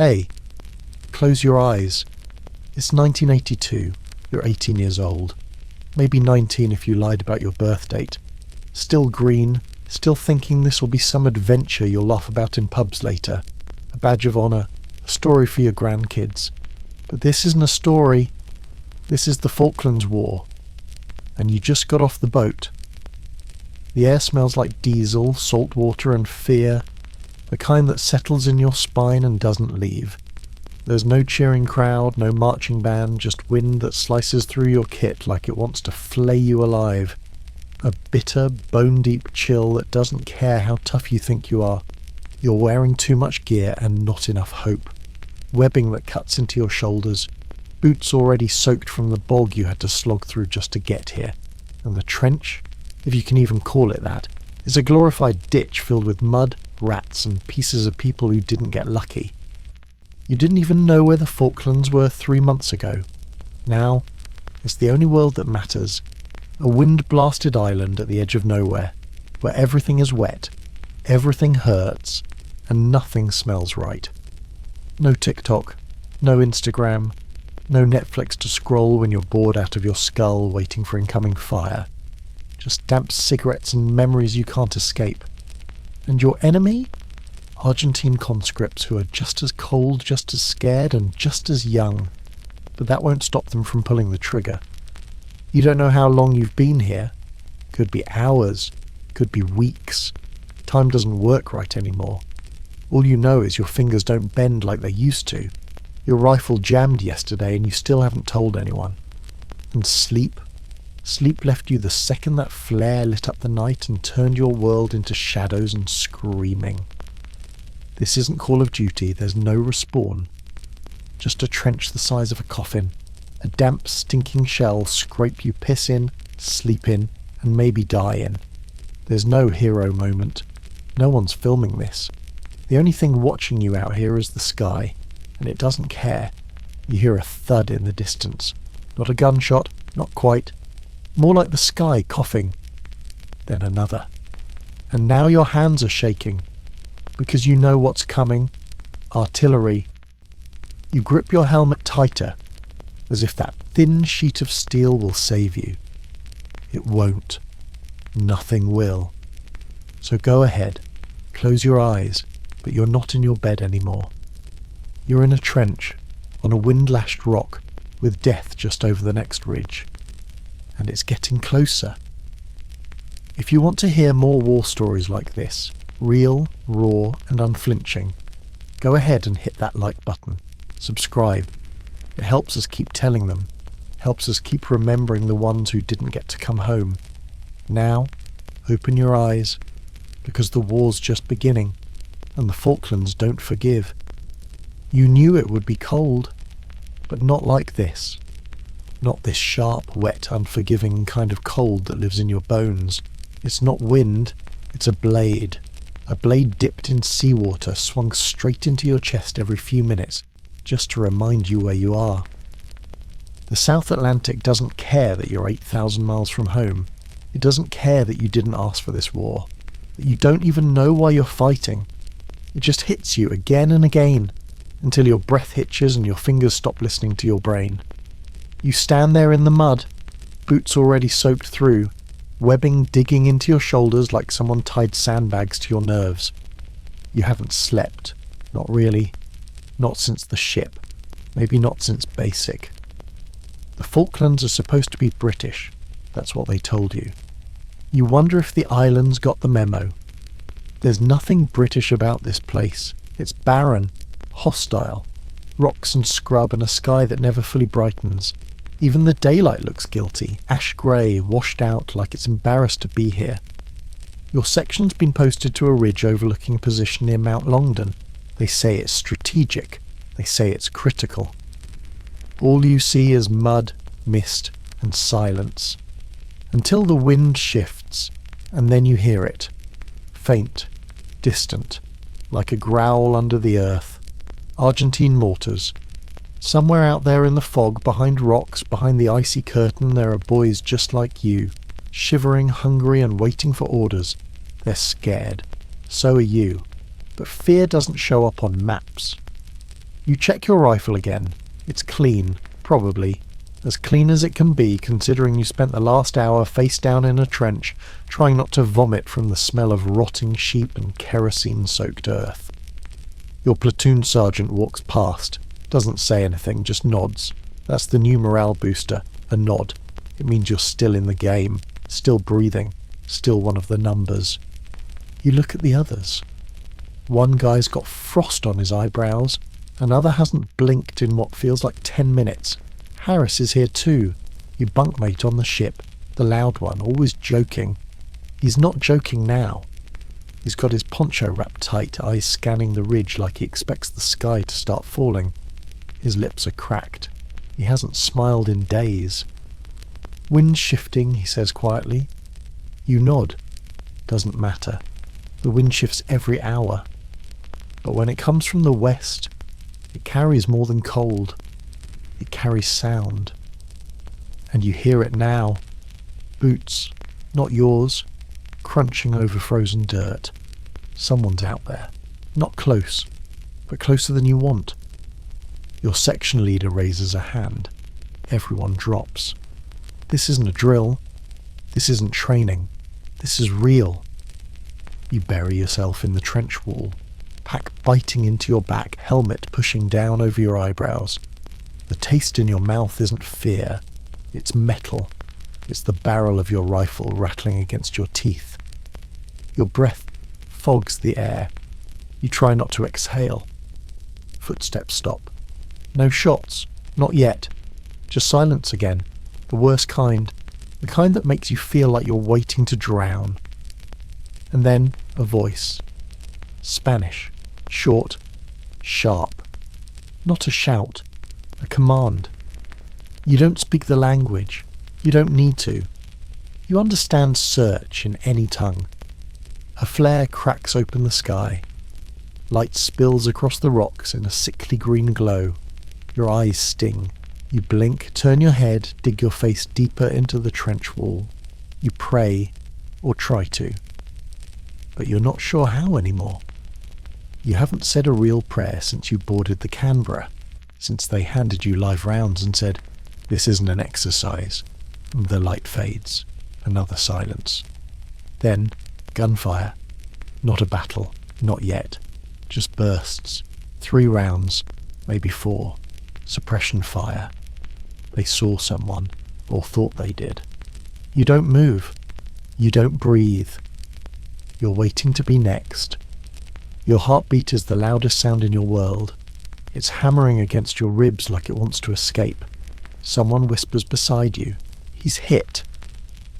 Hey, close your eyes. It's 1982. You're 18 years old. Maybe 19 if you lied about your birth date. Still green, still thinking this will be some adventure you'll laugh about in pubs later. A badge of honour, a story for your grandkids. But this isn't a story. This is the Falklands War. And you just got off the boat. The air smells like diesel, salt water and fear. The kind that settles in your spine and doesn't leave. There's no cheering crowd, no marching band, just wind that slices through your kit like it wants to flay you alive. A bitter, bone-deep chill that doesn't care how tough you think you are. You're wearing too much gear and not enough hope. Webbing that cuts into your shoulders. Boots already soaked from the bog you had to slog through just to get here. And the trench, if you can even call it that, is a glorified ditch filled with mud, rats and pieces of people who didn't get lucky. You didn't even know where the Falklands were 3 months ago. Now, it's the only world that matters. A wind-blasted island at the edge of nowhere, where everything is wet, everything hurts, and nothing smells right. No TikTok, no Instagram, no Netflix to scroll when you're bored out of your skull waiting for incoming fire. Just damp cigarettes and memories you can't escape. And your enemy? Argentine conscripts who are just as cold, just as scared, and just as young. But that won't stop them from pulling the trigger. You don't know how long you've been here. Could be hours, could be weeks. Time doesn't work right anymore. All you know is your fingers don't bend like they used to. Your rifle jammed yesterday and you still haven't told anyone. And sleep? Sleep left you the second that flare lit up the night and turned your world into shadows and screaming. This isn't Call of Duty, there's no respawn. Just a trench the size of a coffin. A damp, stinking shell scrape you piss in, sleep in, and maybe die in. There's no hero moment. No one's filming this. The only thing watching you out here is the sky, and it doesn't care. You hear a thud in the distance. Not a gunshot, not quite. More like the sky coughing. Then another. And now your hands are shaking, because you know what's coming. Artillery. You grip your helmet tighter, as if that thin sheet of steel will save you. It won't. Nothing will. So go ahead, close your eyes, but you're not in your bed anymore. You're in a trench, on a wind-lashed rock, with death just over the next ridge. And it's getting closer. If you want to hear more war stories like this, real, raw and unflinching, go ahead and hit that like button. Subscribe. It helps us keep telling them, helps us keep remembering the ones who didn't get to come home. Now, open your eyes, because the war's just beginning, and the Falklands don't forgive. You knew it would be cold, but not like this. Not this sharp, wet, unforgiving kind of cold that lives in your bones. It's not wind, it's a blade. A blade dipped in seawater, swung straight into your chest every few minutes, just to remind you where you are. The South Atlantic doesn't care that you're 8,000 miles from home. It doesn't care that you didn't ask for this war, that you don't even know why you're fighting. It just hits you again and again, until your breath hitches and your fingers stop listening to your brain. You stand there in the mud, boots already soaked through, webbing digging into your shoulders like someone tied sandbags to your nerves. You haven't slept. Not really. Not since the ship. Maybe not since basic. The Falklands are supposed to be British. That's what they told you. You wonder if the islands got the memo. There's nothing British about this place. It's barren, hostile, rocks and scrub and a sky that never fully brightens. Even the daylight looks guilty, ash grey, washed out like it's embarrassed to be here. Your section's been posted to a ridge overlooking a position near Mount Longdon. They say it's strategic. They say it's critical. All you see is mud, mist, and silence. Until the wind shifts, and then you hear it. Faint, distant, like a growl under the earth. Argentine mortars. Somewhere out there in the fog, behind rocks, behind the icy curtain, there are boys just like you, shivering, hungry, and waiting for orders. They're scared. So are you. But fear doesn't show up on maps. You check your rifle again. It's clean, probably. As clean as it can be, considering you spent the last hour face down in a trench, trying not to vomit from the smell of rotting sheep and kerosene-soaked earth. Your platoon sergeant walks past, doesn't say anything, just nods. That's the new morale booster, a nod. It means you're still in the game, still breathing, still one of the numbers. You look at the others. One guy's got frost on his eyebrows, another hasn't blinked in what feels like 10 minutes. Harris is here too, your bunkmate on the ship, the loud one, always joking. He's not joking now. He's got his poncho wrapped tight, eyes scanning the ridge like he expects the sky to start falling. His lips are cracked. He hasn't smiled in days. Wind shifting, he says quietly. You nod. Doesn't matter. The wind shifts every hour. But when it comes from the west, it carries more than cold. It carries sound. And you hear it now. Boots, not yours, crunching over frozen dirt. Someone's out there. Not close, but closer than you want. Your section leader raises a hand. Everyone drops. This isn't a drill. This isn't training. This is real. You bury yourself in the trench wall, pack biting into your back, helmet pushing down over your eyebrows. The taste in your mouth isn't fear, it's metal. It's the barrel of your rifle rattling against your teeth. Your breath fogs the air. You try not to exhale. Footsteps stop. No shots, not yet. Just silence again. The worst kind. The kind that makes you feel like you're waiting to drown. And then a voice. Spanish. Short. Sharp. Not a shout. A command. You don't speak the language. You don't need to. You understand search in any tongue. A flare cracks open the sky. Light spills across the rocks in a sickly green glow. Your eyes sting. You blink, turn your head, dig your face deeper into the trench wall. You pray, or try to. But you're not sure how anymore. You haven't said a real prayer since you boarded the Canberra, since they handed you live rounds and said, "This isn't an exercise." The light fades. Another silence. Then, gunfire. Not a battle. Not yet. Just bursts. 3 rounds. Maybe 4. Suppression fire. They saw someone, or thought they did. You don't move. You don't breathe. You're waiting to be next. Your heartbeat is the loudest sound in your world. It's hammering against your ribs like it wants to escape. Someone whispers beside you. He's hit.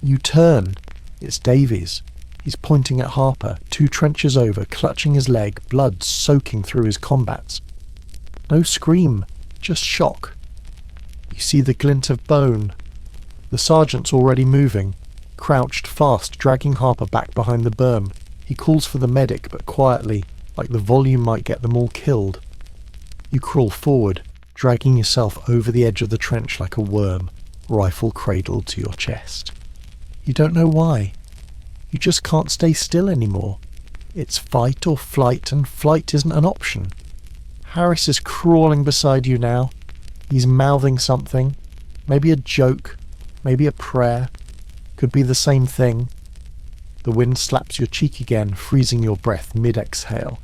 You turn. It's Davies. He's pointing at Harper, 2 trenches over, clutching his leg, blood soaking through his combats. No scream, just shock. You see the glint of bone. The sergeant's already moving, crouched fast, dragging Harper back behind the berm. He calls for the medic, but quietly, like the volume might get them all killed. You crawl forward, dragging yourself over the edge of the trench like a worm, rifle cradled to your chest. You don't know why. You just can't stay still anymore. It's fight or flight, and flight isn't an option. Harris is crawling beside you now. He's mouthing something. Maybe a joke. Maybe a prayer. Could be the same thing. The wind slaps your cheek again, freezing your breath mid-exhale.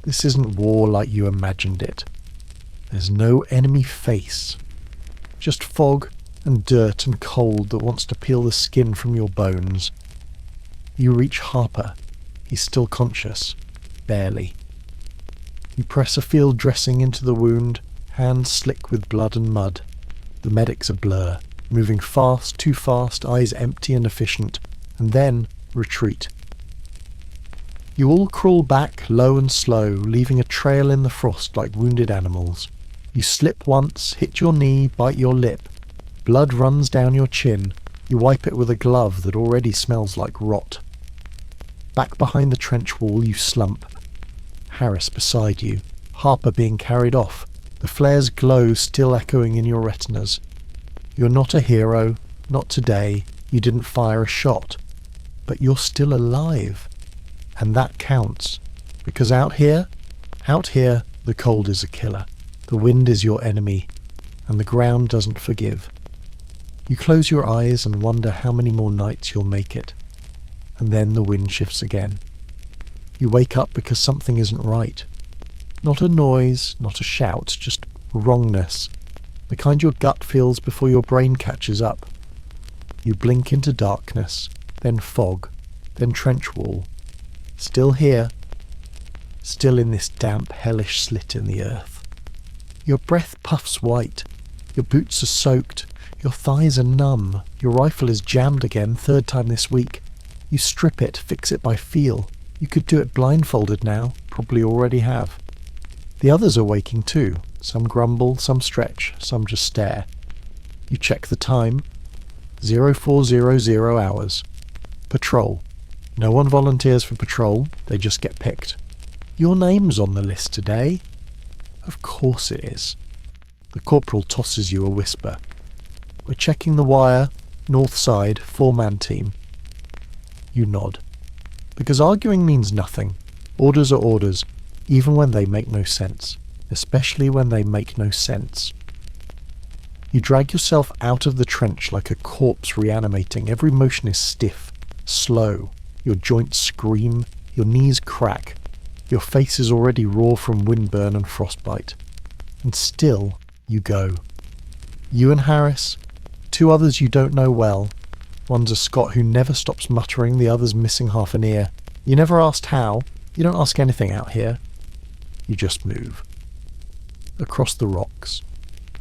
This isn't war like you imagined it. There's no enemy face. Just fog and dirt and cold that wants to peel the skin from your bones. You reach Harper. He's still conscious. Barely. You press a field dressing into the wound, hands slick with blood and mud. The medic's a blur, moving fast, too fast, eyes empty and efficient, and then retreat. You all crawl back, low and slow, leaving a trail in the frost like wounded animals. You slip once, hit your knee, bite your lip. Blood runs down your chin. You wipe it with a glove that already smells like rot. Back behind the trench wall you slump. Harris beside you, Harper being carried off, the flare's glow still echoing in your retinas. You're not a hero, not today, you didn't fire a shot, but you're still alive. And that counts, because out here, The cold is a killer, the wind is your enemy, and the ground doesn't forgive. You close your eyes and wonder how many more nights you'll make it, and then the wind shifts again. You wake up because something isn't right. Not a noise, not a shout, just wrongness, the kind your gut feels before your brain catches up. You blink into darkness, then fog, then trench wall. Still here, still in this damp, hellish slit in the earth. Your breath puffs white, your boots are soaked, your thighs are numb, your rifle is jammed again, 3rd time this week. You strip it, fix it by feel. You could do it blindfolded now, probably already have. The others are waking too. Some grumble, some stretch, some just stare. You check the time. 0400 hours. Patrol. No one volunteers for patrol, they just get picked. Your name's on the list today. Of course it is. The corporal tosses you a whisper. We're checking the wire, north side, 4-man team. You nod. Because arguing means nothing. Orders are orders, even when they make no sense. Especially when they make no sense. You drag yourself out of the trench like a corpse reanimating. Every motion is stiff, slow. Your joints scream, your knees crack. Your face is already raw from windburn and frostbite. And still, you go. You and Harris, 2 others you don't know well. One's a Scot who never stops muttering, the other's missing half an ear. You never asked how. You don't ask anything out here. You just move. Across the rocks,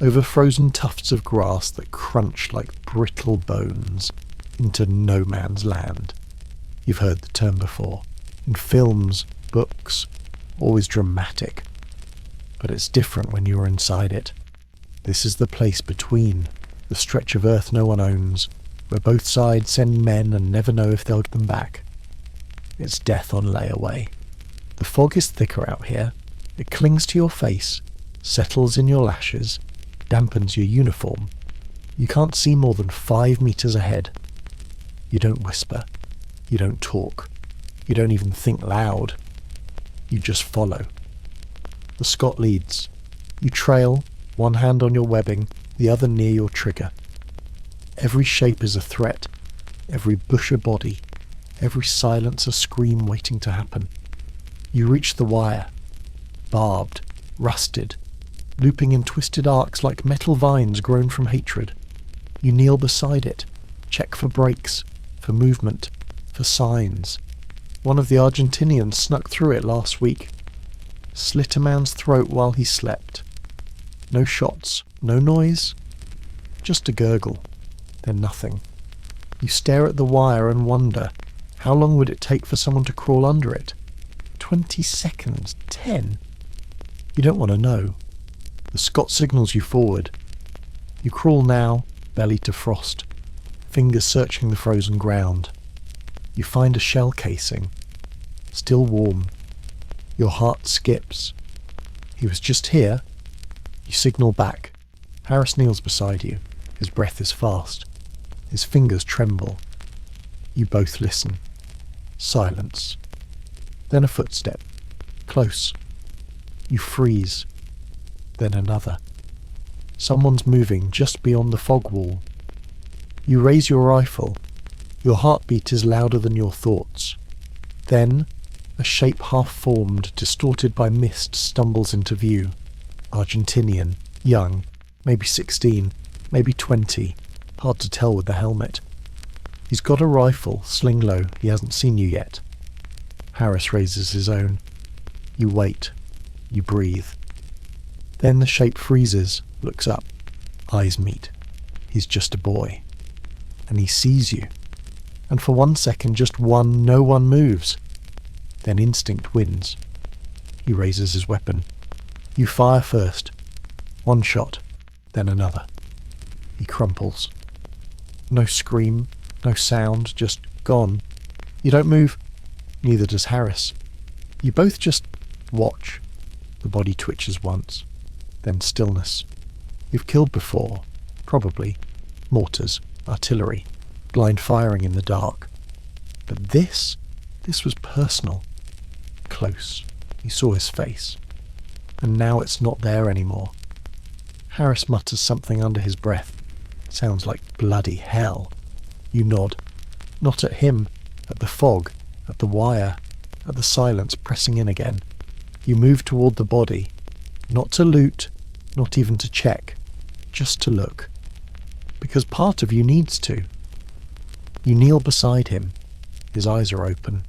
over frozen tufts of grass that crunch like brittle bones, into no man's land. You've heard the term before. In films, books, always dramatic. But it's different when you're inside it. This is the place between, the stretch of earth no one owns, where both sides send men and never know if they'll get them back. It's death on layaway. The fog is thicker out here. It clings to your face, settles in your lashes, dampens your uniform. You can't see more than 5 meters ahead. You don't whisper. You don't talk. You don't even think loud. You just follow. The Scot leads. You trail, one hand on your webbing, the other near your trigger. Every shape is a threat, every bush a body, every silence a scream waiting to happen. You reach the wire, barbed, rusted, looping in twisted arcs like metal vines grown from hatred. You kneel beside it, check for breaks, for movement, for signs. One of the Argentinians snuck through it last week. Slit a man's throat while he slept. No shots, no noise, just a gurgle, then nothing. You stare at the wire and wonder, how long would it take for someone to crawl under it? 20 seconds? 10? You don't want to know. The Scot signals you forward. You crawl now, belly to frost, fingers searching the frozen ground. You find a shell casing, still warm. Your heart skips. He was just here. You signal back. Harris kneels beside you. His breath is fast. His fingers tremble. You both listen. Silence. Then a footstep. Close. You freeze. Then another. Someone's moving just beyond the fog wall. You raise your rifle. Your heartbeat is louder than your thoughts. Then, a shape half-formed, distorted by mist, stumbles into view. Argentinian, young, maybe 16, maybe 20, hard to tell with the helmet. He's got a rifle, sling low, he hasn't seen you yet. Harris raises his own. You wait. You breathe. Then the shape freezes, looks up. Eyes meet. He's just a boy. And he sees you. And for 1 second, just one, no one moves. Then instinct wins. He raises his weapon. You fire first. 1 shot, then another. He crumples. No scream, no sound, just gone. You don't move. Neither does Harris. You both just watch. The body twitches once. Then stillness. You've killed before. Probably. Mortars. Artillery. Blind firing in the dark. But this was personal. Close. You saw his face. and now it's not there anymore. Harris mutters something under his breath. Sounds like bloody hell. You nod. Not at him, at the fog, at the wire, at the silence pressing in again. You move toward the body, not to loot, not even to check, just to look. Because part of you needs to. You kneel beside him. His eyes are open.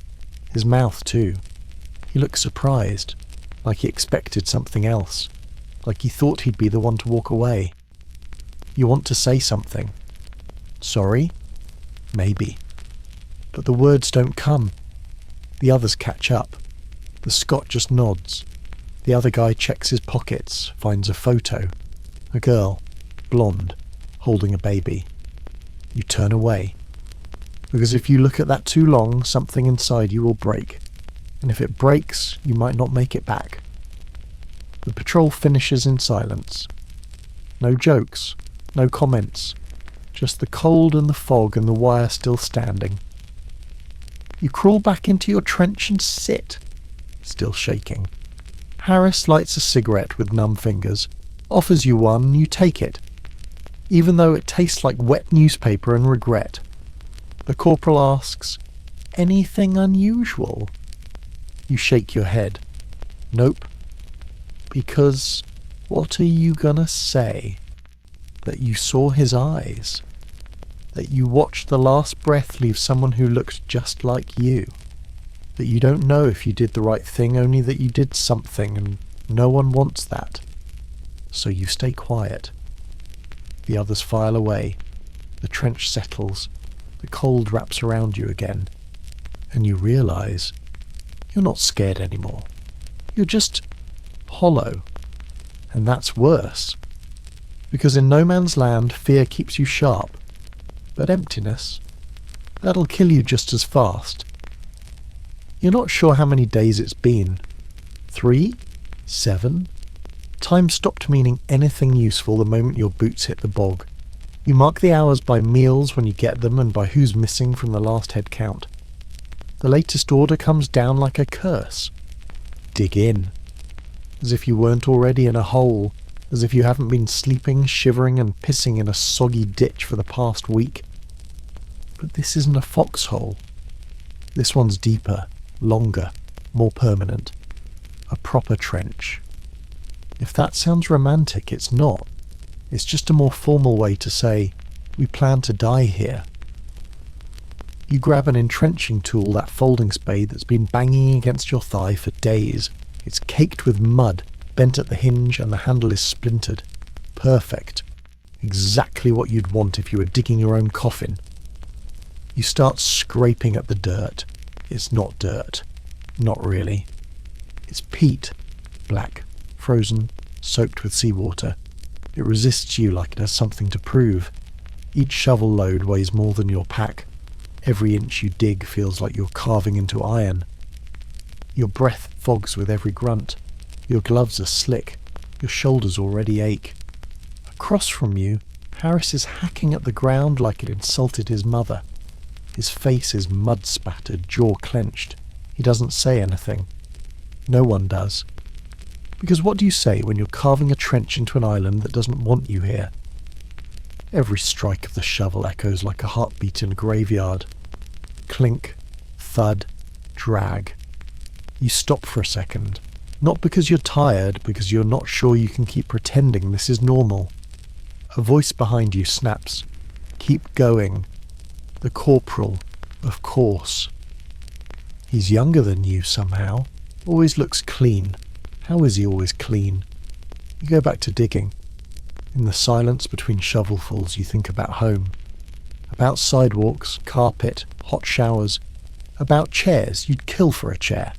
His mouth too. He looks surprised, like he expected something else, like he thought he'd be the one to walk away. You want to say something. Sorry? Maybe. But the words don't come. The others catch up. The Scot just nods. The other guy checks his pockets, finds a photo. A girl, blonde, holding a baby. You turn away. Because if you look at that too long, something inside you will break. And if it breaks, you might not make it back. The patrol finishes in silence. No jokes, no comments. Just the cold and the fog and the wire still standing. You crawl back into your trench and sit, still shaking. Harris lights a cigarette with numb fingers, offers you one, you take it, even though it tastes like wet newspaper and regret. The corporal asks, "Anything unusual?" You shake your head. Nope. Because what are you gonna say? That you saw his eyes? That you watched the last breath leave someone who looked just like you? That you don't know if you did the right thing, only that you did something, and no one wants that. So you stay quiet. The others file away. The trench settles. The cold wraps around you again. And you realise you're not scared anymore. You're just hollow. And that's worse. Because in no man's land, fear keeps you sharp. But emptiness, that'll kill you just as fast. You're not sure how many days it's been. 3? 7? Time stopped meaning anything useful the moment your boots hit the bog. You mark the hours by meals when you get them and by who's missing from the last head count. The latest order comes down like a curse. Dig in. As if you weren't already in a hole. As if you haven't been sleeping, shivering and pissing in a soggy ditch for the past week. But this isn't a foxhole. This one's deeper, longer, more permanent. A proper trench. If that sounds romantic, it's not. It's just a more formal way to say, we plan to die here. You grab an entrenching tool, that folding spade that's been banging against your thigh for days. It's caked with mud, bent at the hinge, and the handle is splintered. Perfect. Exactly what you'd want if you were digging your own coffin. You start scraping at the dirt. It's not dirt. Not really. It's peat. Black. Frozen. Soaked with seawater. It resists you like it has something to prove. Each shovel load weighs more than your pack. Every inch you dig feels like you're carving into iron. Your breath fogs with every grunt. Your gloves are slick. Your shoulders already ache. Across from you, Harris is hacking at the ground like it insulted his mother. His face is mud-spattered, jaw clenched. He doesn't say anything. No one does. Because what do you say when you're carving a trench into an island that doesn't want you here? Every strike of the shovel echoes like a heartbeat in a graveyard. Clink, thud, drag. You stop for a second. Not because you're tired, because you're not sure you can keep pretending this is normal. A voice behind you snaps. Keep going. The corporal, of course. He's younger than you somehow. Always looks clean. How is he always clean? You go back to digging. In the silence between shovelfuls you think about home. About sidewalks, carpet, hot showers. About chairs you'd kill for a chair.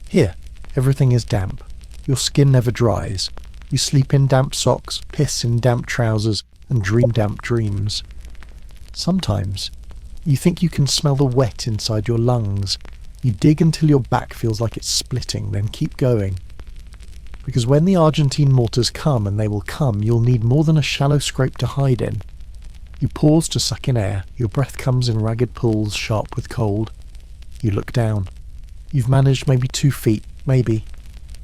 Here, everything is damp. Your skin never dries. You sleep in damp socks, piss in damp trousers, and dream damp dreams. Sometimes, you think you can smell the wet inside your lungs. You dig until your back feels like it's splitting, then keep going. Because when the Argentine mortars come, and they will come, you'll need more than a shallow scrape to hide in. You pause to suck in air. Your breath comes in ragged pulls, sharp with cold. You look down. You've managed maybe 2 feet, maybe.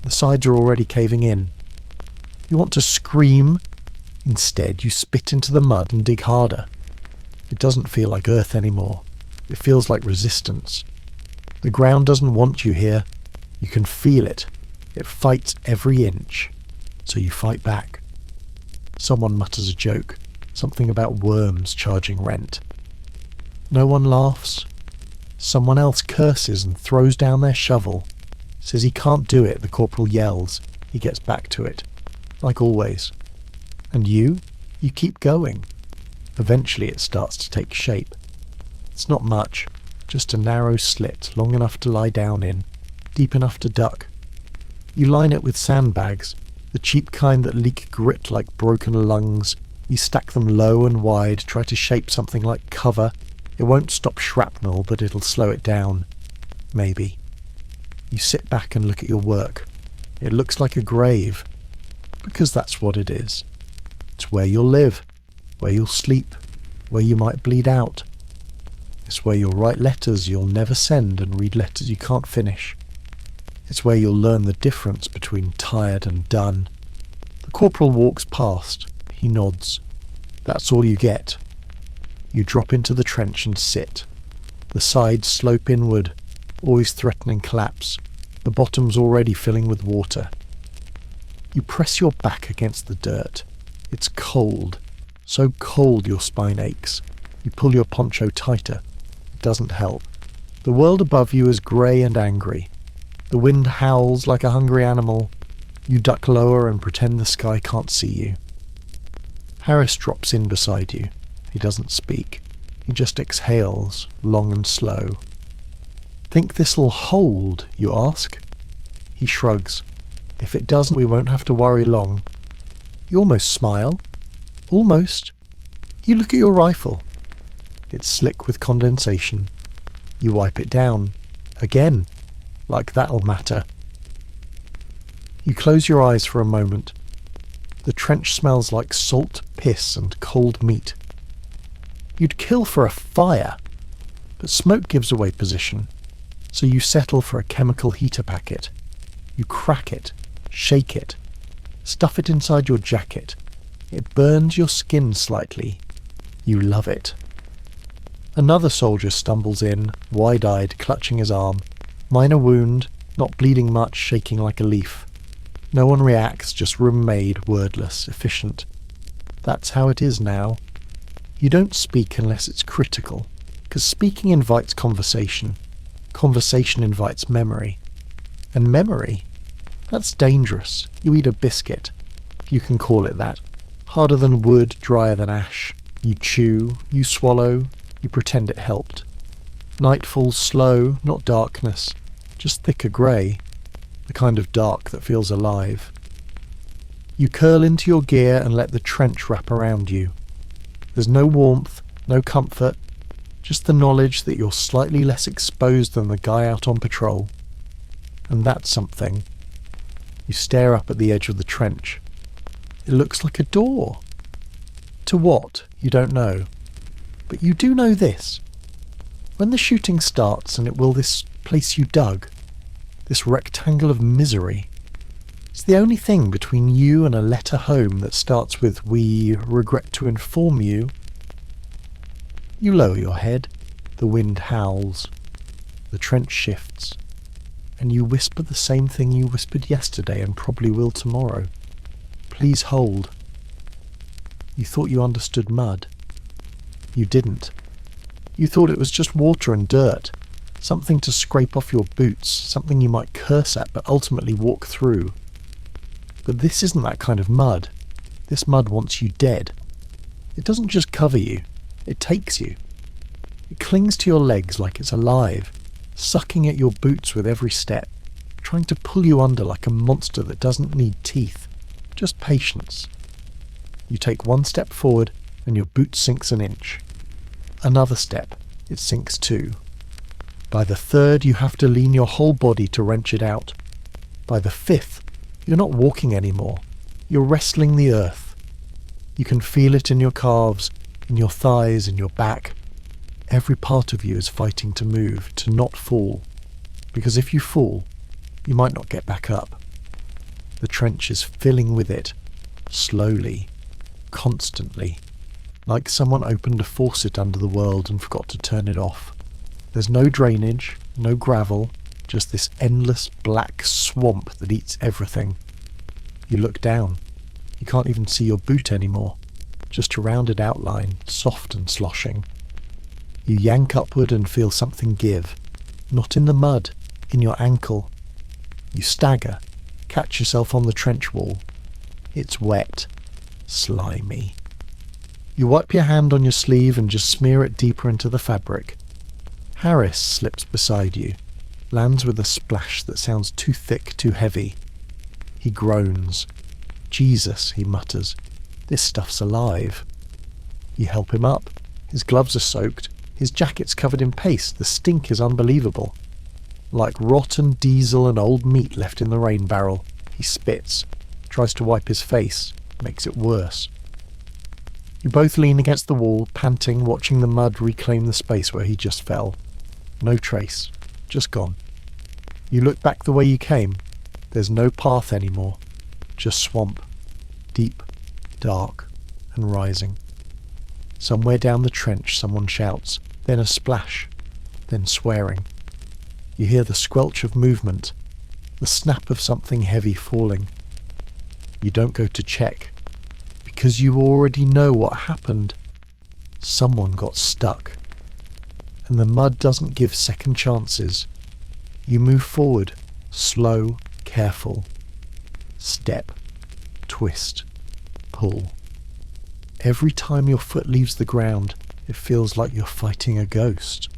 The sides are already caving in. You want to scream. Instead, you spit into the mud and dig harder. It doesn't feel like earth anymore. It feels like resistance. The ground doesn't want you here. You can feel it. It fights every inch. So you fight back. Someone mutters a joke. Something about worms charging rent. No one laughs. Someone else curses and throws down their shovel. Says he can't do it. The corporal yells. He gets back to it. Like always. And you keep going. Eventually it starts to take shape. It's not much. Just a narrow slit, long enough to lie down in, deep enough to duck. You line it with sandbags, the cheap kind that leak grit like broken lungs. You stack them low and wide, try to shape something like cover. It won't stop shrapnel, but it'll slow it down. Maybe. You sit back and look at your work. It looks like a grave. Because that's what it is. It's where you'll live, where you'll sleep, where you might bleed out. It's where you'll write letters you'll never send and read letters you can't finish. It's where you'll learn the difference between tired and done. The corporal walks past. He nods. That's all you get. You drop into the trench and sit. The sides slope inward, always threatening collapse. The bottom's already filling with water. You press your back against the dirt. It's cold. So cold your spine aches. You pull your poncho tighter. It doesn't help. The world above you is grey and angry. The wind howls like a hungry animal. You duck lower and pretend the sky can't see you. Harris drops in beside you. He doesn't speak. He just exhales, long and slow. Think this'll hold, you ask? He shrugs. If it doesn't, we won't have to worry long. You almost smile. Almost. You look at your rifle. It's slick with condensation. You wipe it down. Again. Like that'll matter. You close your eyes for a moment. The trench smells like salt, piss and cold meat. You'd kill for a fire, but smoke gives away position, so you settle for a chemical heater packet. You crack it, shake it, stuff it inside your jacket. It burns your skin slightly. You love it. Another soldier stumbles in, wide-eyed, clutching his arm. Minor wound, not bleeding much, shaking like a leaf. No one reacts, just room-made, wordless, efficient. That's how it is now. You don't speak unless it's critical, because speaking invites conversation. Conversation invites memory. And memory? That's dangerous. You eat a biscuit. You can call it that. Harder than wood, drier than ash. You chew, you swallow, you pretend it helped. Night falls slow, not darkness, just thicker grey, the kind of dark that feels alive. You curl into your gear and let the trench wrap around you. There's no warmth, no comfort, just the knowledge that you're slightly less exposed than the guy out on patrol. And that's something. You stare up at the edge of the trench. It looks like a door. To what? You don't know. But you do know this. When the shooting starts, and it will, this place you dug, this rectangle of misery, it's the only thing between you and a letter home that starts with, "We regret to inform you." You lower your head. The wind howls. The trench shifts. And you whisper the same thing you whispered yesterday and probably will tomorrow. Please hold. You thought you understood mud. You didn't. You thought it was just water and dirt, something to scrape off your boots, something you might curse at but ultimately walk through. But this isn't that kind of mud. This mud wants you dead. It doesn't just cover you, it takes you. It clings to your legs like it's alive, sucking at your boots with every step, trying to pull you under like a monster that doesn't need teeth, just patience. You take one step forward and your boot sinks an inch. Another step, it sinks too. By the third, you have to lean your whole body to wrench it out. By the fifth, you're not walking anymore. You're wrestling the earth. You can feel it in your calves, in your thighs, in your back. Every part of you is fighting to move, to not fall. Because if you fall, you might not get back up. The trench is filling with it, slowly, constantly, like someone opened a faucet under the world and forgot to turn it off. There's no drainage, no gravel, just this endless black swamp that eats everything. You look down. You can't even see your boot anymore, just a rounded outline, soft and sloshing. You yank upward and feel something give, not in the mud, in your ankle. You stagger, catch yourself on the trench wall. It's wet, slimy. You wipe your hand on your sleeve and just smear it deeper into the fabric. Harris slips beside you, lands with a splash that sounds too thick, too heavy. He groans. Jesus, he mutters. This stuff's alive. You help him up. His gloves are soaked. His jacket's covered in paste. The stink is unbelievable. Like rotten diesel and old meat left in the rain barrel. He spits, tries to wipe his face, makes it worse. You both lean against the wall, panting, watching the mud reclaim the space where he just fell. No trace. Just gone. You look back the way you came. There's no path anymore. Just swamp. Deep, dark, and rising. Somewhere down the trench someone shouts, then a splash, then swearing. You hear the squelch of movement, the snap of something heavy falling. You don't go to check, because you already know what happened. Someone got stuck. And the mud doesn't give second chances. You move forward, slow, careful. Step, twist, pull. Every time your foot leaves the ground, it feels like you're fighting a ghost.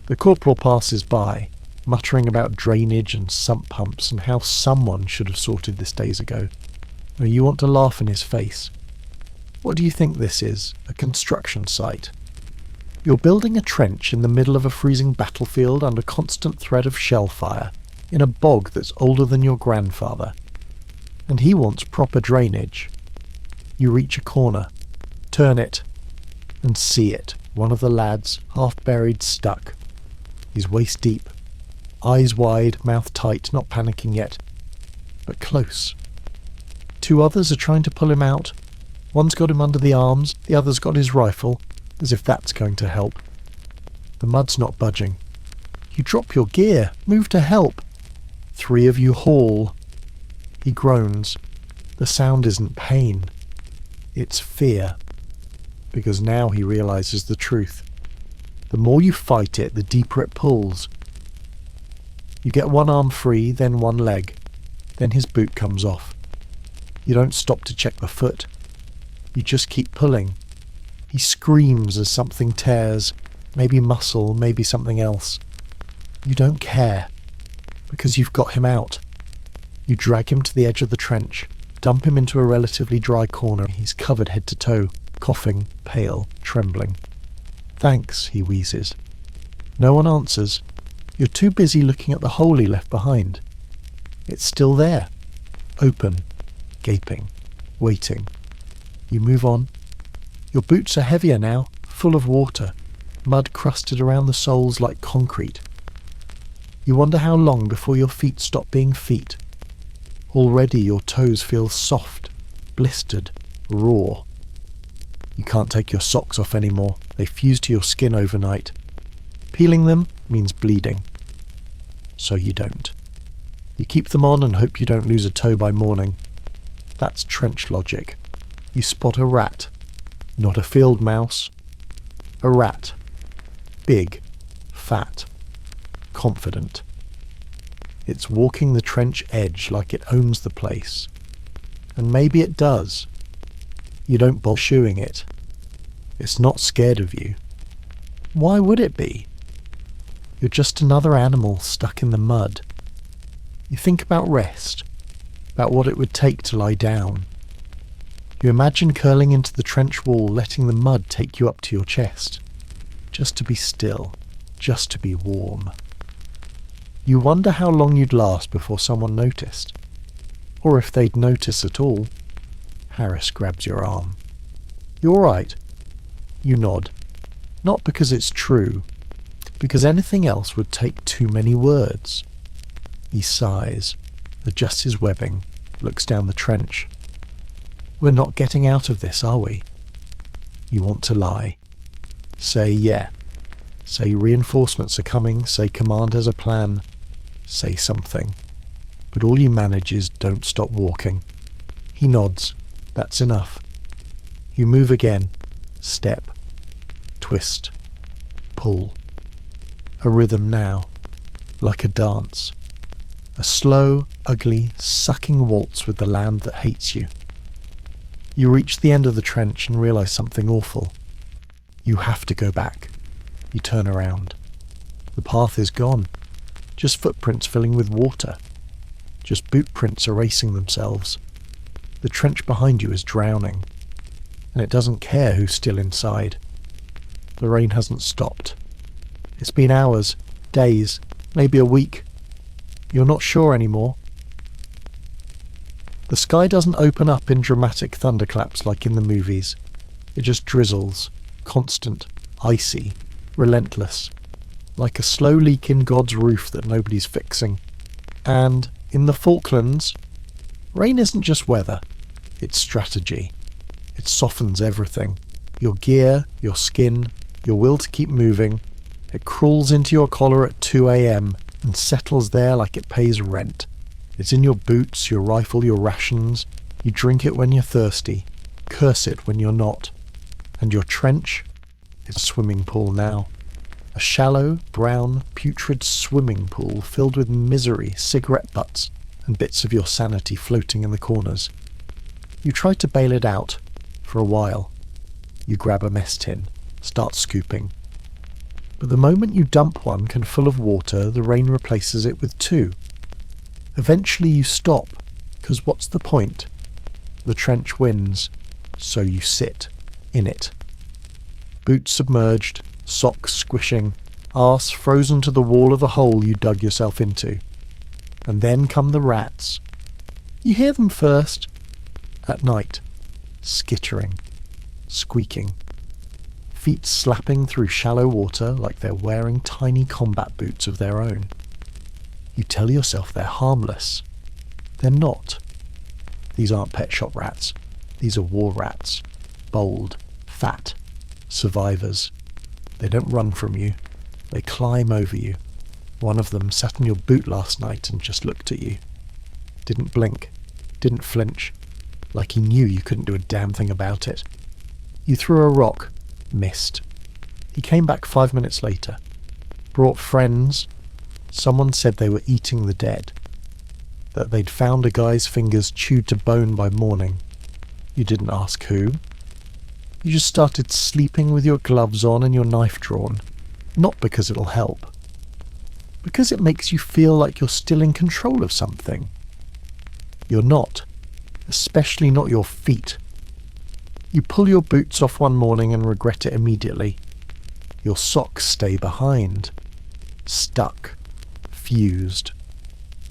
The corporal passes by, muttering about drainage and sump pumps and how someone should have sorted this days ago. Now you want to laugh in his face. What do you think this is? A construction site? You're building a trench in the middle of a freezing battlefield under constant threat of shell fire, in a bog that's older than your grandfather. And he wants proper drainage. You reach a corner, turn it, and see it. One of the lads, half buried, stuck. He's waist deep, eyes wide, mouth tight, not panicking yet, but close. Two others are trying to pull him out. One's got him under the arms, the other's got his rifle, as if that's going to help. The mud's not budging. You drop your gear, move to help. Three of you haul. He groans. The sound isn't pain. It's fear. Because now he realizes the truth. The more you fight it, the deeper it pulls. You get one arm free, then one leg. Then his boot comes off. You don't stop to check the foot. You just keep pulling. He screams as something tears, maybe muscle, maybe something else. You don't care, because you've got him out. You drag him to the edge of the trench, dump him into a relatively dry corner. He's covered head to toe, coughing, pale, trembling. "Thanks," he wheezes. No one answers. You're too busy looking at the hole he left behind. It's still there, open, gaping, waiting. You move on. Your boots are heavier now, full of water, mud crusted around the soles like concrete. You wonder how long before your feet stop being feet. Already your toes feel soft, blistered, raw. You can't take your socks off anymore. They fuse to your skin overnight. Peeling them means bleeding. So you don't. You keep them on and hope you don't lose a toe by morning. That's trench logic. You spot a rat. Not a field mouse. A rat. Big. Fat. Confident. It's walking the trench edge like it owns the place. And maybe it does. You don't bother shooing it. It's not scared of you. Why would it be? You're just another animal stuck in the mud. You think about rest, about what it would take to lie down. You imagine curling into the trench wall, letting the mud take you up to your chest. Just to be still, just to be warm. You wonder how long you'd last before someone noticed. Or if they'd notice at all. Harris grabs your arm. "You all right?" You nod. Not because it's true, because anything else would take too many words. He sighs, adjusts his webbing, looks down the trench. We're not getting out of this, are we? You want to lie. Say yeah. Say reinforcements are coming. Say command has a plan. Say something. But all you manage is don't stop walking. He nods. That's enough. You move again. Step. Twist. Pull. A rhythm now. Like a dance. A slow, ugly, sucking waltz with the land that hates you. You reach the end of the trench and realise something awful. You have to go back. You turn around. The path is gone. Just footprints filling with water. Just boot prints erasing themselves. The trench behind you is drowning. And it doesn't care who's still inside. The rain hasn't stopped. It's been hours, days, maybe a week. You're not sure anymore. The sky doesn't open up in dramatic thunderclaps like in the movies. It just drizzles, constant, icy, relentless, like a slow leak in God's roof that nobody's fixing. And, in the Falklands, rain isn't just weather, it's strategy. It softens everything. Your gear, your skin, your will to keep moving. It crawls into your collar at 2 a.m. and settles there like it pays rent. It's in your boots, your rifle, your rations. You drink it when you're thirsty, curse it when you're not. And your trench is a swimming pool now. A shallow, brown, putrid swimming pool filled with misery, cigarette butts, and bits of your sanity floating in the corners. You try to bail it out, for a while. You grab a mess tin, start scooping. But the moment you dump one can full of water, the rain replaces it with two. Eventually you stop, because what's the point? The trench wins, so you sit in it. Boots submerged, socks squishing, arse frozen to the wall of the hole you dug yourself into. And then come the rats. You hear them first, at night, skittering, squeaking, feet slapping through shallow water like they're wearing tiny combat boots of their own. You tell yourself they're harmless. They're not. These aren't pet shop rats. These are war rats. Bold, fat, survivors. They don't run from you. They climb over you. One of them sat in your boot last night and just looked at you. Didn't blink. Didn't flinch. Like he knew you couldn't do a damn thing about it. You threw a rock. Missed. He came back 5 minutes later. Brought friends. Someone said they were eating the dead. That they'd found a guy's fingers chewed to bone by morning. You didn't ask who. You just started sleeping with your gloves on and your knife drawn. Not because it'll help. Because it makes you feel like you're still in control of something. You're not. Especially not your feet. You pull your boots off one morning and regret it immediately. Your socks stay behind. Stuck. Fused.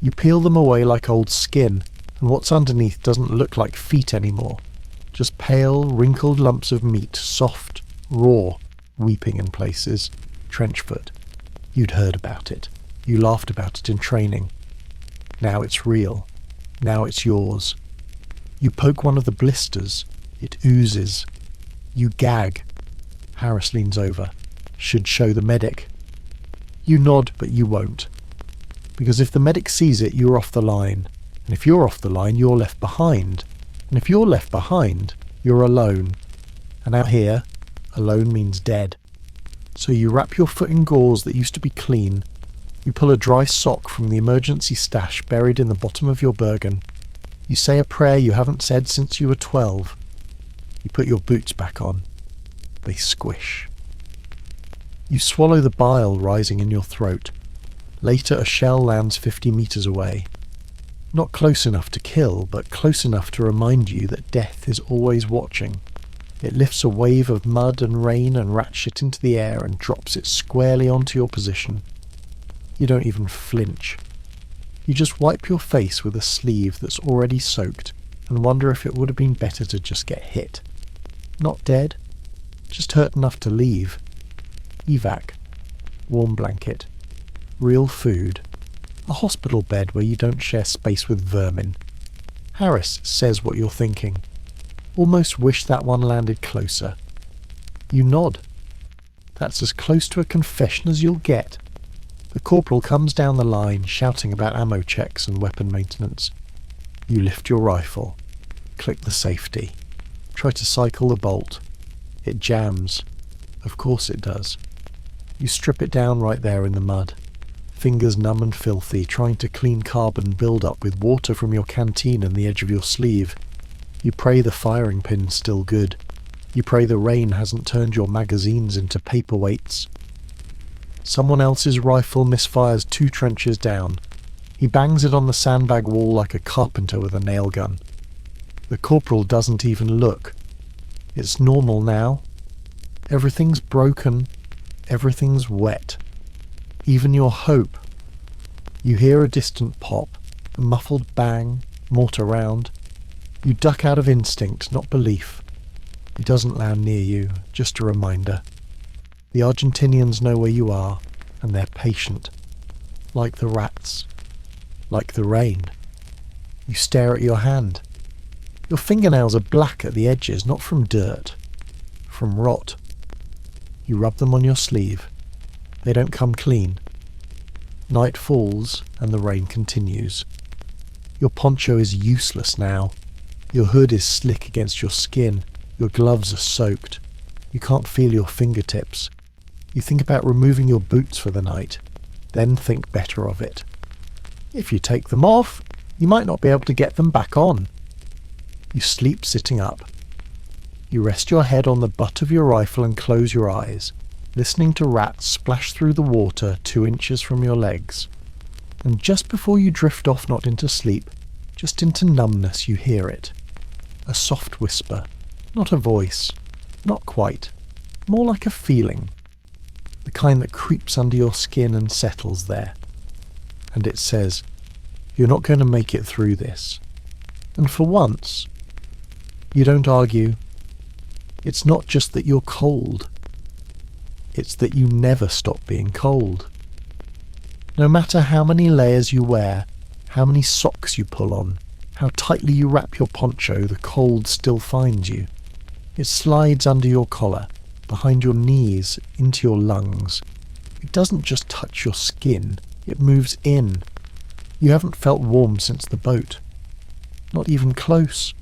You peel them away like old skin, and what's underneath doesn't look like feet anymore. Just pale, wrinkled lumps of meat, soft, raw, weeping in places. Trenchfoot. You'd heard about it. You laughed about it in training. Now it's real. Now it's yours. You poke one of the blisters. It oozes. You gag. Harris leans over. Should show the medic. You nod, but you won't. Because if the medic sees it, you're off the line. And if you're off the line, you're left behind. And if you're left behind, you're alone. And out here, alone means dead. So you wrap your foot in gauze that used to be clean. You pull a dry sock from the emergency stash buried in the bottom of your Bergen. You say a prayer you haven't said since you were 12. You put your boots back on. They squish. You swallow the bile rising in your throat. Later a shell lands 50 meters away. Not close enough to kill, but close enough to remind you that death is always watching. It lifts a wave of mud and rain and rat shit into the air and drops it squarely onto your position. You don't even flinch. You just wipe your face with a sleeve that's already soaked and wonder if it would have been better to just get hit. Not dead, just hurt enough to leave. Evac. Warm blanket. Real food. A hospital bed where you don't share space with vermin. Harris says what you're thinking. Almost wish that one landed closer. You nod. That's as close to a confession as you'll get. The corporal comes down the line shouting about ammo checks and weapon maintenance. You lift your rifle. Click the safety. Try to cycle the bolt. It jams. Of course it does. You strip it down right there in the mud. Fingers numb and filthy, trying to clean carbon build-up with water from your canteen and the edge of your sleeve. You pray the firing pin's still good. You pray the rain hasn't turned your magazines into paperweights. Someone else's rifle misfires 2 trenches down. He bangs it on the sandbag wall like a carpenter with a nail gun. The corporal doesn't even look. It's normal now. Everything's broken. Everything's wet. Even your hope. You hear a distant pop, a muffled bang, mortar round. You duck out of instinct, not belief. It doesn't land near you, just a reminder. The Argentinians know where you are, and they're patient. Like the rats. Like the rain. You stare at your hand. Your fingernails are black at the edges, not from dirt. From rot. You rub them on your sleeve. They don't come clean. Night falls, and the rain continues. Your poncho is useless now. Your hood is slick against your skin. Your gloves are soaked. You can't feel your fingertips. You think about removing your boots for the night, then think better of it. If you take them off, you might not be able to get them back on. You sleep sitting up. You rest your head on the butt of your rifle and close your eyes, listening to rats splash through the water 2 inches from your legs. And just before you drift off, not into sleep, just into numbness, you hear it. A soft whisper, not a voice, not quite, more like a feeling. The kind that creeps under your skin and settles there. And it says, you're not going to make it through this. And for once, you don't argue. It's not just that you're cold. It's that you never stop being cold. No matter how many layers you wear, how many socks you pull on, how tightly you wrap your poncho, the cold still finds you. It slides under your collar, behind your knees, into your lungs. It doesn't just touch your skin, it moves in. You haven't felt warm since the boat. Not even close.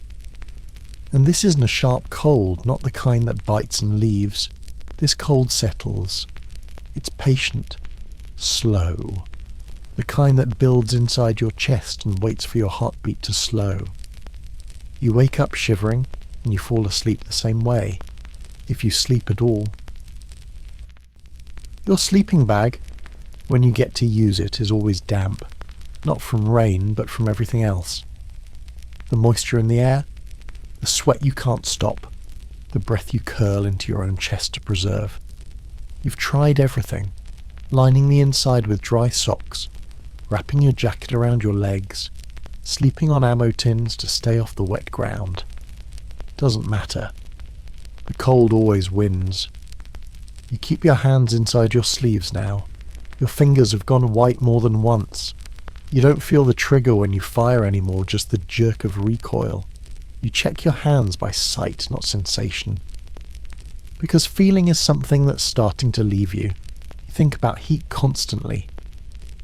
And this isn't a sharp cold, not the kind that bites and leaves. This cold settles. It's patient, slow. The kind that builds inside your chest and waits for your heartbeat to slow. You wake up shivering, and you fall asleep the same way, if you sleep at all. Your sleeping bag, when you get to use it, is always damp, not from rain, but from everything else. The moisture in the air, the sweat you can't stop, the breath you curl into your own chest to preserve. You've tried everything, lining the inside with dry socks, wrapping your jacket around your legs, sleeping on ammo tins to stay off the wet ground. Doesn't matter. The cold always wins. You keep your hands inside your sleeves now. Your fingers have gone white more than once. You don't feel the trigger when you fire anymore, just the jerk of recoil. You check your hands by sight, not sensation. Because feeling is something that's starting to leave you. You think about heat constantly.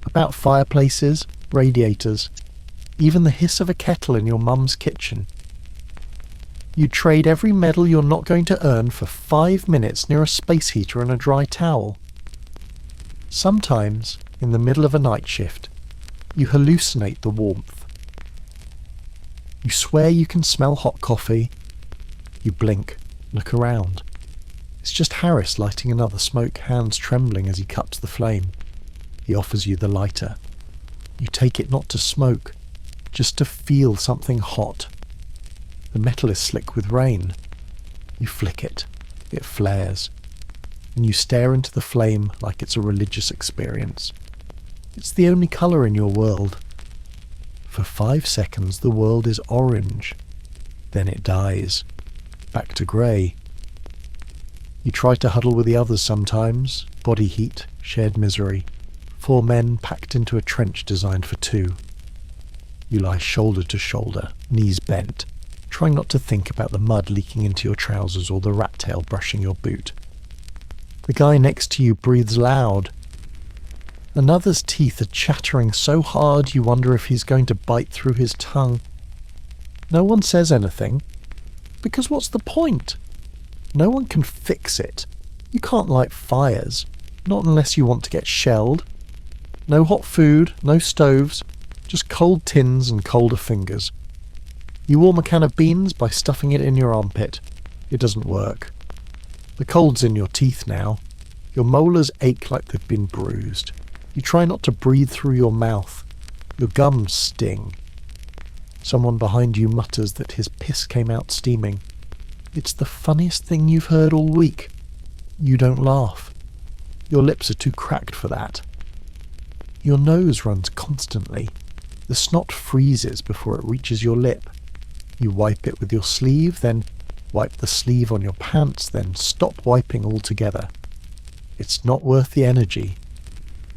About fireplaces, radiators, even the hiss of a kettle in your mum's kitchen. You'd trade every medal you're not going to earn for 5 minutes near a space heater and a dry towel. Sometimes, in the middle of a night shift, you hallucinate the warmth. You swear you can smell hot coffee. You blink, look around. It's just Harris lighting another smoke, hands trembling as he cups the flame. He offers you the lighter. You take it not to smoke, just to feel something hot. The metal is slick with rain. You flick it. It flares. And you stare into the flame like it's a religious experience. It's the only colour in your world. For 5 seconds the world is orange. Then it dies. Back to grey. You try to huddle with the others sometimes. Body heat, shared misery. 4 men packed into a trench designed for 2. You lie shoulder to shoulder, knees bent, trying not to think about the mud leaking into your trousers or the rat tail brushing your boot. The guy next to you breathes loud. Another's teeth are chattering so hard you wonder if he's going to bite through his tongue. No one says anything, because what's the point? No one can fix it. You can't light fires, not unless you want to get shelled. No hot food, no stoves, just cold tins and colder fingers. You warm a can of beans by stuffing it in your armpit. It doesn't work. The cold's in your teeth now. Your molars ache like they've been bruised. You try not to breathe through your mouth. Your gums sting. Someone behind you mutters that his piss came out steaming. It's the funniest thing you've heard all week. You don't laugh. Your lips are too cracked for that. Your nose runs constantly. The snot freezes before it reaches your lip. You wipe it with your sleeve, then wipe the sleeve on your pants, then stop wiping altogether. It's not worth the energy.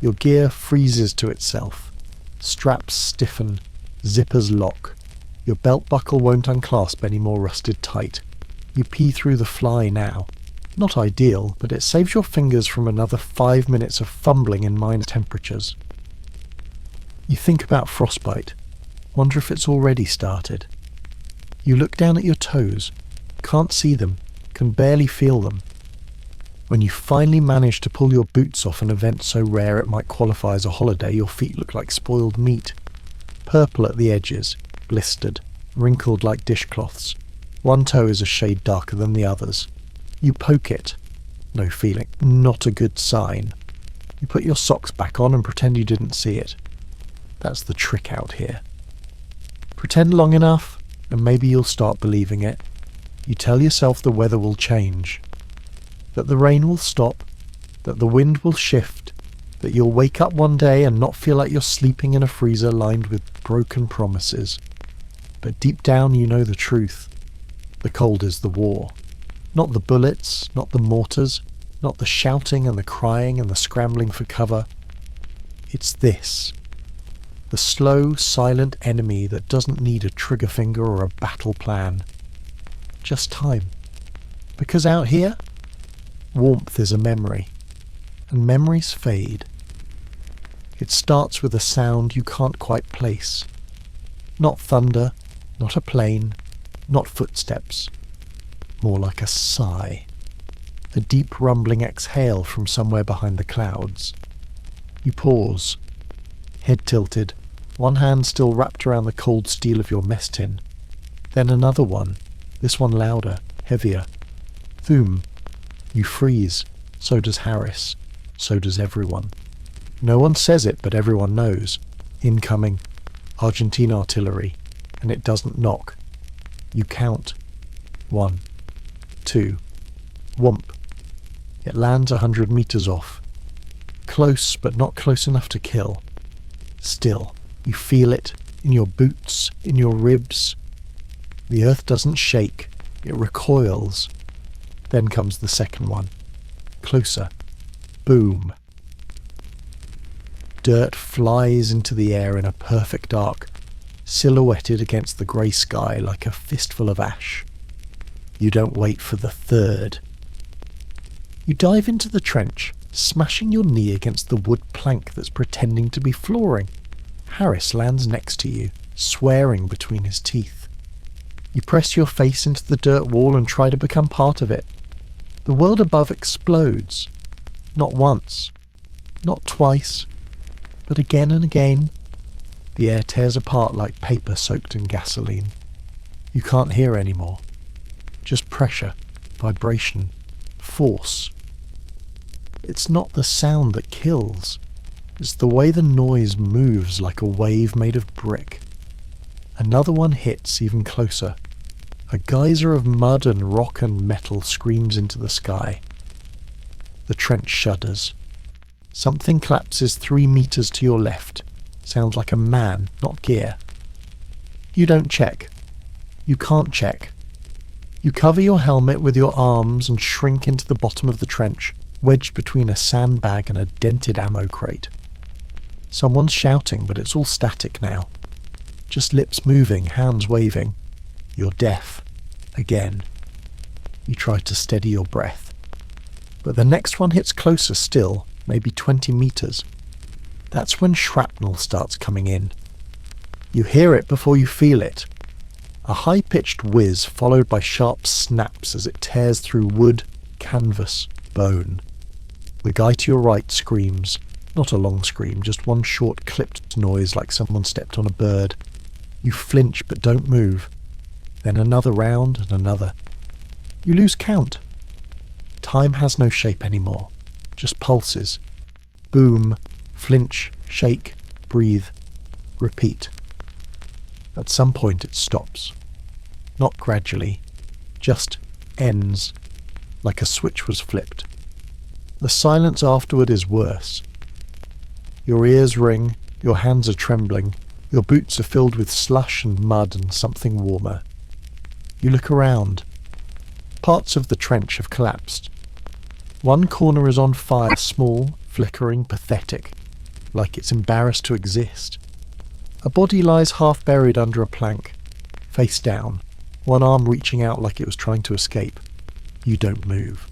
Your gear freezes to itself. Straps stiffen, zippers lock. Your belt buckle won't unclasp any more rusted tight. You pee through the fly now. Not ideal, but it saves your fingers from another 5 minutes of fumbling in minus temperatures. You think about frostbite. Wonder if it's already started. You look down at your toes. Can't see them. Can barely feel them. When you finally manage to pull your boots off an event so rare it might qualify as a holiday, your feet look like spoiled meat. Purple at the edges, blistered, wrinkled like dishcloths. One toe is a shade darker than the others. You poke it. No feeling. Not a good sign. You put your socks back on and pretend you didn't see it. That's the trick out here. Pretend long enough, and maybe you'll start believing it. You tell yourself the weather will change, that the rain will stop, that the wind will shift, that you'll wake up one day and not feel like you're sleeping in a freezer lined with broken promises. But deep down you know the truth. The cold is the war. Not the bullets, not the mortars, not the shouting and the crying and the scrambling for cover. It's this. The slow, silent enemy that doesn't need a trigger finger or a battle plan. Just time. Because out here, warmth is a memory, and memories fade. It starts with a sound you can't quite place. Not thunder, not a plane, not footsteps. More like a sigh. A deep rumbling exhale from somewhere behind the clouds. You pause, head tilted, one hand still wrapped around the cold steel of your mess tin. Then another one, this one louder, heavier. Boom. You freeze. So does Harris. So does everyone. No one says it, but everyone knows. Incoming. Argentine artillery. And it doesn't knock. You count. 1, 2. Whomp. It lands 100 meters off. Close, but not close enough to kill. Still, you feel it, in your boots, in your ribs. The earth doesn't shake, it recoils. Then comes the second one. Closer. Boom. Dirt flies into the air in a perfect arc, silhouetted against the grey sky like a fistful of ash. You don't wait for the third. You dive into the trench, smashing your knee against the wood plank that's pretending to be flooring. Harris lands next to you, swearing between his teeth. You press your face into the dirt wall and try to become part of it. The world above explodes. Not once, not twice, but again and again. The air tears apart like paper soaked in gasoline. You can't hear anymore. Just pressure, vibration, force. It's not the sound that kills. It's the way the noise moves like a wave made of brick. Another one hits even closer. A geyser of mud and rock and metal screams into the sky. The trench shudders. Something collapses 3 meters to your left. Sounds like a man, not gear. You don't check. You can't check. You cover your helmet with your arms and shrink into the bottom of the trench, wedged between a sandbag and a dented ammo crate. Someone's shouting, but it's all static now. just lips moving, hands waving. You're deaf. Again. You try to steady your breath. But the next one hits closer still, maybe 20 meters. That's when shrapnel starts coming in. You hear it before you feel it. A high-pitched whiz followed by sharp snaps as it tears through wood, canvas, bone. The guy to your right screams. Not a long scream, just one short clipped noise like someone stepped on a bird. You flinch but don't move. Then another round and another. You lose count. Time has no shape anymore, just pulses. Boom, flinch, shake, breathe, repeat. At some point it stops. Not gradually, just ends, like a switch was flipped. The silence afterward is worse. Your ears ring, your hands are trembling, your boots are filled with slush and mud and something warmer. You look around. Parts of the trench have collapsed. One corner is on fire, small, flickering, pathetic, like it's embarrassed to exist. A body lies half buried under a plank, face down, one arm reaching out like it was trying to escape. You don't move.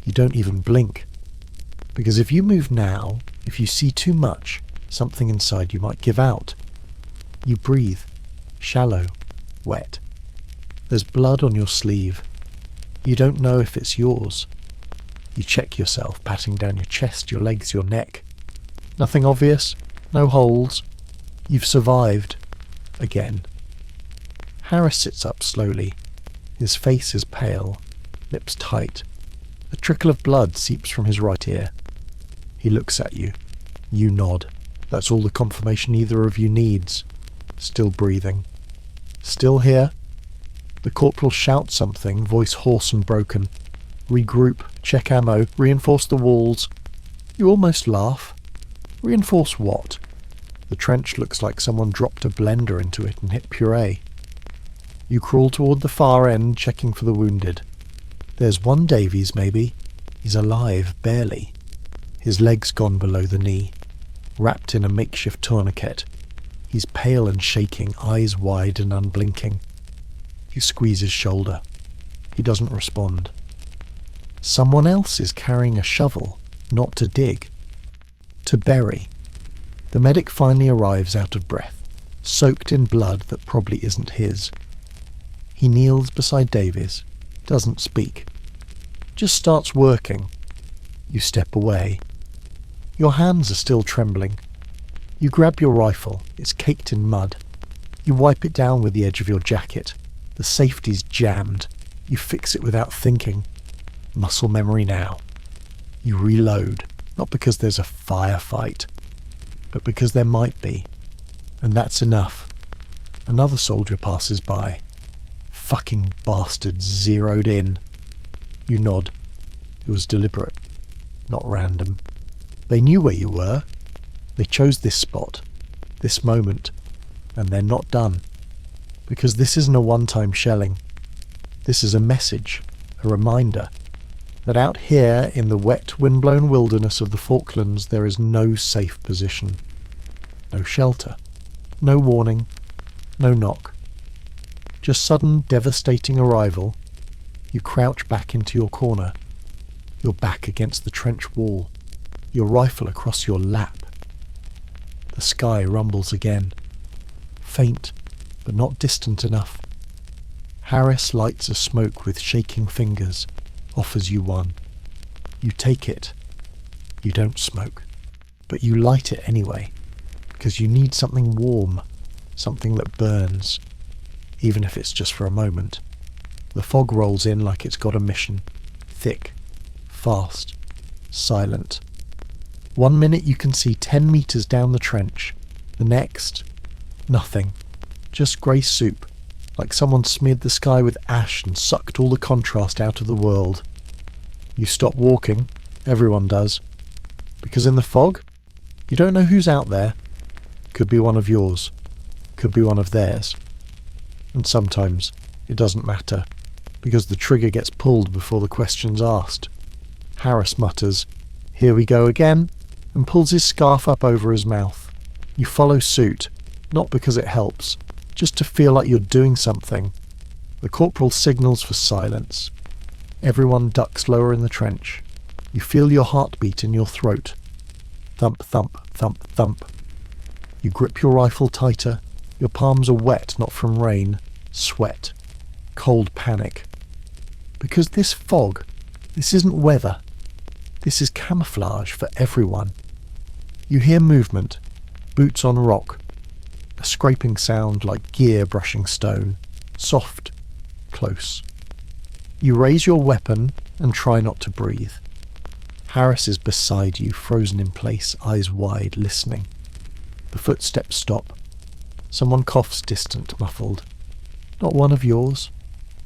You don't even blink. Because if you move now, if you see too much, something inside you might give out. You breathe, shallow, wet. There's blood on your sleeve. You don't know if it's yours. You check yourself, patting down your chest, your legs, your neck. Nothing obvious, no holes. You've survived. Again. Harris sits up slowly. His face is pale, lips tight. A trickle of blood seeps from his right ear. He looks at you. You nod. That's all the confirmation either of you needs. Still breathing. Still here? The corporal shouts something, voice hoarse and broken. Regroup, check ammo, reinforce the walls. You almost laugh. Reinforce what? The trench looks like someone dropped a blender into it and hit puree. You crawl toward the far end, checking for the wounded. There's one Davies, maybe. He's alive, barely. His legs gone below the knee, wrapped in a makeshift tourniquet. He's pale and shaking, eyes wide and unblinking. You squeeze his shoulder. He doesn't respond. Someone else is carrying a shovel, not to dig, to bury. The medic finally arrives out of breath, soaked in blood that probably isn't his. He kneels beside Davies, doesn't speak, just starts working. You step away. Your hands are still trembling. You grab your rifle, it's caked in mud. You wipe it down with the edge of your jacket. The safety's jammed. You fix it without thinking. Muscle memory now. You reload, not because there's a firefight, but because there might be. And that's enough. Another soldier passes by. Fucking bastards zeroed in. You nod. It was deliberate, not random. They knew where you were. They chose this spot, this moment, and they're not done. Because this isn't a one-time shelling. This is a message, a reminder, that out here in the wet, wind-blown wilderness of the Falklands there is no safe position. No shelter. No warning. No knock. Just sudden, devastating arrival. You crouch back into your corner. Your back against the trench wall. Your rifle across your lap. The sky rumbles again. Faint, but not distant enough. Harris lights a smoke with shaking fingers, offers you one. You take it. You don't smoke, but you light it anyway, because you need something warm, something that burns, even if it's just for a moment. The fog rolls in like it's got a mission, thick, fast, silent. 1 minute you can see 10 meters down the trench, the next, nothing, just grey soup, like someone smeared the sky with ash and sucked all the contrast out of the world. You stop walking, everyone does, because in the fog, you don't know who's out there. Could be one of yours, could be one of theirs. And sometimes it doesn't matter, because the trigger gets pulled before the question's asked. Harris mutters, "Here we go again," and pulls his scarf up over his mouth. You follow suit. not because it helps, just to feel like you're doing something. The corporal signals for silence. Everyone ducks lower in the trench. You feel your heartbeat in your throat. Thump, thump, thump, thump. You grip your rifle tighter. Your palms are wet, not from rain. Sweat. Cold panic. Because this fog, this isn't weather. This is camouflage for everyone. You hear movement. Boots on rock. A scraping sound like gear brushing stone. Soft. Close. You raise your weapon and try not to breathe. Harris is beside you, frozen in place, eyes wide, listening. The footsteps stop. Someone coughs distant, muffled. Not one of yours.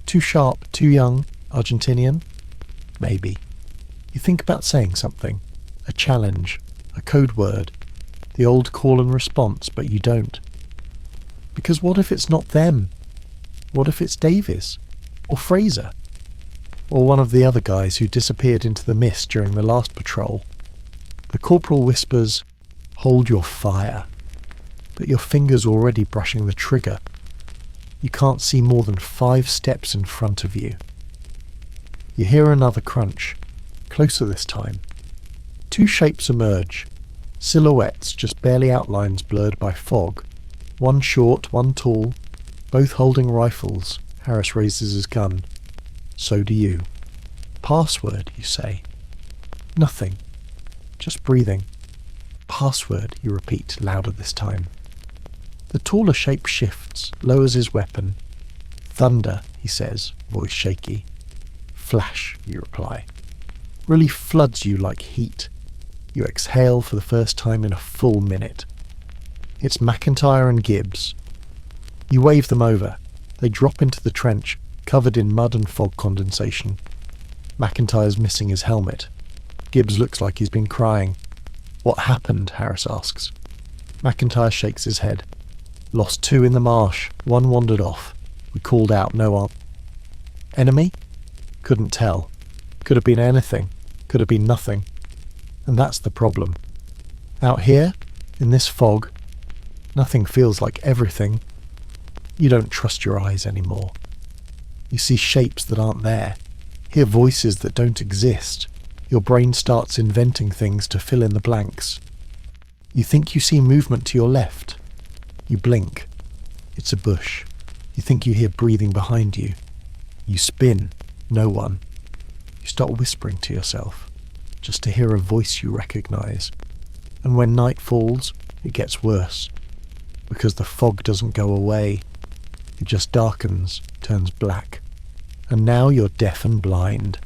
Too sharp, too young, Argentinian? Maybe. You think about saying something. A challenge. A code word. The old call and response, but you don't. Because what if it's not them? What if it's Davies? Or Fraser? Or one of the other guys who disappeared into the mist during the last patrol? The corporal whispers, "Hold your fire." But your finger's already brushing the trigger. You can't see more than 5 steps in front of you. You hear another crunch, closer this time. 2 shapes emerge, silhouettes, just barely outlines blurred by fog. One short, one tall, both holding rifles. Harris raises his gun. So do you. Password, you say. Nothing. Just breathing. Password, you repeat, louder this time. The taller shape shifts, lowers his weapon. Thunder, he says, voice shaky. Flash, you reply. Really floods you like heat. You exhale for the first time in a full minute. It's McIntyre and Gibbs. You wave them over. They drop into the trench, covered in mud and fog condensation. McIntyre's missing his helmet. Gibbs looks like he's been crying. What happened? Harris asks. McIntyre shakes his head. Lost 2 in the marsh. 1 wandered off. We called out, no answer. Enemy? Couldn't tell. Could have been anything. Could have been nothing. And that's the problem. Out here, in this fog, nothing feels like everything. You don't trust your eyes anymore. You see shapes that aren't there. Hear voices that don't exist. Your brain starts inventing things to fill in the blanks. You think you see movement to your left. You blink. It's a bush. You think you hear breathing behind you. You spin. No one. You start whispering to yourself, just to hear a voice you recognize. And when night falls, it gets worse. Because the fog doesn't go away. It just darkens, turns black. And now you're deaf and blind.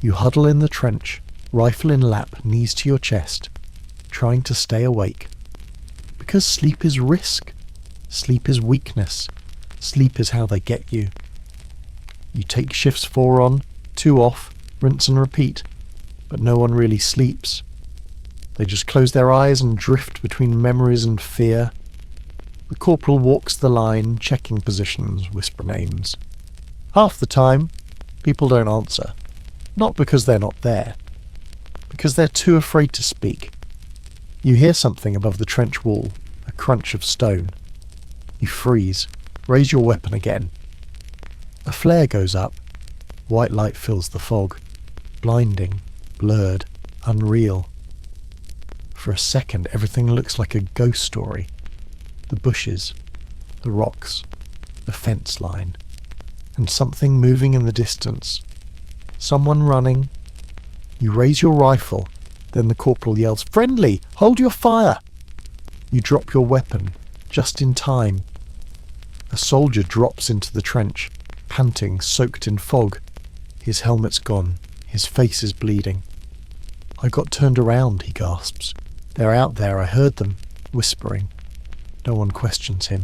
You huddle in the trench, rifle in lap, knees to your chest, trying to stay awake. Because sleep is risk. Sleep is weakness. Sleep is how they get you. You take shifts 4 on, 2 off, rinse and repeat, but no one really sleeps. They just close their eyes and drift between memories and fear. The corporal walks the line, checking positions, whisper names. Half the time, people don't answer. Not because they're not there. Because they're too afraid to speak. You hear something above the trench wall, a crunch of stone. You freeze, raise your weapon again. A flare goes up. White light fills the fog. Blinding, blurred, unreal. For a second, everything looks like a ghost story. The bushes, the rocks, the fence line, and something moving in the distance. Someone running. You raise your rifle, then the corporal yells, "Friendly! Hold your fire!" You drop your weapon, just in time. A soldier drops into the trench, panting, soaked in fog. His helmet's gone. His face is bleeding. I got turned around, he gasps. They're out there, I heard them, whispering. No one questions him,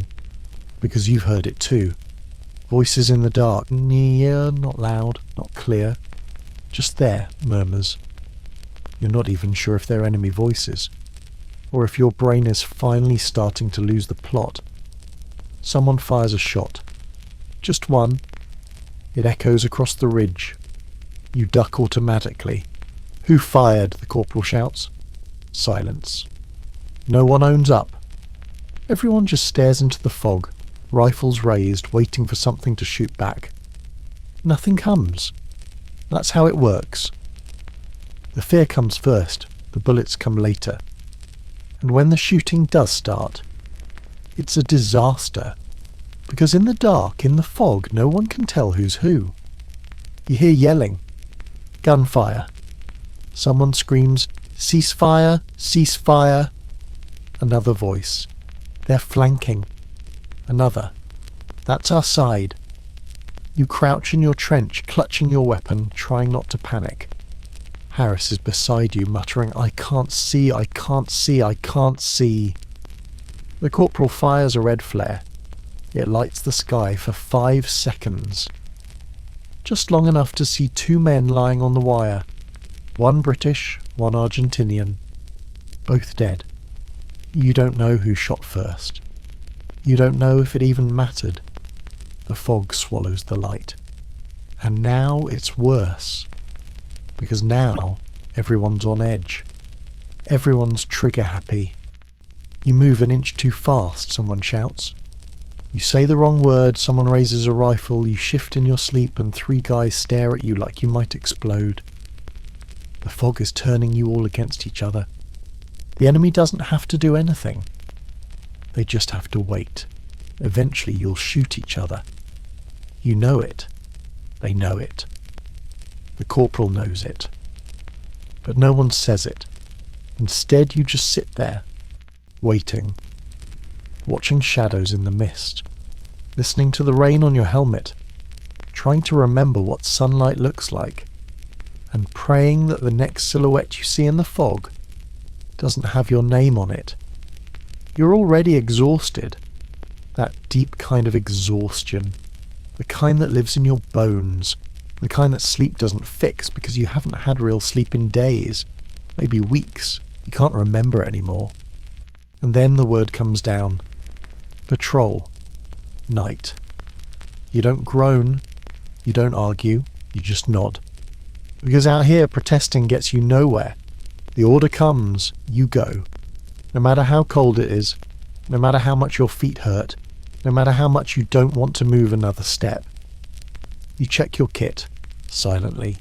because you've heard it too. Voices in the dark, near, not loud, not clear. Just there, murmurs. You're not even sure if they're enemy voices, or if your brain is finally starting to lose the plot. Someone fires a shot. Just one. It echoes across the ridge. You duck automatically. Who fired? The corporal shouts. Silence. No one owns up. Everyone just stares into the fog, rifles raised, waiting for something to shoot back. Nothing comes. That's how it works. The fear comes first, the bullets come later. And when the shooting does start, it's a disaster. Because in the dark, in the fog, no one can tell who's who. You hear yelling, gunfire. Someone screams, "Ceasefire, ceasefire." Another voice, "They're flanking." Another, "That's our side." You crouch in your trench, clutching your weapon, trying not to panic. Harris is beside you, muttering, "I can't see, I can't see, I can't see." The corporal fires a red flare. It lights the sky for 5 seconds. Just long enough to see 2 men lying on the wire. One British, one Argentinian. Both dead. You don't know who shot first. You don't know if it even mattered. The fog swallows the light. And now it's worse. Because now everyone's on edge. Everyone's trigger happy. You move an inch too fast, someone shouts. You say the wrong word, someone raises a rifle, you shift in your sleep and 3 guys stare at you like you might explode. The fog is turning you all against each other. The enemy doesn't have to do anything. They just have to wait. Eventually you'll shoot each other. You know it. They know it. The corporal knows it. But no one says it. Instead you just sit there, waiting, watching shadows in the mist, listening to the rain on your helmet, trying to remember what sunlight looks like, and praying that the next silhouette you see in the fog doesn't have your name on it. You're already exhausted. That deep kind of exhaustion. The kind that lives in your bones. The kind that sleep doesn't fix because you haven't had real sleep in days, maybe weeks. You can't remember it anymore. And then the word comes down. Patrol. Night. You don't groan. You don't argue. You just nod. Because out here protesting gets you nowhere. The order comes, you go. No matter how cold it is, no matter how much your feet hurt, no matter how much you don't want to move another step. You check your kit, silently.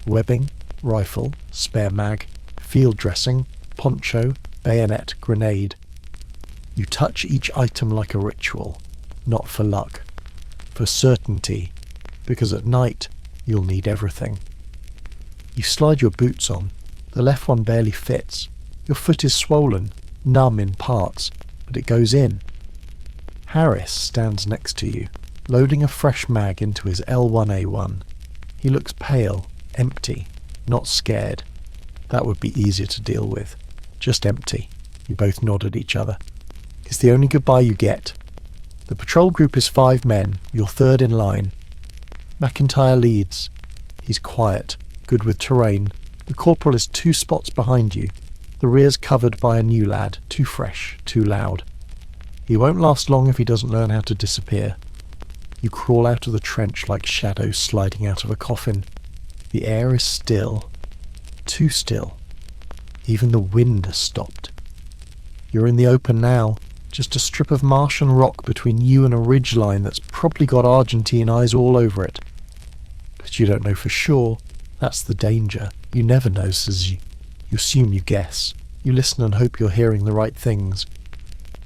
Webbing, rifle, spare mag, field dressing, poncho, bayonet, grenade. You touch each item like a ritual, not for luck, for certainty, because at night you'll need everything. You slide your boots on. The left one barely fits. Your foot is swollen, numb in parts, but it goes in. Harris stands next to you, loading a fresh mag into his L1A1. He looks pale, empty, not scared. That would be easier to deal with. Just empty. You both nod at each other. It's the only goodbye you get. The patrol group is 5 men, you're third in line. McIntyre leads. He's quiet, good with terrain. The corporal is 2 spots behind you. The rear's covered by a new lad, too fresh, too loud. He won't last long if he doesn't learn how to disappear. You crawl out of the trench like shadows sliding out of a coffin. The air is still. Too still. Even the wind has stopped. You're in the open now, just a strip of marsh and rock between you and a ridgeline that's probably got Argentine eyes all over it. But you don't know for sure. That's the danger. You never know, says you. You assume you guess. You listen and hope you're hearing the right things.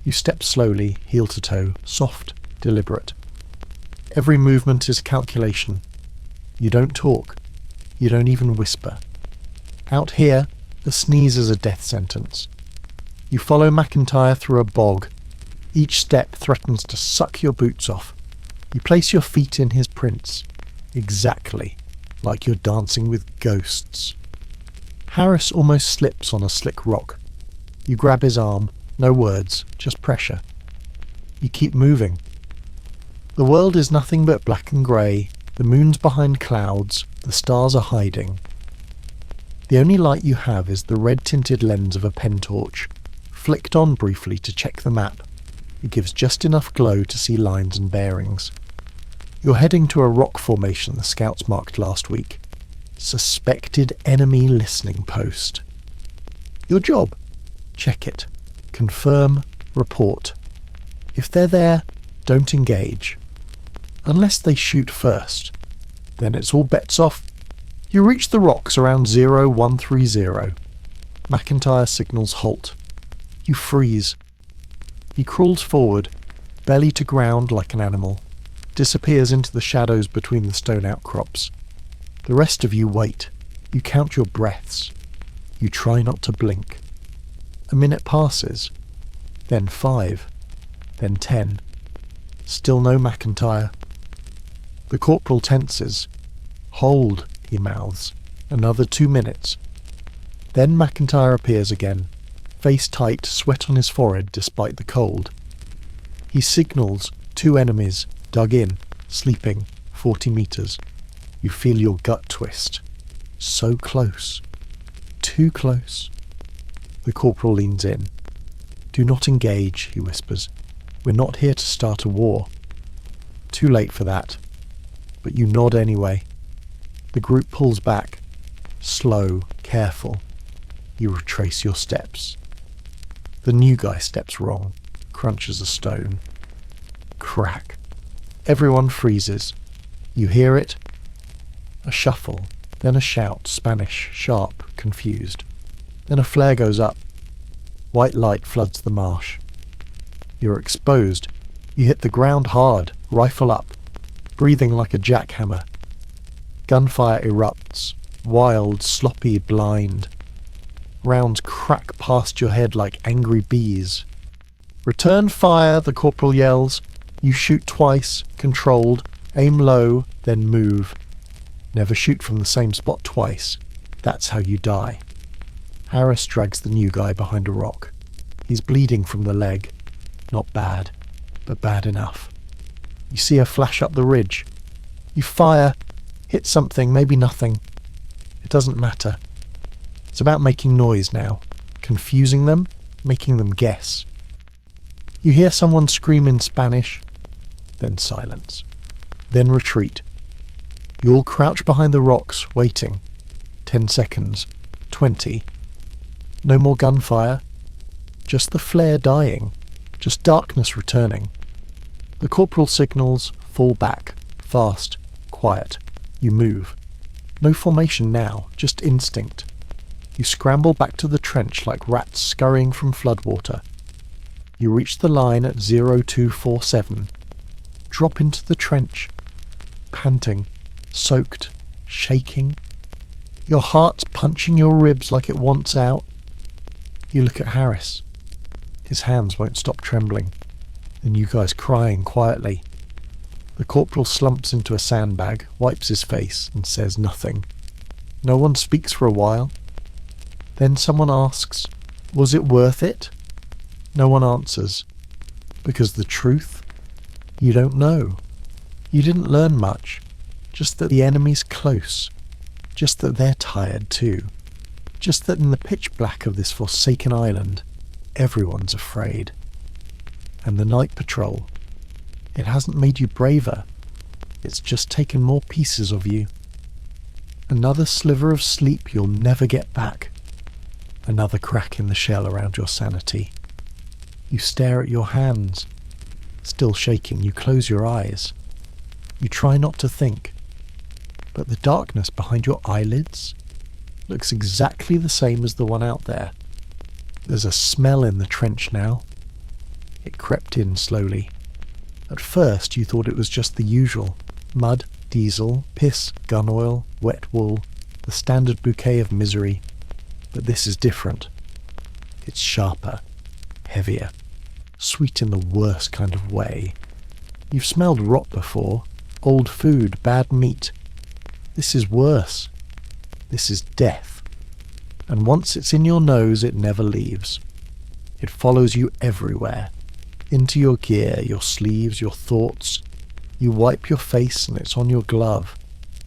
You step slowly, heel to toe, soft, deliberate. Every movement is calculation. You don't talk. You don't even whisper. Out here, a sneeze is a death sentence. You follow McIntyre through a bog. Each step threatens to suck your boots off. You place your feet in his prints. Exactly, like you're dancing with ghosts. Harris almost slips on a slick rock. You grab his arm. No words, just pressure. You keep moving. The world is nothing but black and grey. The moon's behind clouds. The stars are hiding. The only light you have is the red-tinted lens of a pen torch, flicked on briefly to check the map. It gives just enough glow to see lines and bearings. You're heading to a rock formation the scouts marked last week. Suspected enemy listening post. Your job? Check it. Confirm, report, If they're there, don't engage. Unless they shoot first. Then it's all bets off. You reach the rocks around 0130. McIntyre signals halt. You freeze. He crawls forward, belly to ground like an animal, disappears into the shadows between the stone outcrops. The rest of you wait. You count your breaths. You try not to blink. A minute passes, then 5, then 10. Still no McIntyre. The corporal tenses. Hold, he mouths. Another 2 minutes. Then McIntyre appears again, face tight, sweat on his forehead despite the cold. He signals 2 enemies, dug in, sleeping, 40 metres. You feel your gut twist. So close. Too close. The corporal leans in. Do not engage, he whispers. We're not here to start a war. Too late for that. But you nod anyway. The group pulls back. Slow, careful. You retrace your steps. The new guy steps wrong, crunches a stone. Crack. Everyone freezes. You hear it. A shuffle, then a shout, Spanish, sharp, confused. Then a flare goes up. White light floods the marsh. You're exposed. You hit the ground hard, rifle up, breathing like a jackhammer. Gunfire erupts, wild, sloppy, blind. Rounds crack past your head like angry bees. Return fire, the corporal yells. You shoot twice, controlled, aim low, then move. Never shoot from the same spot twice. That's how you die. Harris drags the new guy behind a rock. He's bleeding from the leg. Not bad, but bad enough. You see a flash up the ridge. You fire, hit something, maybe nothing. It doesn't matter. It's about making noise now, confusing them, making them guess. You hear someone scream in Spanish, then silence, then retreat. You all crouch behind the rocks, waiting. 10 seconds, 20. No more gunfire, just the flare dying, just darkness returning. The corporal signals, fall back, fast, quiet. You move. No formation now, just instinct. You scramble back to the trench like rats scurrying from floodwater. You reach the line at 0247. Drop into the trench, panting, soaked, shaking. Your heart's punching your ribs like it wants out. You look at Harris. His hands won't stop trembling. The new guy's crying quietly. The corporal slumps into a sandbag, wipes his face, and says nothing. No one speaks for a while. Then someone asks, was it worth it? No one answers. Because the truth? You don't know. You didn't learn much. Just that the enemy's close. Just that they're tired too. Just that in the pitch black of this forsaken island, everyone's afraid. And the night patrol, it hasn't made you braver. It's just taken more pieces of you. Another sliver of sleep you'll never get back. Another crack in the shell around your sanity. You stare at your hands. Still shaking, you close your eyes. You try not to think. But the darkness behind your eyelids looks exactly the same as the one out there. There's a smell in the trench now. It crept in slowly. At first you thought it was just the usual. Mud, diesel, piss, gun oil, wet wool, the standard bouquet of misery. But this is different. It's sharper, heavier, sweet in the worst kind of way. You've smelled rot before, old food, bad meat. This is worse. This is death. And once it's in your nose, it never leaves. It follows you everywhere. Into your gear, your sleeves, your thoughts. You wipe your face and it's on your glove.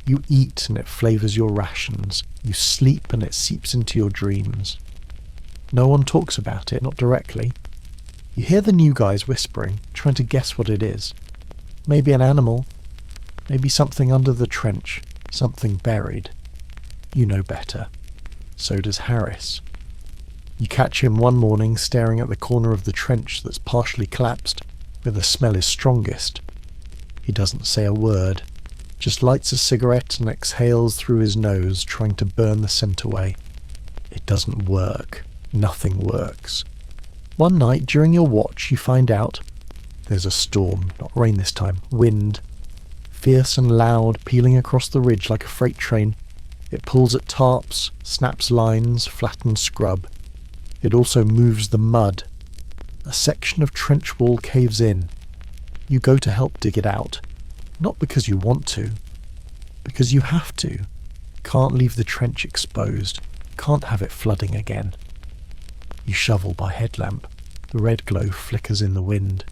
You eat and it flavours your rations. You sleep and it seeps into your dreams. No one talks about it, not directly. You hear the new guys whispering, trying to guess what it is. Maybe an animal. Maybe something under the trench. Something buried. You know better. So does Harris. You catch him one morning staring at the corner of the trench that's partially collapsed, where the smell is strongest. He doesn't say a word, just lights a cigarette and exhales through his nose, trying to burn the scent away. It doesn't work. Nothing works. One night during your watch you find out there's a storm, not rain this time, wind. Fierce and loud, peeling across the ridge like a freight train. It pulls at tarps, snaps lines, flattens scrub. It also moves the mud. A section of trench wall caves in. You go to help dig it out. Not because you want to. Because you have to. Can't leave the trench exposed. Can't have it flooding again. You shovel by headlamp. The red glow flickers in the wind.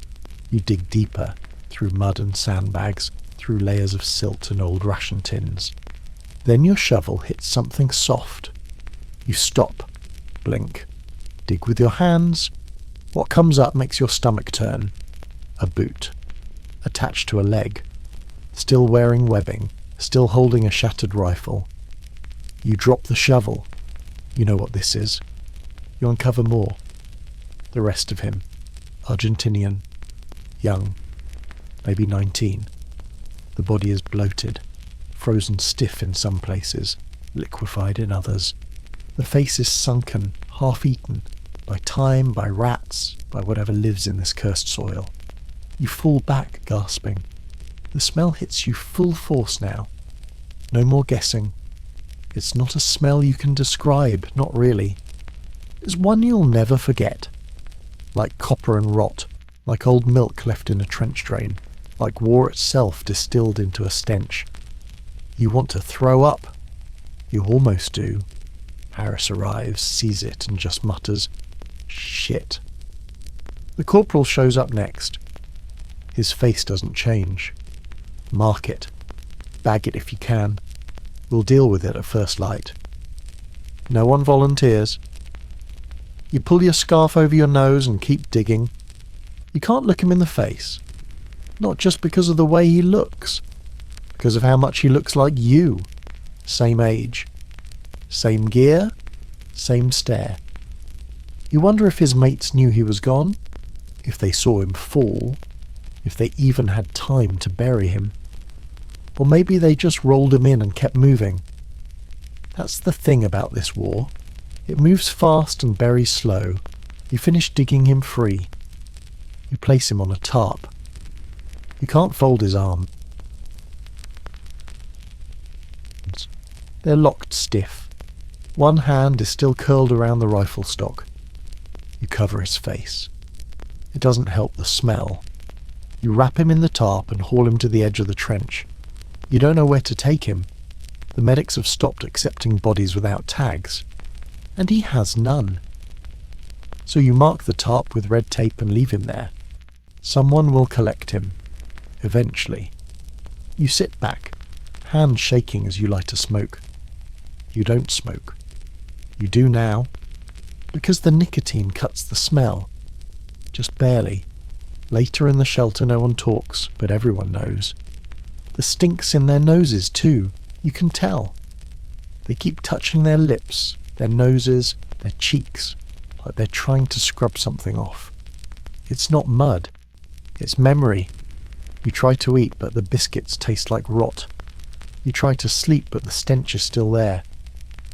You dig deeper, through mud and sandbags, through layers of silt and old ration tins. Then your shovel hits something soft. You stop, blink, dig with your hands. What comes up makes your stomach turn. A boot, attached to a leg, still wearing webbing, still holding a shattered rifle. You drop the shovel. You know what this is. You uncover more. The rest of him, Argentinian, young, maybe 19. The body is bloated, frozen stiff in some places, liquefied in others. The face is sunken, half-eaten, by time, by rats, by whatever lives in this cursed soil. You fall back, gasping. The smell hits you full force now. No more guessing. It's not a smell you can describe, not really. It's one you'll never forget. Like copper and rot, like old milk left in a trench drain, like war itself distilled into a stench. You want to throw up. You almost do. Harris arrives, sees it, and just mutters, "Shit." The corporal shows up next. His face doesn't change. Mark it. Bag it if you can. We'll deal with it at first light. No one volunteers. You pull your scarf over your nose and keep digging. You can't look him in the face. Not just because of the way he looks. Because of how much he looks like you. Same age. Same gear. Same stare. You wonder if his mates knew he was gone. If they saw him fall. If they even had time to bury him. Or maybe they just rolled him in and kept moving. That's the thing about this war. It moves fast and buries slow. You finish digging him free. You place him on a tarp. You can't fold his arm. They're locked stiff. One hand is still curled around the rifle stock. You cover his face. It doesn't help the smell. You wrap him in the tarp and haul him to the edge of the trench. You don't know where to take him. The medics have stopped accepting bodies without tags. And he has none. So you mark the tarp with red tape and leave him there. Someone will collect him. Eventually. You sit back, hands shaking as you light a smoke. You don't smoke. You do now. Because the nicotine cuts the smell. Just barely. Later in the shelter no one talks, but everyone knows. The stink's in their noses too. You can tell. They keep touching their lips, their noses, their cheeks, like they're trying to scrub something off. It's not mud. It's memory. You try to eat, but the biscuits taste like rot. You try to sleep, but the stench is still there.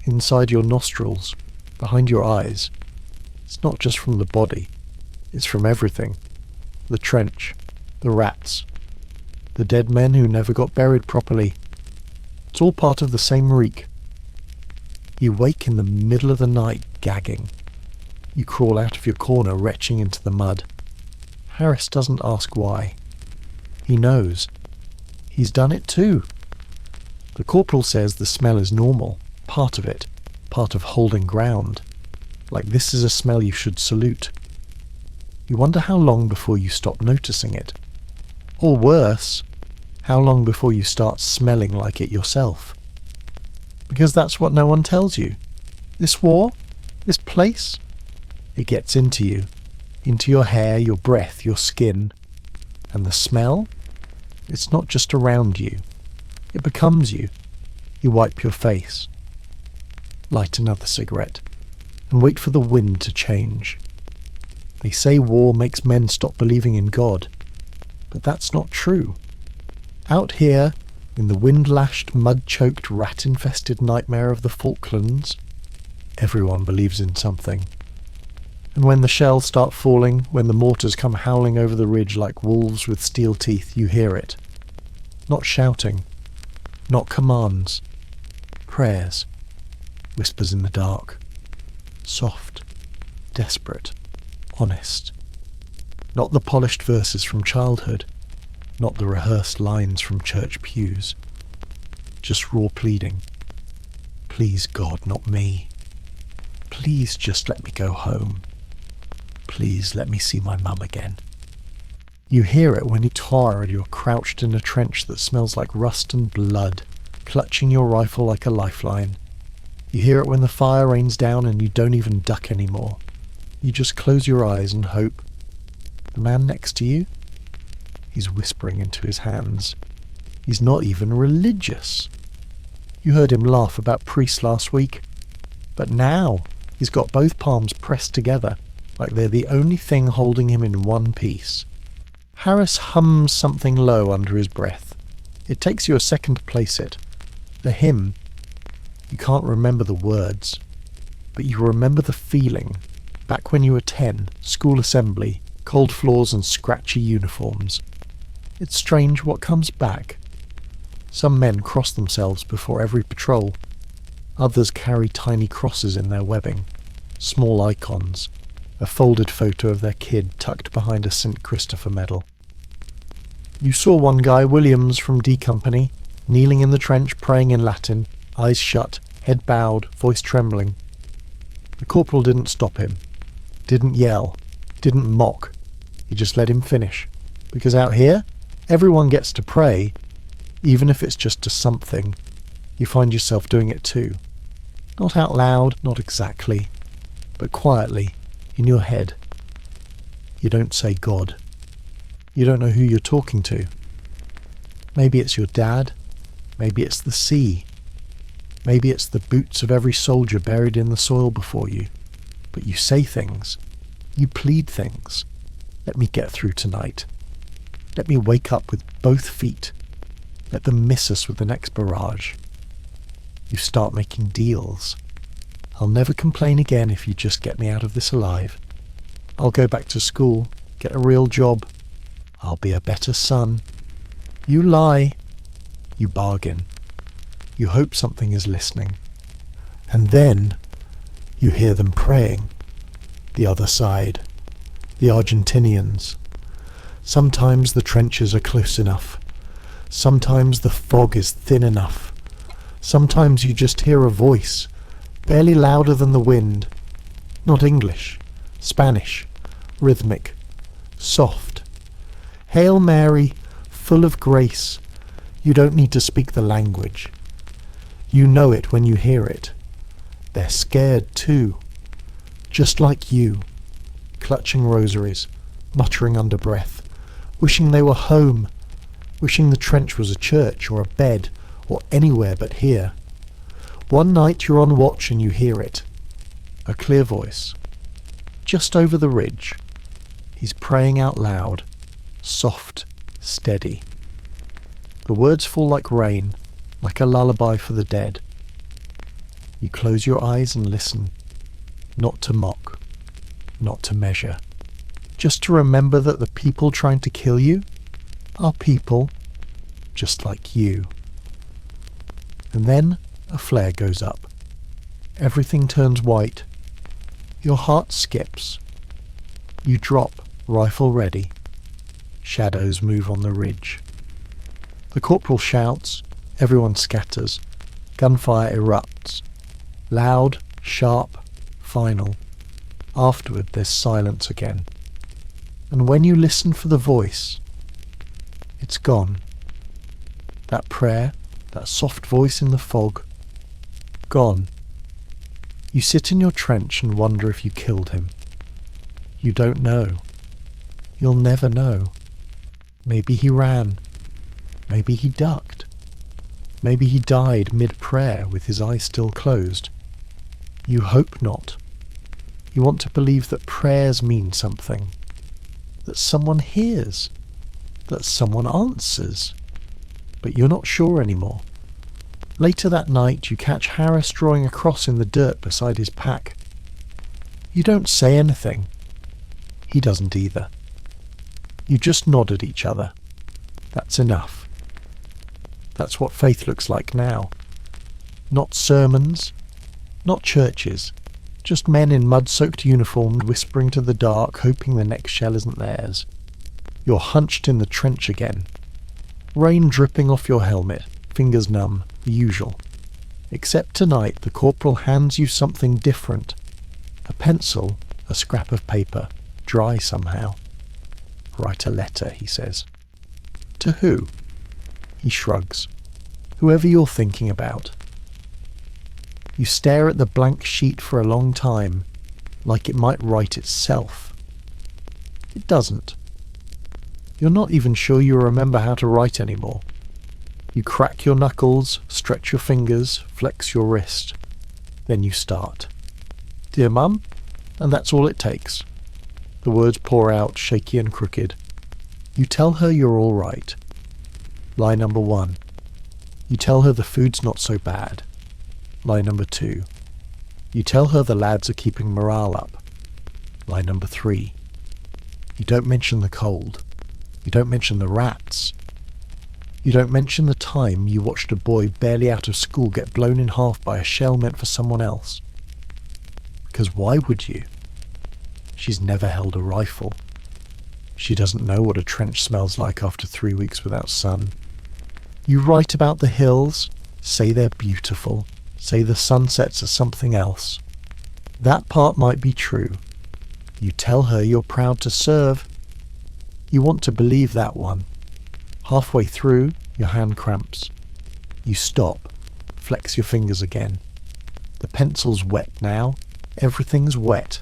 Inside your nostrils, behind your eyes. It's not just from the body. It's from everything. The trench, the rats, the dead men who never got buried properly. It's all part of the same reek. You wake in the middle of the night, gagging. You crawl out of your corner, retching into the mud. Harris doesn't ask why. He knows. He's done it too. The corporal says the smell is normal, part of it, part of holding ground. Like this is a smell you should salute. You wonder how long before you stop noticing it. Or worse, how long before you start smelling like it yourself. Because that's what no one tells you. This war, this place, it gets into you. Into your hair, your breath, your skin. And the smell? It's not just around you. It becomes you. You wipe your face. Light another cigarette. And wait for the wind to change. They say war makes men stop believing in God. But that's not true. Out here, in the wind-lashed, mud-choked, rat-infested nightmare of the Falklands, everyone believes in something. And when the shells start falling, when the mortars come howling over the ridge like wolves with steel teeth, you hear it. Not shouting, not commands, prayers, whispers in the dark, soft, desperate, honest. Not the polished verses from childhood, not the rehearsed lines from church pews. Just raw pleading. Please, God, not me. Please just let me go home. Please let me see my mum again. You hear it when you're tired, you're crouched in a trench that smells like rust and blood, clutching your rifle like a lifeline. You hear it when the fire rains down and you don't even duck anymore. You just close your eyes and hope. The man next to you? He's whispering into his hands. He's not even religious. You heard him laugh about priests last week. But now he's got both palms pressed together, like they're the only thing holding him in one piece. Harris hums something low under his breath. It takes you a second to place it. The hymn. You can't remember the words, but you remember the feeling. Back when you were 10, school assembly, cold floors and scratchy uniforms. It's strange what comes back. Some men cross themselves before every patrol. Others carry tiny crosses in their webbing, small icons, a folded photo of their kid tucked behind a St. Christopher medal. You saw one guy, Williams from D Company, kneeling in the trench praying in Latin, eyes shut, head bowed, voice trembling. The corporal didn't stop him, didn't yell, didn't mock. He just let him finish. Because out here, everyone gets to pray, even if it's just to something. You find yourself doing it too. Not out loud, not exactly, but quietly, in your head. You don't say God. You don't know who you're talking to. Maybe it's your dad. Maybe it's the sea. Maybe it's the boots of every soldier buried in the soil before you. But you say things. You plead things. Let me get through tonight. Let me wake up with both feet. Let them miss us with the next barrage. You start making deals. I'll never complain again if you just get me out of this alive. I'll go back to school, get a real job. I'll be a better son. You lie. You bargain. You hope something is listening. And then you hear them praying. The other side. The Argentinians. Sometimes the trenches are close enough. Sometimes the fog is thin enough. Sometimes you just hear a voice, barely louder than the wind. Not English, Spanish, rhythmic, soft. Hail Mary, full of grace. You don't need to speak the language. You know it when you hear it. They're scared too, just like you, clutching rosaries, muttering under breath, wishing they were home, wishing the trench was a church or a bed or anywhere but here. One night you're on watch and you hear it. A clear voice. Just over the ridge. He's praying out loud. Soft, steady. The words fall like rain, like a lullaby for the dead. You close your eyes and listen. Not to mock. Not to measure. Just to remember that the people trying to kill you are people just like you. And then a flare goes up. Everything turns white. Your heart skips. You drop, rifle ready. Shadows move on the ridge. The corporal shouts. Everyone scatters. Gunfire erupts. Loud, sharp, final. Afterward there's silence again. And when you listen for the voice, it's gone. That prayer, that soft voice in the fog, gone. You sit in your trench and wonder if you killed him. You don't know. You'll never know. Maybe he ran. Maybe he ducked. Maybe he died mid-prayer with his eyes still closed. You hope not. You want to believe that prayers mean something. That someone hears. that someone answers. But you're not sure anymore. Later that night, you catch Harris drawing a cross in the dirt beside his pack. You don't say anything. He doesn't either. You just nod at each other. That's enough. That's what faith looks like now. Not sermons, not churches, just men in mud-soaked uniforms whispering to the dark, hoping the next shell isn't theirs. You're hunched in the trench again. Rain dripping off your helmet, fingers numb, the usual. Except tonight the corporal hands you something different. A pencil, a scrap of paper, dry somehow. Write a letter, he says. To who? He shrugs. Whoever you're thinking about. You stare at the blank sheet for a long time, like it might write itself. It doesn't. You're not even sure you remember how to write anymore. You crack your knuckles, stretch your fingers, flex your wrist. Then you start. Dear Mum, and that's all it takes. The words pour out, shaky and crooked. You tell her you're all right. Lie number 1. You tell her the food's not so bad. Lie number 2. You tell her the lads are keeping morale up. Lie number 3. You don't mention the cold. You don't mention the rats. You don't mention the time you watched a boy barely out of school get blown in half by a shell meant for someone else. Because why would you? She's never held a rifle. She doesn't know what a trench smells like after 3 weeks without sun. You write about the hills, say they're beautiful, say the sunsets are something else. That part might be true. You tell her you're proud to serve. You want to believe that one. Halfway through, your hand cramps. You stop, flex your fingers again. The pencil's wet now. Everything's wet.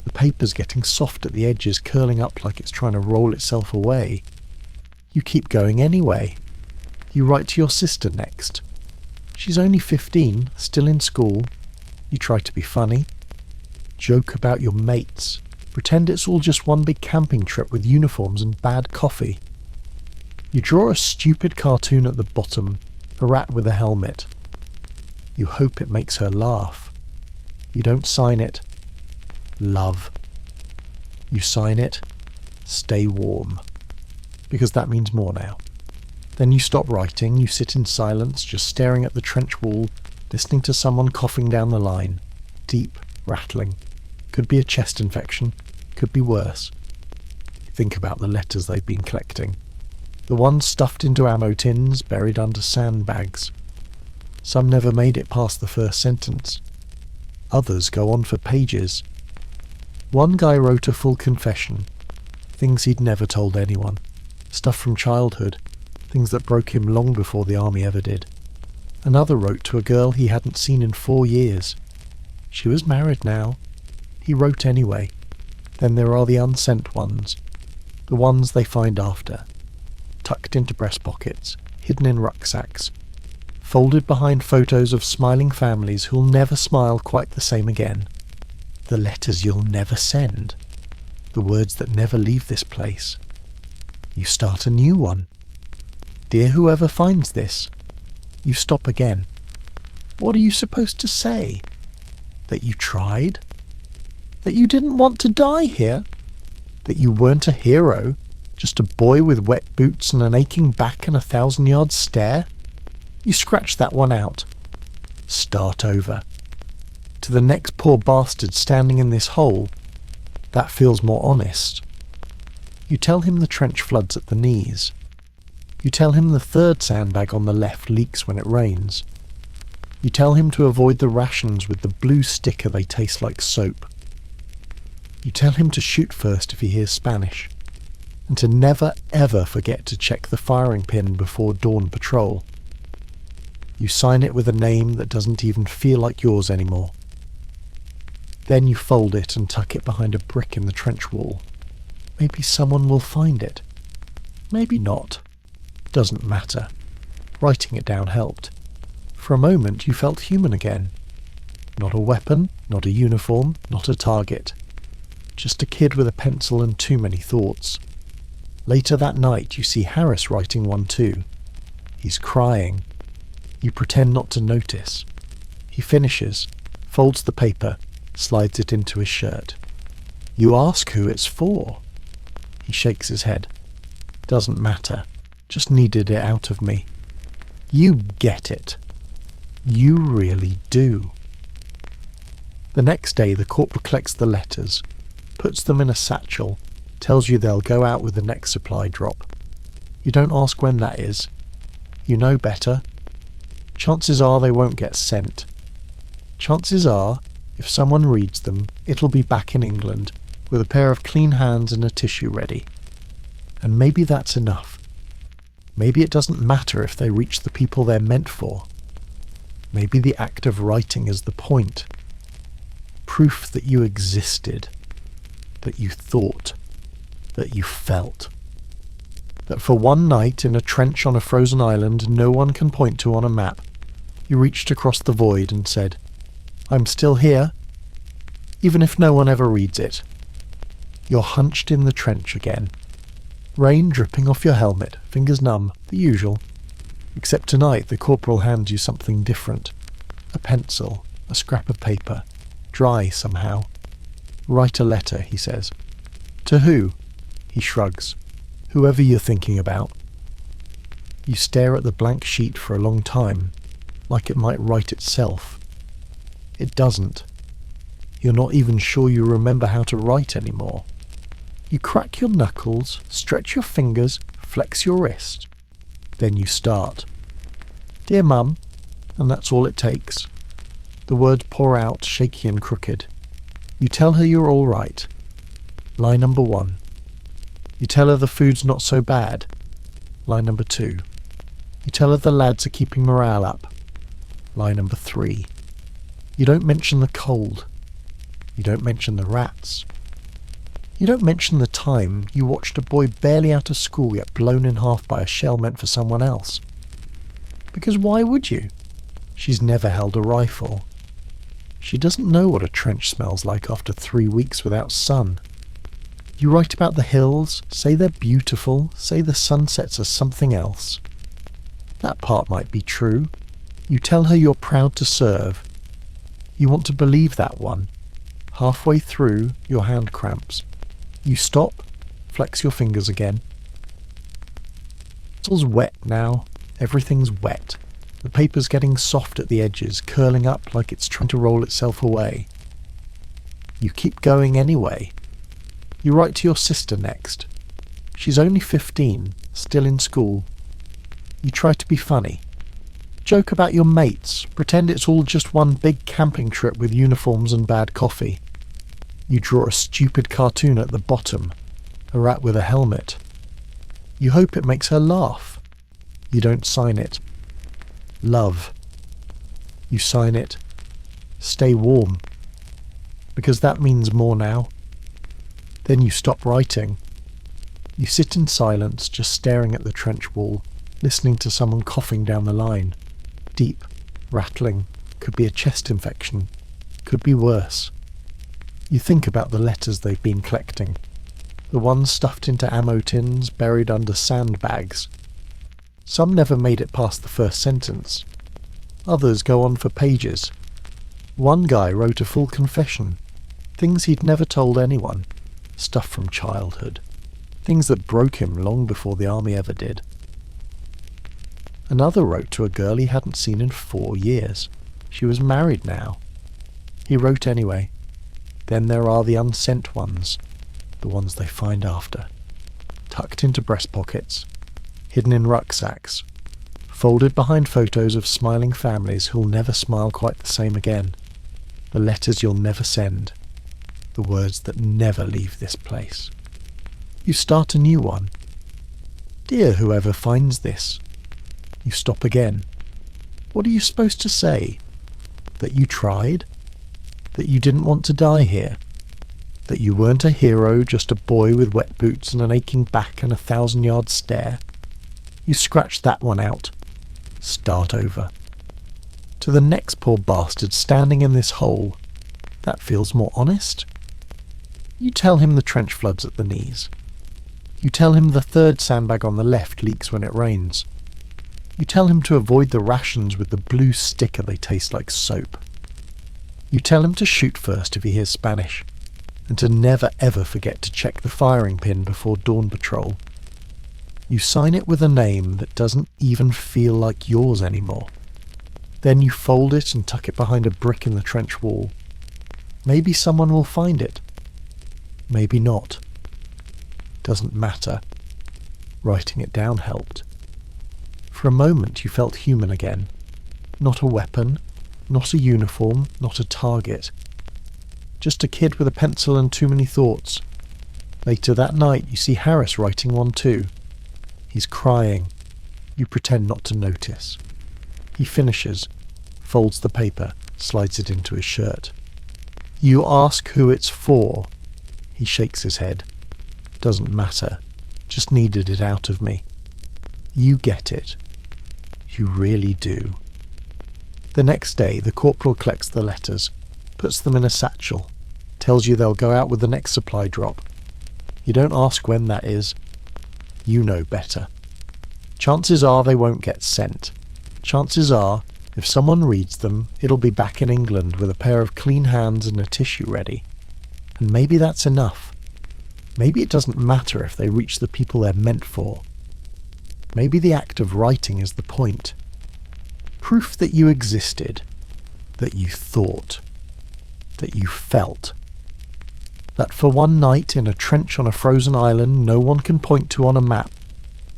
The paper's getting soft at the edges, curling up like it's trying to roll itself away. You keep going anyway. You write to your sister next. She's only 15, still in school. You try to be funny. Joke about your mates. Pretend it's all just one big camping trip with uniforms and bad coffee. You draw a stupid cartoon at the bottom, a rat with a helmet. You hope it makes her laugh. You don't sign it. Love. You sign it. Stay warm. Because that means more now. Then you stop writing, you sit in silence, just staring at the trench wall, listening to someone coughing down the line. Deep, rattling. Could be a chest infection. Could be worse. Think about the letters they've been collecting. The ones stuffed into ammo tins, buried under sandbags. Some never made it past the first sentence. Others go on for pages. One guy wrote a full confession. Things he'd never told anyone. Stuff from childhood. Things that broke him long before the army ever did. Another wrote to a girl he hadn't seen in 4 years. She was married now. He wrote anyway. Then there are the unsent ones. The ones they find after. Tucked into breast pockets, hidden in rucksacks. Folded behind photos of smiling families who'll never smile quite the same again. The letters you'll never send. The words that never leave this place. You start a new one. Dear whoever finds this. You stop again. What are you supposed to say? That you tried? That you didn't want to die here? That you weren't a hero? Just a boy with wet boots and an aching back and a 1,000-yard stare? You scratch that one out. Start over. To the next poor bastard standing in this hole, that feels more honest. You tell him the trench floods at the knees. You tell him the third sandbag on the left leaks when it rains. You tell him to avoid the rations with the blue sticker, they taste like soap. You tell him to shoot first if he hears Spanish, and to never ever forget to check the firing pin before dawn patrol. You sign it with a name that doesn't even feel like yours anymore. Then you fold it and tuck it behind a brick in the trench wall. Maybe someone will find it. Maybe not. Doesn't matter. Writing it down helped. For a moment you felt human again. Not a weapon, not a uniform, not a target. Just a kid with a pencil and too many thoughts. Later that night, you see Harris writing one too. He's crying. You pretend not to notice. He finishes, folds the paper, slides it into his shirt. You ask who it's for. He shakes his head. Doesn't matter. Just needed it out of me. You get it. You really do. The next day, the corporal collects the letters, puts them in a satchel, tells you they'll go out with the next supply drop. You don't ask when that is. You know better. Chances are they won't get sent. Chances are, if someone reads them, it'll be back in England, with a pair of clean hands and a tissue ready. And maybe that's enough. Maybe it doesn't matter if they reach the people they're meant for. Maybe the act of writing is the point. Proof that you existed, that you thought, that you felt. That for one night in a trench on a frozen island no one can point to on a map, you reached across the void and said, "I'm still here," even if no one ever reads it. You're hunched in the trench again. Rain dripping off your helmet, fingers numb, the usual. Except tonight the corporal hands you something different. A pencil, a scrap of paper, dry somehow. "Write a letter," he says. "To who?" He shrugs. "Whoever you're thinking about." You stare at the blank sheet for a long time, like it might write itself. It doesn't. You're not even sure you remember how to write anymore. You crack your knuckles, stretch your fingers, flex your wrist. Then you start. "Dear Mum," and that's all it takes. The words pour out, shaky and crooked. You tell her you're all right. Line number 1. You tell her the food's not so bad. Line number 2. You tell her the lads are keeping morale up. Line number 3. You don't mention the cold. You don't mention the rats. You don't mention the time you watched a boy barely out of school get blown in half by a shell meant for someone else. Because why would you? She's never held a rifle. She doesn't know what a trench smells like after 3 weeks without sun. You write about the hills, say they're beautiful, say the sunsets are something else. That part might be true. You tell her you're proud to serve. You want to believe that one. Halfway through, your hand cramps. You stop, flex your fingers again. It's all wet now. Everything's wet. The paper's getting soft at the edges, curling up like it's trying to roll itself away. You keep going anyway. You write to your sister next. She's only 15, still in school. You try to be funny. Joke about your mates, pretend it's all just one big camping trip with uniforms and bad coffee. You draw a stupid cartoon at the bottom, a rat with a helmet. You hope it makes her laugh. You don't sign it. Love. You sign it. Stay warm. Because that means more now. Then you stop writing. You sit in silence, just staring at the trench wall, listening to someone coughing down the line. Deep, rattling, could be a chest infection, could be worse. You think about the letters they've been collecting, the ones stuffed into ammo tins, buried under sandbags. Some never made it past the first sentence. Others go on for pages. One guy wrote a full confession, things he'd never told anyone, stuff from childhood, things that broke him long before the army ever did. Another wrote to a girl he hadn't seen in 4 years. She was married now. He wrote anyway. Then there are the unsent ones, the ones they find after, tucked into breast pockets, hidden in rucksacks, folded behind photos of smiling families who'll never smile quite the same again, the letters you'll never send, the words that never leave this place. You start a new one. Dear whoever finds this. You stop again. What are you supposed to say? That you tried? That you didn't want to die here? That you weren't a hero, just a boy with wet boots and an aching back and a 1,000-yard stare? You scratch that one out. Start over. To the next poor bastard standing in this hole. That feels more honest. You tell him the trench flood's at the knees. You tell him the third sandbag on the left leaks when it rains. You tell him to avoid the rations with the blue sticker, they taste like soap. You tell him to shoot first if he hears Spanish, and to never ever forget to check the firing pin before dawn patrol. You sign it with a name that doesn't even feel like yours anymore. Then you fold it and tuck it behind a brick in the trench wall. Maybe someone will find it. Maybe not. Doesn't matter. Writing it down helped. For a moment you felt human again. Not a weapon, not a uniform, not a target. Just a kid with a pencil and too many thoughts. Later that night you see Harris writing one too. He's crying. You pretend not to notice. He finishes, folds the paper, slides it into his shirt. You ask who it's for. He shakes his head. Doesn't matter. Just needed it out of me. You get it. You really do. The next day the corporal collects the letters, puts them in a satchel, tells you they'll go out with the next supply drop. You don't ask when that is. You know better. Chances are they won't get sent. Chances are, if someone reads them, it'll be back in England with a pair of clean hands and a tissue ready. And maybe that's enough. Maybe it doesn't matter if they reach the people they're meant for. Maybe the act of writing is the point. Proof that you existed, that you thought, that you felt. That for one night in a trench on a frozen island no one can point to on a map,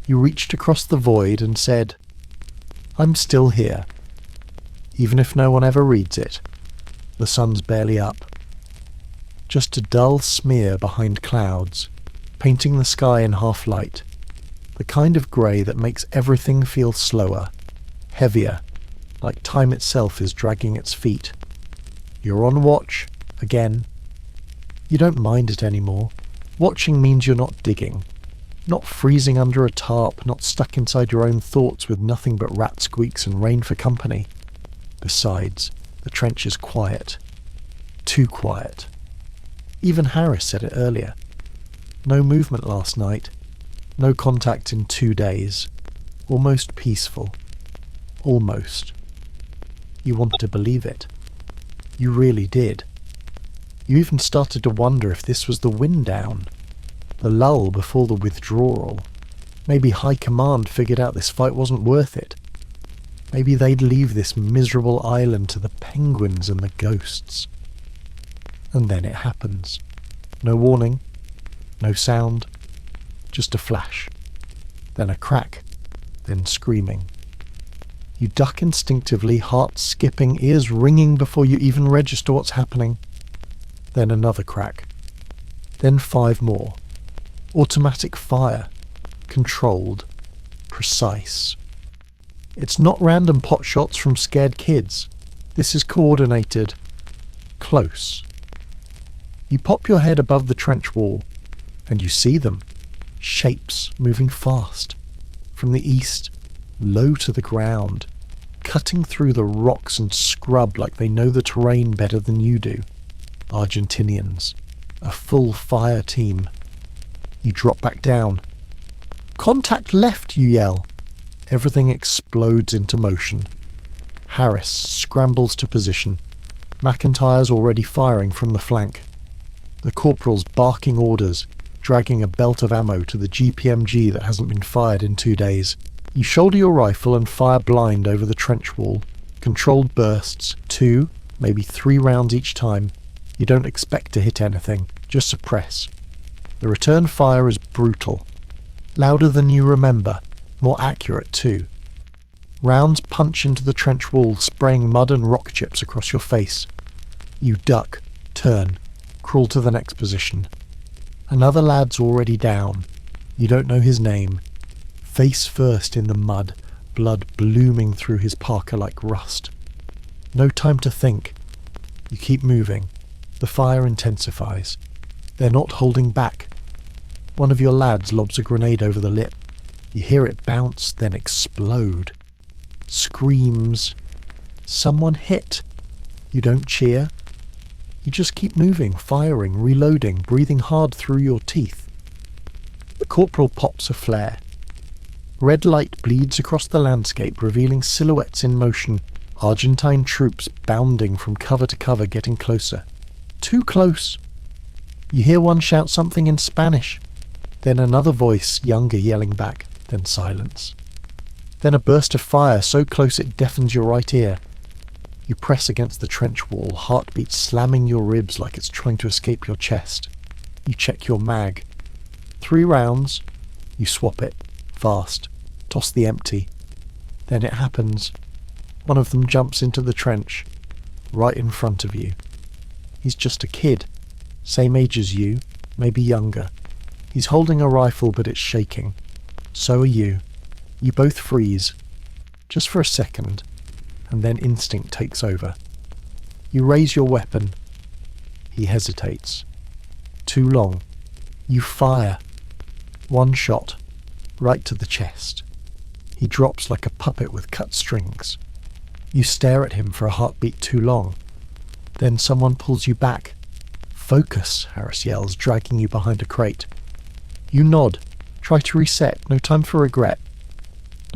you reached across the void and said, I'm still here. Even if no one ever reads it. The sun's barely up. Just a dull smear behind clouds, painting the sky in half light. The kind of grey that makes everything feel slower, heavier, like time itself is dragging its feet. You're on watch, again. You don't mind it anymore. Watching means you're not digging. Not freezing under a tarp, not stuck inside your own thoughts with nothing but rat squeaks and rain for company. Besides, the trench is quiet. Too quiet. Even Harris said it earlier. No movement last night. No contact in 2 days. Almost peaceful. Almost. You wanted to believe it. You really did. You even started to wonder if this was the wind down. The lull before the withdrawal. Maybe High Command figured out this fight wasn't worth it. Maybe they'd leave this miserable island to the penguins and the ghosts. And then it happens. No warning. No sound. Just a flash. Then a crack. Then screaming. You duck instinctively, heart skipping, ears ringing before you even register what's happening. Then another crack. Then 5 more. Automatic fire. Controlled. Precise. It's not random pot shots from scared kids. This is coordinated. Close. You pop your head above the trench wall, and you see them. Shapes moving fast. From the east, low to the ground, cutting through the rocks and scrub like they know the terrain better than you do. Argentinians. A full fire team. You drop back down. Contact left, you yell. Everything explodes into motion. Harris scrambles to position. McIntyre's already firing from the flank. The corporal's barking orders, dragging a belt of ammo to the GPMG that hasn't been fired in 2 days. You shoulder your rifle and fire blind over the trench wall. Controlled bursts, 2, maybe 3 rounds each time. You don't expect to hit anything, just suppress. The return fire is brutal. Louder than you remember, more accurate too. Rounds punch into the trench wall, spraying mud and rock chips across your face. You duck, turn, crawl to the next position. Another lad's already down. You don't know his name. Face first in the mud, blood blooming through his parka like rust. No time to think. You keep moving. The fire intensifies. They're not holding back. One of your lads lobs a grenade over the lip. You hear it bounce, then explode. Screams. Someone hit. You don't cheer. You just keep moving, firing, reloading, breathing hard through your teeth. corporal pops a flare. Red light bleeds across the landscape, revealing silhouettes in motion, Argentine troops bounding from cover to cover, getting closer. Too close. You hear one shout something in Spanish, then another voice, younger, yelling back, then silence. Then a burst of fire so close it deafens your right ear. You press against the trench wall, heartbeat slamming your ribs like it's trying to escape your chest. You check your mag. 3 rounds. You swap it. Fast. Toss the empty. Then it happens. One of them jumps into the trench, right in front of you. He's just a kid, same age as you, maybe younger. He's holding a rifle, but it's shaking. So are you. You both freeze, just for a second, and then instinct takes over. You raise your weapon. He hesitates. Too long. You fire. 1 shot, right to the chest. He drops like a puppet with cut strings. You stare at him for a heartbeat too long. Then someone pulls you back. Focus, Harris yells, dragging you behind a crate. You nod. Try to reset. No time for regret.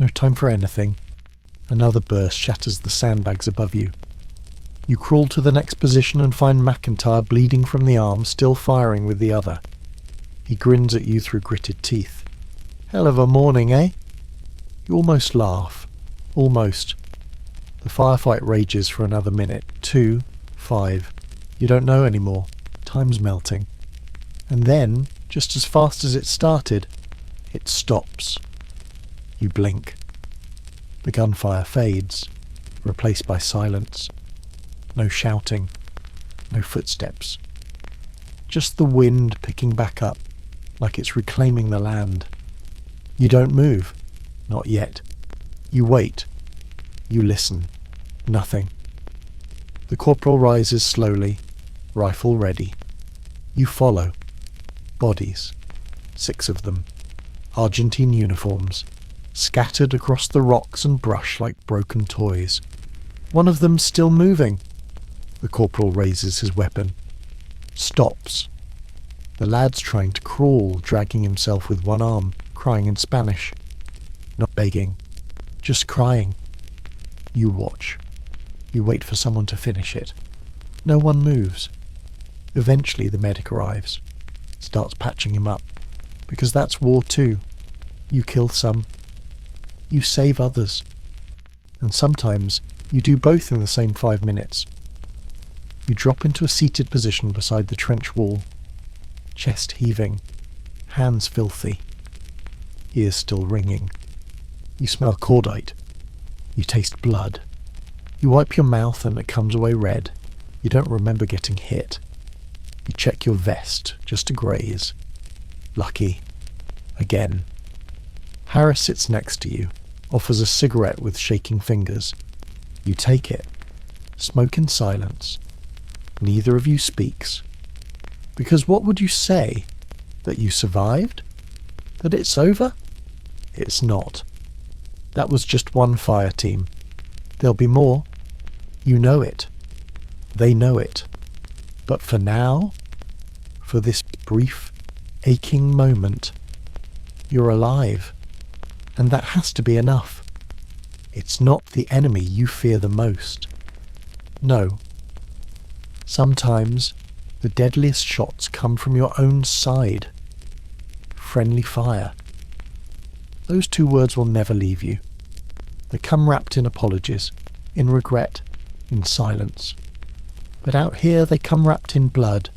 No time for anything. Another burst shatters the sandbags above you. You crawl to the next position and find McIntyre bleeding from the arm, still firing with the other. He grins at you through gritted teeth. Hell of a morning, eh? You almost laugh. Almost. The firefight rages for another minute. 2, 5. You don't know anymore. Time's melting. And then, just as fast as it started, it stops. You blink. The gunfire fades, replaced by silence. No shouting. No footsteps. Just the wind picking back up, like it's reclaiming the land. You don't move. Not yet. You wait. You listen. Nothing. The corporal rises slowly, rifle ready. You follow. Bodies. 6 of them. Argentine uniforms, scattered across the rocks and brush like broken toys. One of them still moving. The corporal raises his weapon. Stops. The lad's trying to crawl, dragging himself with one arm, crying in Spanish. Not begging. Just crying. You watch. You wait for someone to finish it. No one moves. Eventually the medic arrives. Starts patching him up. Because that's war too. You kill some. You save others. And sometimes you do both in the same 5 minutes. You drop into a seated position beside the trench wall. Chest heaving. Hands filthy. Ears still ringing. You smell cordite. You taste blood. You wipe your mouth and it comes away red. You don't remember getting hit. You check your vest, just to graze. Lucky. Again. Harris sits next to you, offers a cigarette with shaking fingers. You take it. Smoke in silence. Neither of you speaks. Because what would you say? That you survived? That it's over? It's not. That was just one fire team. There'll be more. You know it. They know it. But for now, for this brief, aching moment, you're alive. And that has to be enough. It's not the enemy you fear the most. No. Sometimes the deadliest shots come from your own side. Friendly fire. Those 2 words will never leave you. They come wrapped in apologies, in regret, in silence. But out here they come wrapped in blood.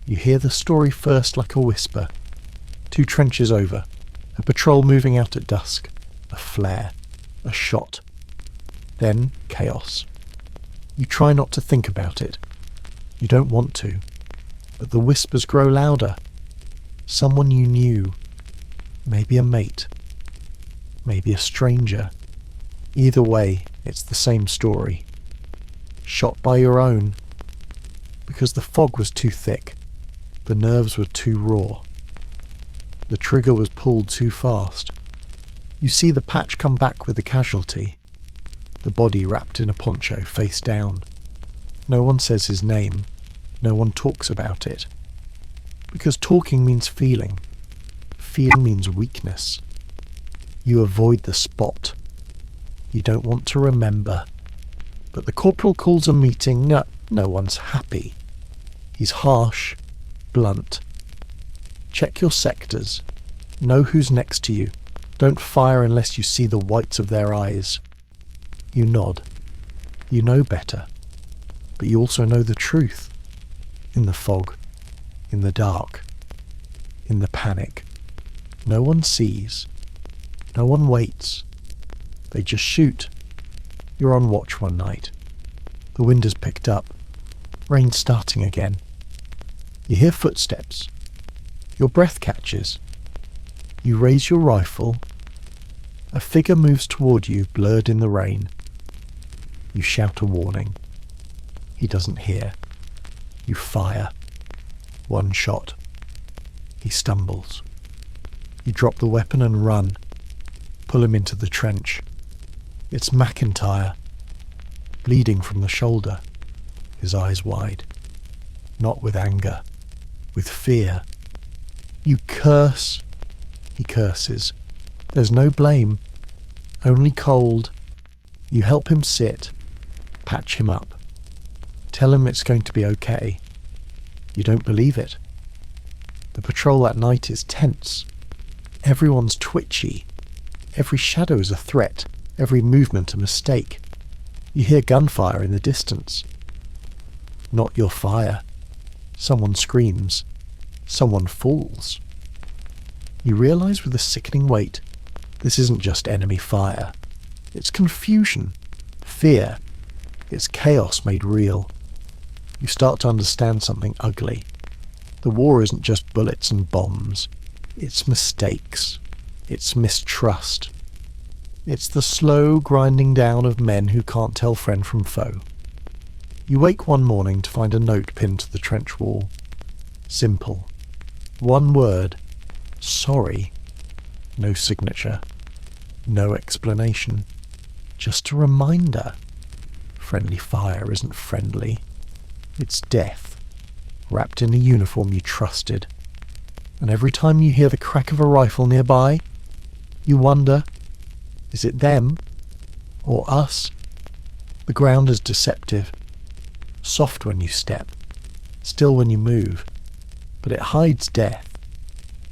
You hear the story first like a whisper. 2 trenches over. A patrol moving out at dusk. A flare. A shot. Then chaos. You try not to think about it. You don't want to. But the whispers grow louder. Someone you knew. Maybe a mate. Maybe a stranger. Either way, it's the same story. Shot by your own. Because the fog was too thick. The nerves were too raw. The trigger was pulled too fast. You see the patch come back with the casualty. The body wrapped in a poncho, face down. No one says his name. No one talks about it. Because talking means feeling. fear means weakness. You avoid the spot. You don't want to remember. But the corporal calls a meeting. No one's happy. He's harsh, blunt. Check your sectors. Know who's next to you. Don't fire unless you see the whites of their eyes. You nod. You know better. But you also know the truth. In the fog. In the dark. In the panic. No one sees. No one waits. They just shoot. You're on watch one night. The wind has picked up. Rain's starting again. You hear footsteps. Your breath catches. You raise your rifle. A figure moves toward you, blurred in the rain. You shout a warning. He doesn't hear. You fire. One shot. He stumbles. You drop the weapon and run. Pull him into the trench. It's McIntyre, bleeding from the shoulder, his eyes wide. Not with anger, with fear. You curse. He curses. There's no blame, only cold. You help him sit, patch him up. Tell him it's going to be okay. You don't believe it. The patrol that night is tense. Everyone's twitchy. Every shadow is a threat, every movement a mistake. You hear gunfire in the distance. Not your fire. Someone screams. Someone falls. You realise with a sickening weight, this isn't just enemy fire. It's confusion, fear. It's chaos made real. You start to understand something ugly. The war isn't just bullets and bombs. It's mistakes. It's mistrust. It's the slow grinding down of men who can't tell friend from foe. You wake one morning to find a note pinned to the trench wall. Simple. One word. Sorry. No signature. No explanation. Just a reminder. Friendly fire isn't friendly. It's death, wrapped in a uniform you trusted. And every time you hear the crack of a rifle nearby, you wonder, is it them or us? The ground is deceptive, soft when you step, still when you move, but it hides death,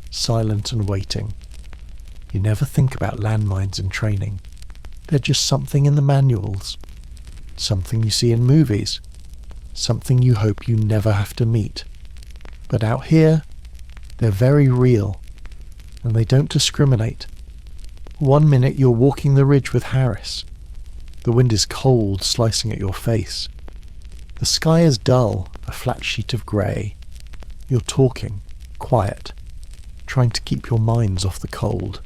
silent and waiting. You never think about landmines in training. They're just something in the manuals, something you see in movies, something you hope you never have to meet. But out here, they're very real, and they don't discriminate. 1 minute you're walking the ridge with Harris. The wind is cold, slicing at your face. The sky is dull, a flat sheet of grey. You're talking, quiet, trying to keep your minds off the cold,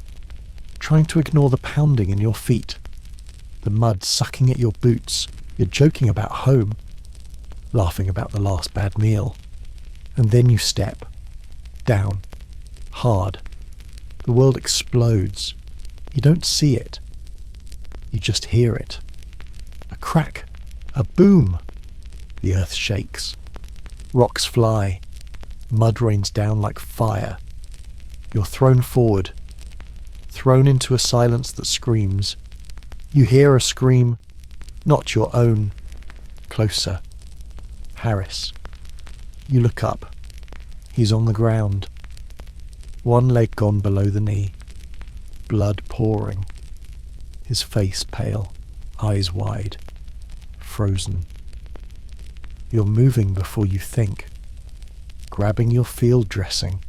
trying to ignore the pounding in your feet, the mud sucking at your boots. You're joking about home, laughing about the last bad meal. And then you step. Down. Hard. The world explodes. You don't see it. You just hear it. A crack. A boom. The earth shakes. Rocks fly. Mud rains down like fire. You're thrown forward. Thrown into a silence that screams. You hear a scream. Not your own. Closer. Harris. You look up. He's on the ground. One leg gone below the knee. Blood pouring. His face pale, eyes wide, frozen. You're moving before you think, grabbing your field dressing,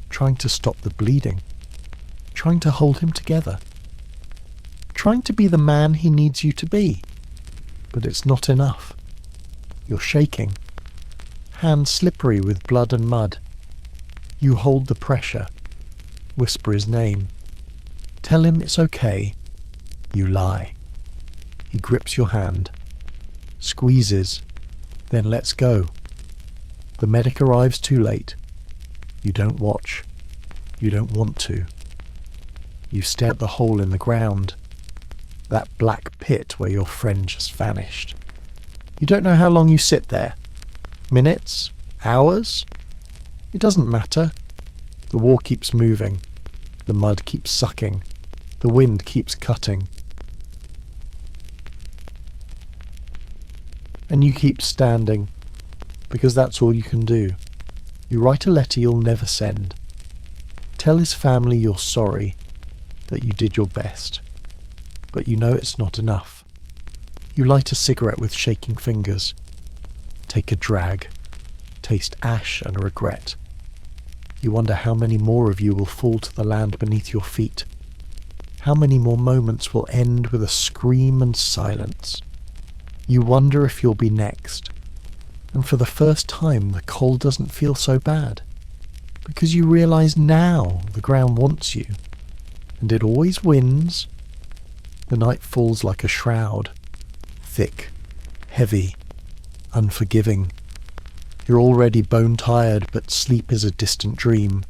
trying to stop the bleeding, trying to hold him together, trying to be the man he needs you to be. But it's not enough. You're shaking, hands slippery with blood and mud. You hold the pressure, whisper his name, tell him it's okay. You lie. He grips your hand, squeezes, then lets go. The medic arrives too late. You don't watch. You don't want to. You stare at the hole in the ground, that black pit where your friend just vanished. You don't know how long you sit there. Minutes? Hours? It doesn't matter. The war keeps moving. The mud keeps sucking. The wind keeps cutting. And you keep standing, because that's all you can do. You write a letter you'll never send. Tell his family you're sorry, that you did your best. But you know it's not enough. You light a cigarette with shaking fingers. Take a drag. Taste ash and regret. You wonder how many more of you will fall to the land beneath your feet. How many more moments will end with a scream and silence. You wonder if you'll be next. And for the first time, the cold doesn't feel so bad. Because you realise now the ground wants you. And it always wins. The night falls like a shroud. Thick, heavy, unforgiving. You're already bone-tired, but sleep is a distant dream.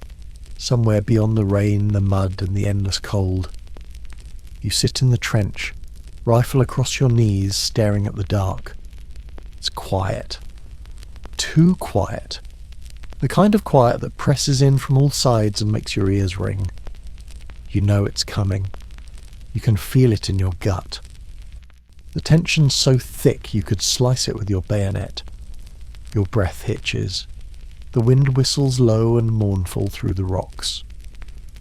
Somewhere beyond the rain, the mud, and the endless cold. You sit in the trench, rifle across your knees, staring at the dark. It's quiet. Too quiet. The kind of quiet that presses in from all sides and makes your ears ring. You know it's coming. You can feel it in your gut. The tension's so thick you could slice it with your bayonet. Your breath hitches. The wind whistles low and mournful through the rocks.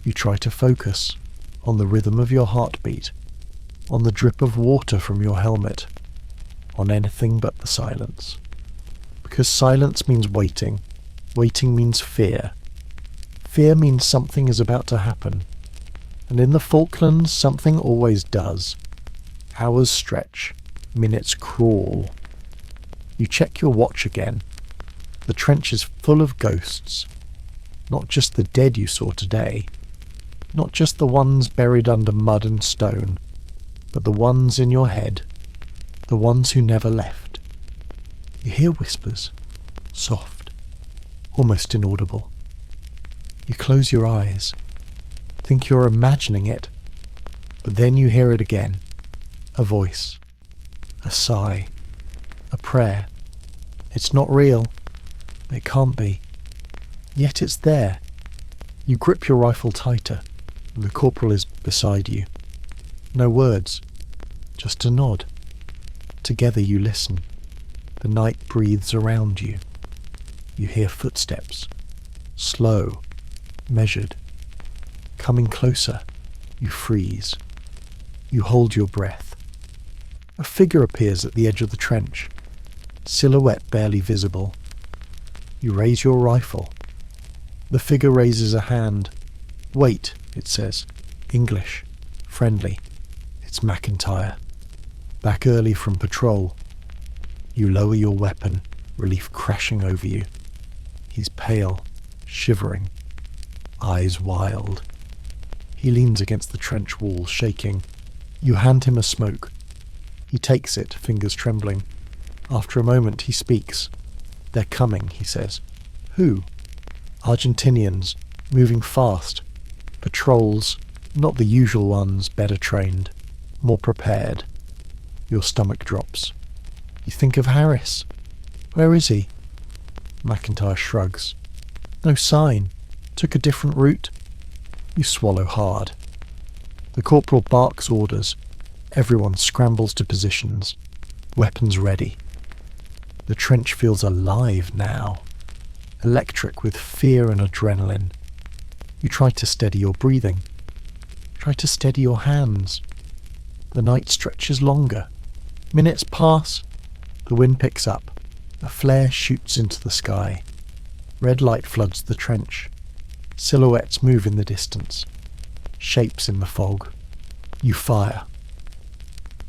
You try to focus on the rhythm of your heartbeat, on the drip of water from your helmet, on anything but the silence. Because silence means waiting. Waiting means fear. Fear means something is about to happen. And in the Falklands, something always does. Hours stretch. Minutes crawl. You check your watch again. The trench is full of ghosts. Not just the dead you saw today. Not just the ones buried under mud and stone. But the ones in your head. The ones who never left. You hear whispers. Soft. Almost inaudible. You close your eyes. Think you're imagining it. But then you hear it again. A voice. A sigh. A prayer. It's not real. It can't be. Yet it's there. You grip your rifle tighter. The corporal is beside you. No words. Just a nod. Together you listen. The night breathes around you. You hear footsteps. Slow. Measured. Coming closer. You freeze. You hold your breath. A figure appears at the edge of the trench. Silhouette barely visible. You raise your rifle. The figure raises a hand. Wait, it says. English. Friendly. It's McIntyre. Back early from patrol. You lower your weapon, relief crashing over you. He's pale, shivering, eyes wild. He leans against the trench wall, shaking. You hand him a smoke. He takes it, fingers trembling. After a moment he speaks. They're coming, he says. Who? Argentinians, moving fast. Patrols, not the usual ones, better trained, more prepared. Your stomach drops. You think of Harris. Where is he? McIntyre shrugs. No sign. Took a different route. You swallow hard. The corporal barks orders. Everyone scrambles to positions. Weapons ready. The trench feels alive now. Electric with fear and adrenaline. You try to steady your breathing. Try to steady your hands. The night stretches longer. Minutes pass. The wind picks up. A flare shoots into the sky. Red light floods the trench. Silhouettes move in the distance. Shapes in the fog. You fire.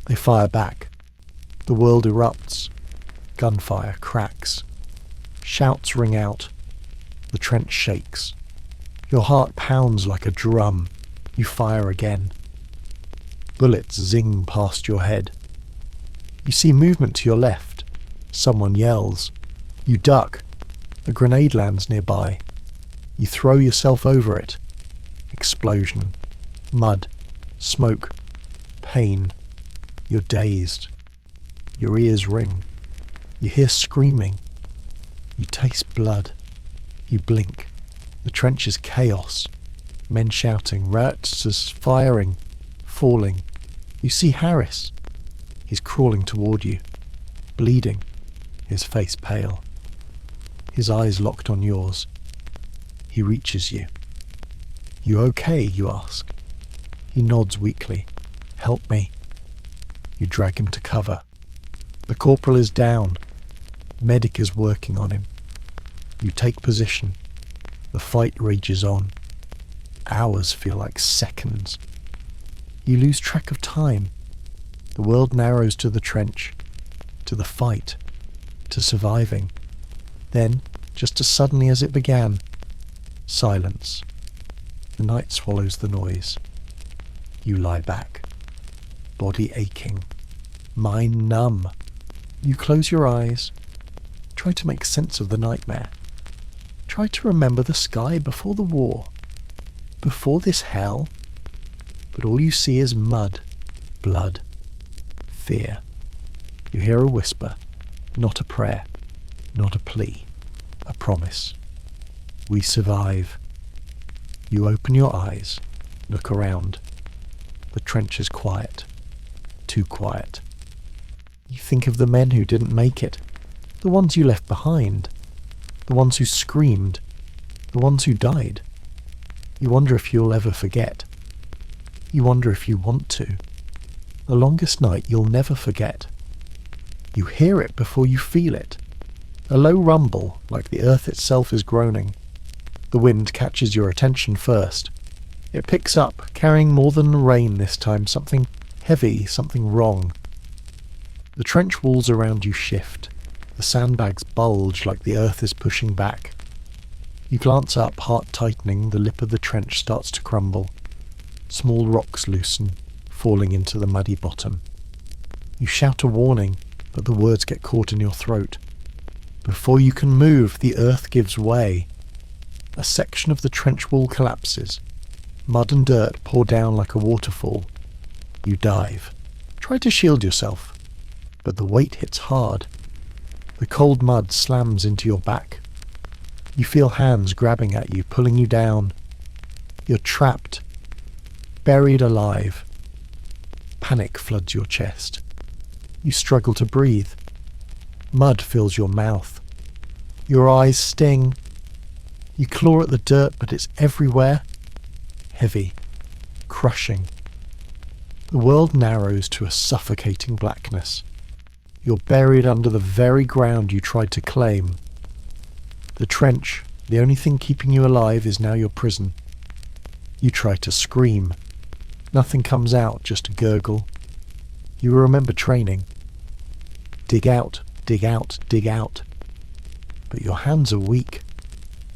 They fire back. The world erupts. Gunfire cracks. Shouts ring out. The trench shakes. Your heart pounds like a drum. You fire again. Bullets zing past your head. You see movement to your left. Someone yells. You duck. A grenade lands nearby. You throw yourself over it. Explosion. Mud. Smoke. Pain. You're dazed. Your ears ring. You hear screaming. You taste blood. You blink. The trench is chaos. Men shouting, Ratsers firing, falling. You see Harris. He's crawling toward you, bleeding, his face pale. His eyes locked on yours. He reaches you. You okay, you ask. He nods weakly. Help me. You drag him to cover. The corporal is down. Medic is working on him. You take position. The fight rages on. Hours feel like seconds. You lose track of time. The world narrows to the trench, to the fight, to surviving. Then, just as suddenly as it began, silence. The night swallows the noise. You lie back, body aching, mind numb. You close your eyes, try to make sense of the nightmare. Try to remember the sky before the war, before this hell. But all you see is mud, blood, fear. You hear a whisper, not a prayer, not a plea, a promise. We survive. You open your eyes, look around. The trench is quiet, too quiet. You think of the men who didn't make it, the ones you left behind, the ones who screamed, the ones who died. You wonder if you'll ever forget. You wonder if you want to. The longest night you'll never forget. You hear it before you feel it. A low rumble, like the earth itself is groaning. The wind catches your attention first. It picks up, carrying more than rain this time, something heavy, something wrong. The trench walls around you shift. The sandbags bulge like the earth is pushing back. You glance up, heart tightening, the lip of the trench starts to crumble. Small rocks loosen, falling into the muddy bottom. You shout a warning, but the words get caught in your throat. Before you can move, the earth gives way. A section of the trench wall collapses. Mud and dirt pour down like a waterfall. You dive. Try to shield yourself, but the weight hits hard. The cold mud slams into your back. You feel hands grabbing at you, pulling you down. You're trapped, buried alive. Panic floods your chest. You struggle to breathe. Mud fills your mouth. Your eyes sting. You claw at the dirt, but it's everywhere. Heavy, crushing. The world narrows to a suffocating blackness. You're buried under the very ground you tried to claim. The trench, the only thing keeping you alive, is now your prison. You try to scream. Nothing comes out, just a gurgle. You remember training. Dig out, dig out, dig out. But your hands are weak.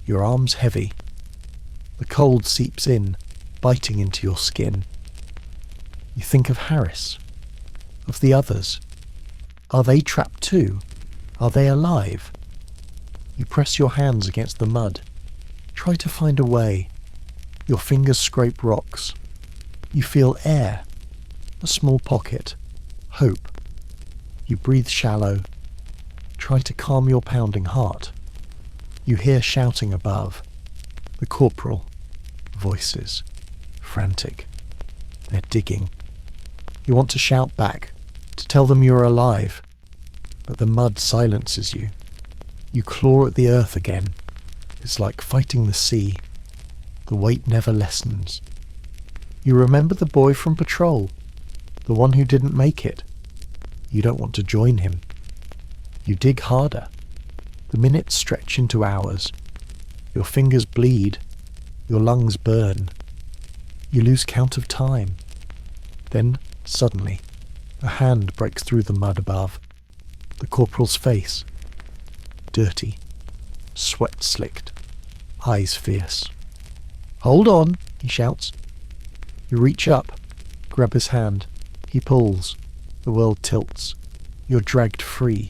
Your arms heavy. The cold seeps in, biting into your skin. You think of Harris, of the others. Are they trapped too? Are they alive? You press your hands against the mud. Try to find a way. Your fingers scrape rocks. You feel air, a small pocket, hope. You breathe shallow. Try to calm your pounding heart. You hear shouting above. The corporal. Voices. Frantic. They're digging. You want to shout back, to tell them you're alive, but the mud silences you. You claw at the earth again. It's like fighting the sea. The weight never lessens. You remember the boy from patrol, the one who didn't make it. You don't want to join him. You dig harder. The minutes stretch into hours. Your fingers bleed. Your lungs burn. You lose count of time. Then, suddenly, a hand breaks through the mud above. The corporal's face. Dirty. Sweat slicked. Eyes fierce. "Hold on," he shouts. You reach up, grab his hand. He pulls. The world tilts. You're dragged free.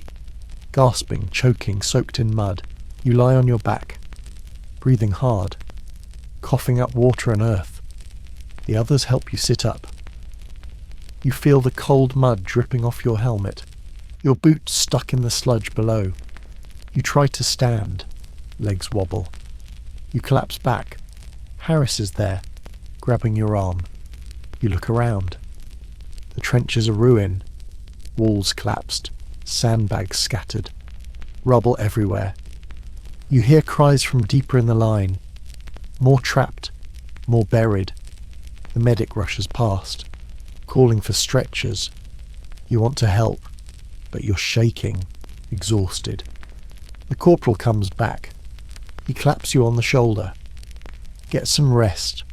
Gasping, choking, soaked in mud. You lie on your back, breathing hard, coughing up water and earth. The others help you sit up. You feel the cold mud dripping off your helmet, your boots stuck in the sludge below. You try to stand. Legs wobble. You collapse back. Harris is there, grabbing your arm. You look around. The trench is a ruin. Walls collapsed, sandbags scattered, rubble everywhere. You hear cries from deeper in the line. More trapped, more buried. The medic rushes past, calling for stretchers. You want to help, but you're shaking, exhausted. The corporal comes back. He claps you on the shoulder. Get some rest.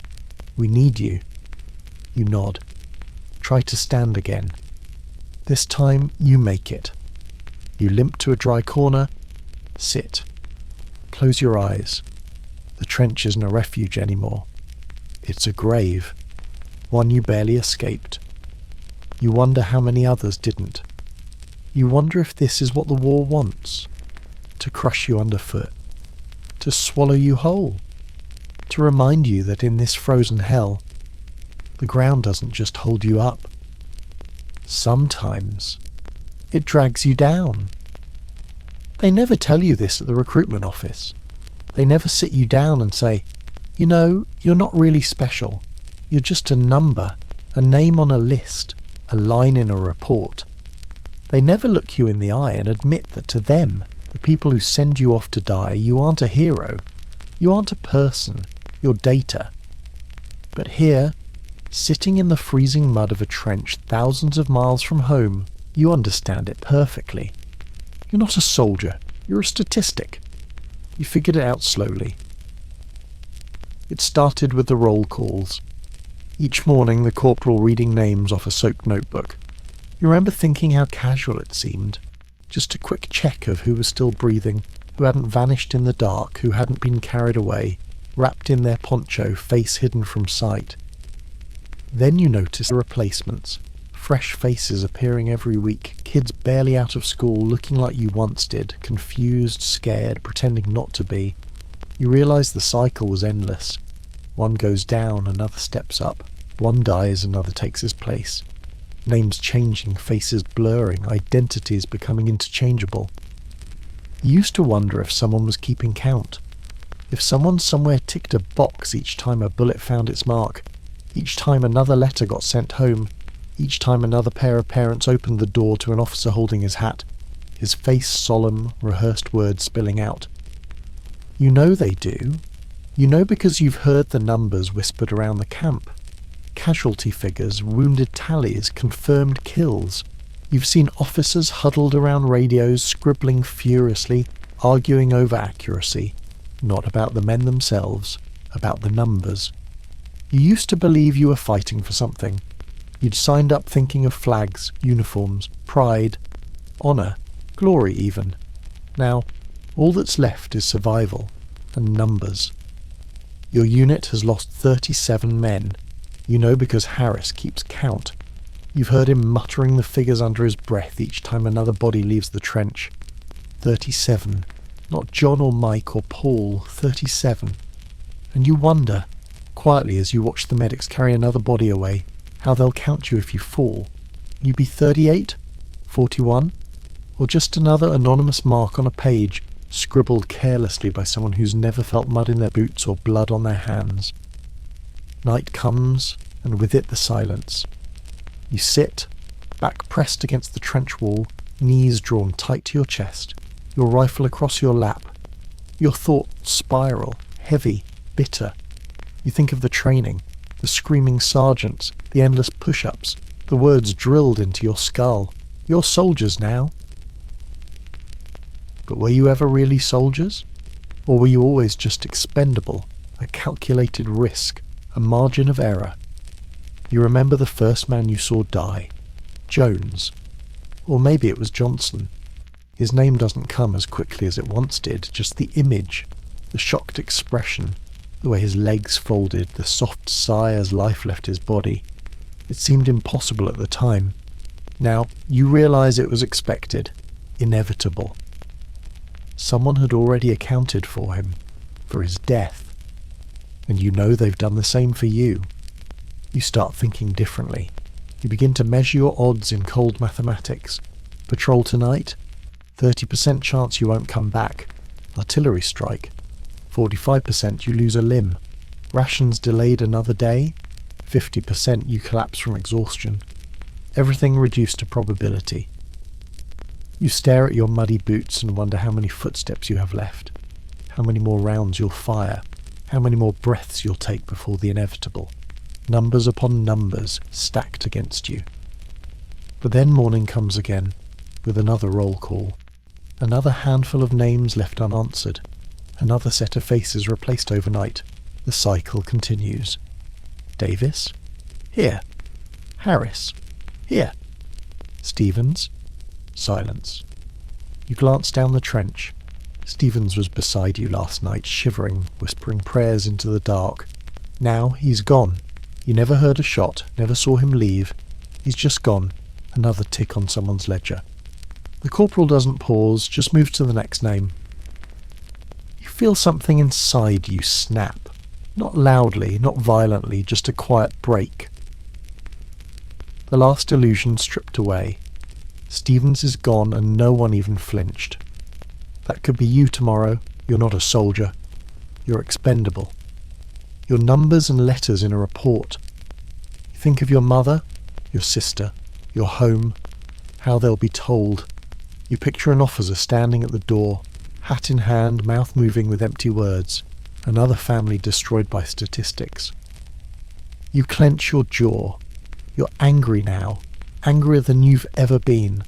We need you. You nod. Try to stand again. This time you make it. You limp to a dry corner. Sit. Close your eyes. The trench isn't a refuge anymore. It's a grave. One you barely escaped. You wonder how many others didn't. You wonder if this is what the war wants. To crush you underfoot. To swallow you whole. To remind you that in this frozen hell, the ground doesn't just hold you up. Sometimes it drags you down. They never tell you this at the recruitment office. They never sit you down and say, you know, you're not really special. You're just a number, a name on a list, a line in a report. They never look you in the eye and admit that to them, the people who send you off to die, you aren't a hero. You aren't a person. You're data. But here, sitting in the freezing mud of a trench thousands of miles from home, you understand it perfectly. You're not a soldier. You're a statistic. You figured it out slowly. It started with the roll calls. Each morning the corporal reading names off a soaked notebook. You remember thinking how casual it seemed. Just a quick check of who was still breathing, who hadn't vanished in the dark, who hadn't been carried away, wrapped in their poncho, face hidden from sight. Then you notice the replacements. Fresh faces appearing every week, kids barely out of school looking like you once did, confused, scared, pretending not to be. You realise the cycle was endless. One goes down, another steps up. One dies, another takes his place. Names changing, faces blurring, identities becoming interchangeable. You used to wonder if someone was keeping count. If someone somewhere ticked a box each time a bullet found its mark, each time another letter got sent home, each time another pair of parents opened the door to an officer holding his hat, his face solemn, rehearsed words spilling out. You know they do. You know because you've heard the numbers whispered around the camp. Casualty figures, wounded tallies, confirmed kills. You've seen officers huddled around radios, scribbling furiously, arguing over accuracy. Not about the men themselves, about the numbers. You used to believe you were fighting for something. You'd signed up thinking of flags, uniforms, pride, honour, glory even. Now, all that's left is survival and numbers. Your unit has lost 37 men. You know because Harris keeps count. You've heard him muttering the figures under his breath each time another body leaves the trench. 37. Not John or Mike or Paul, 37. And you wonder, quietly as you watch the medics carry another body away, how they'll count you if you fall. Will you be 38? 41? Or just another anonymous mark on a page, scribbled carelessly by someone who's never felt mud in their boots or blood on their hands? Night comes, and with it the silence. You sit, back pressed against the trench wall, knees drawn tight to your chest, your rifle across your lap. Your thoughts spiral, heavy, bitter. You think of the training, the screaming sergeants, the endless push-ups, the words drilled into your skull. You're soldiers now. But were you ever really soldiers? Or were you always just expendable, a calculated risk, a margin of error? You remember the first man you saw die. Jones. Or maybe it was Johnson. His name doesn't come as quickly as it once did, just the image, the shocked expression, the way his legs folded, the soft sigh as life left his body. It seemed impossible at the time. Now, you realise it was expected, inevitable. Someone had already accounted for him, for his death. And you know they've done the same for you. You start thinking differently. You begin to measure your odds in cold mathematics. Patrol tonight? 30% chance you won't come back. Artillery strike? 45% you lose a limb. Rations delayed another day. 50% you collapse from exhaustion. Everything reduced to probability. You stare at your muddy boots and wonder how many footsteps you have left, how many more rounds you'll fire, how many more breaths you'll take before the inevitable. Numbers upon numbers stacked against you. But then morning comes again, with another roll call. Another handful of names left unanswered. Another set of faces replaced overnight. The cycle continues. Davis? Here. Harris? Here. Stevens? Silence. You glance down the trench. Stevens was beside you last night, shivering, whispering prayers into the dark. Now he's gone. You never heard a shot, never saw him leave. He's just gone. Another tick on someone's ledger. The corporal doesn't pause, just moves to the next name. You feel something inside you snap. Not loudly, not violently, just a quiet break. The last illusion stripped away. Stevens is gone and no one even flinched. That could be you tomorrow. You're not a soldier. You're expendable. Your numbers and letters in a report. You think of your mother, your sister, your home, how they'll be told. You picture an officer standing at the door, hat in hand, mouth moving with empty words. Another family destroyed by statistics. You clench your jaw. You're angry now, angrier than you've ever been.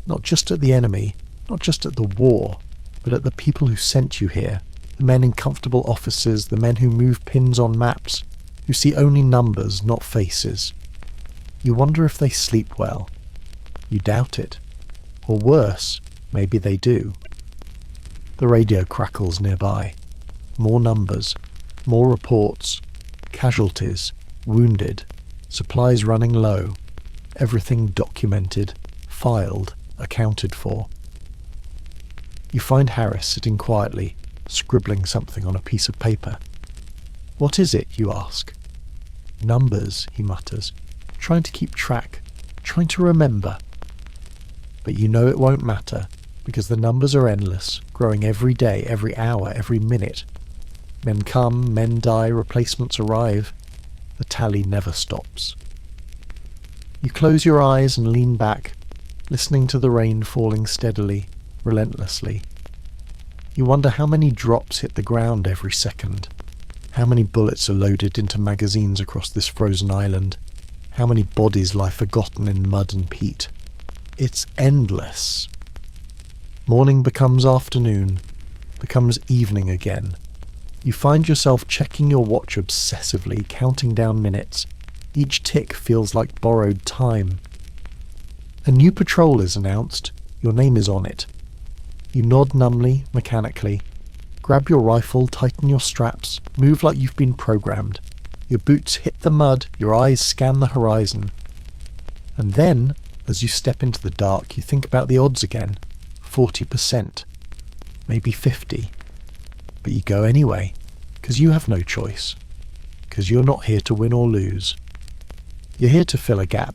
Not just at the enemy, not just at the war, but at the people who sent you here. The men in comfortable offices, the men who move pins on maps, who see only numbers, not faces. You wonder if they sleep well. You doubt it. Or worse, maybe they do. The radio crackles nearby. More numbers, more reports, casualties, wounded, supplies running low, everything documented, filed, accounted for. You find Harris sitting quietly, scribbling something on a piece of paper. What is it, you ask? Numbers, he mutters, trying to keep track, trying to remember. But you know it won't matter, because the numbers are endless, growing every day, every hour, every minute. Men come, men die, replacements arrive. The tally never stops. You close your eyes and lean back, listening to the rain falling steadily, relentlessly. You wonder how many drops hit the ground every second, how many bullets are loaded into magazines across this frozen island, how many bodies lie forgotten in mud and peat. It's endless. Morning becomes afternoon, becomes evening again. You find yourself checking your watch obsessively, counting down minutes. Each tick feels like borrowed time. A new patrol is announced. Your name is on it. You nod numbly, mechanically. Grab your rifle, tighten your straps, move like you've been programmed. Your boots hit the mud, your eyes scan the horizon. And then, as you step into the dark, you think about the odds again. 40%. Maybe 50. But you go anyway, because you have no choice. Because you're not here to win or lose. You're here to fill a gap,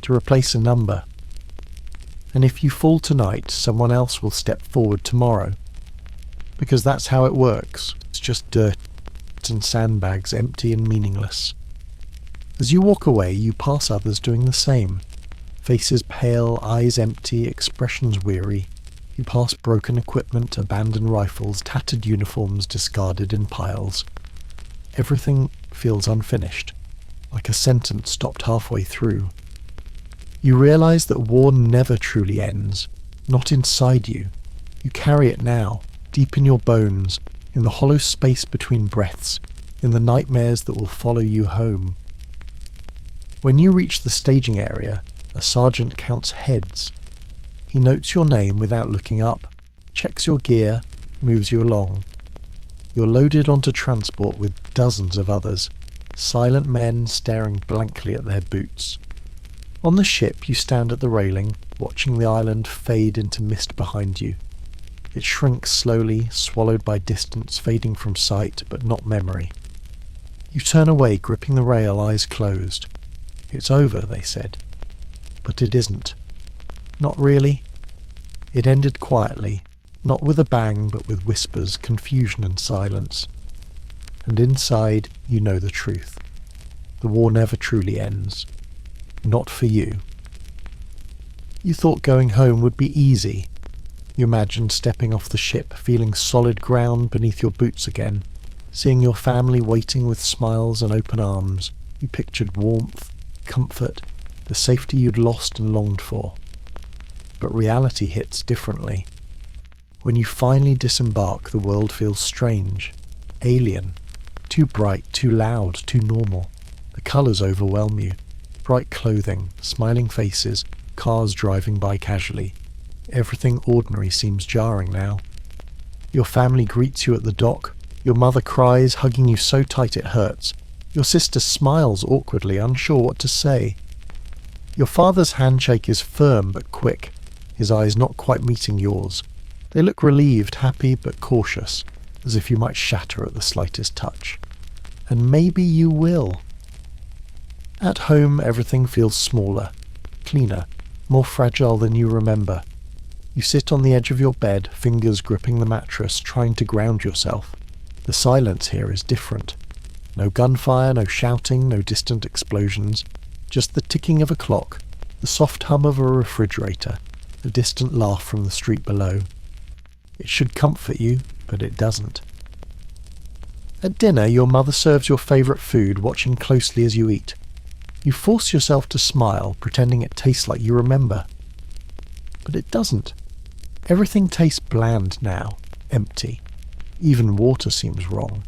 to replace a number. And if you fall tonight, someone else will step forward tomorrow. Because that's how it works. It's just dirt and sandbags, empty and meaningless. As you walk away, you pass others doing the same. Faces pale, eyes empty, expressions weary. You pass broken equipment, abandoned rifles, tattered uniforms discarded in piles. Everything feels unfinished, like a sentence stopped halfway through. You realize that war never truly ends, not inside you. You carry it now, deep in your bones, in the hollow space between breaths, in the nightmares that will follow you home. When you reach the staging area, a sergeant counts heads. He notes your name without looking up, checks your gear, moves you along. You're loaded onto transport with dozens of others, silent men staring blankly at their boots. On the ship you stand at the railing, watching the island fade into mist behind you. It shrinks slowly, swallowed by distance, fading from sight, but not memory. You turn away, gripping the rail, eyes closed. It's over, they said. But it isn't. Not really. It ended quietly, Not with a bang, but with whispers, confusion and silence. And inside, you know the truth. The war never truly ends. Not for you. You thought going home would be easy. You imagined stepping off the ship, feeling solid ground beneath your boots again, seeing your family waiting with smiles and open arms. You pictured warmth, comfort, the safety you'd lost and longed for. But reality hits differently. When you finally disembark, the world feels strange, alien, too bright, too loud, too normal. The colours overwhelm you. Bright clothing, smiling faces, cars driving by casually. Everything ordinary seems jarring now. Your family greets you at the dock. Your mother cries, hugging you so tight it hurts. Your sister smiles awkwardly, unsure what to say. Your father's handshake is firm but quick, his eyes not quite meeting yours. They look relieved, happy but cautious, as if you might shatter at the slightest touch. And maybe you will. At home, everything feels smaller, cleaner, more fragile than you remember. You sit on the edge of your bed, fingers gripping the mattress, trying to ground yourself. The silence here is different. No gunfire, no shouting, no distant explosions. Just the ticking of a clock, the soft hum of a refrigerator, a distant laugh from the street below. It should comfort you, but it doesn't. At dinner, your mother serves your favourite food, watching closely as you eat. You force yourself to smile, pretending it tastes like you remember. But it doesn't. Everything tastes bland now, empty. Even water seems wrong,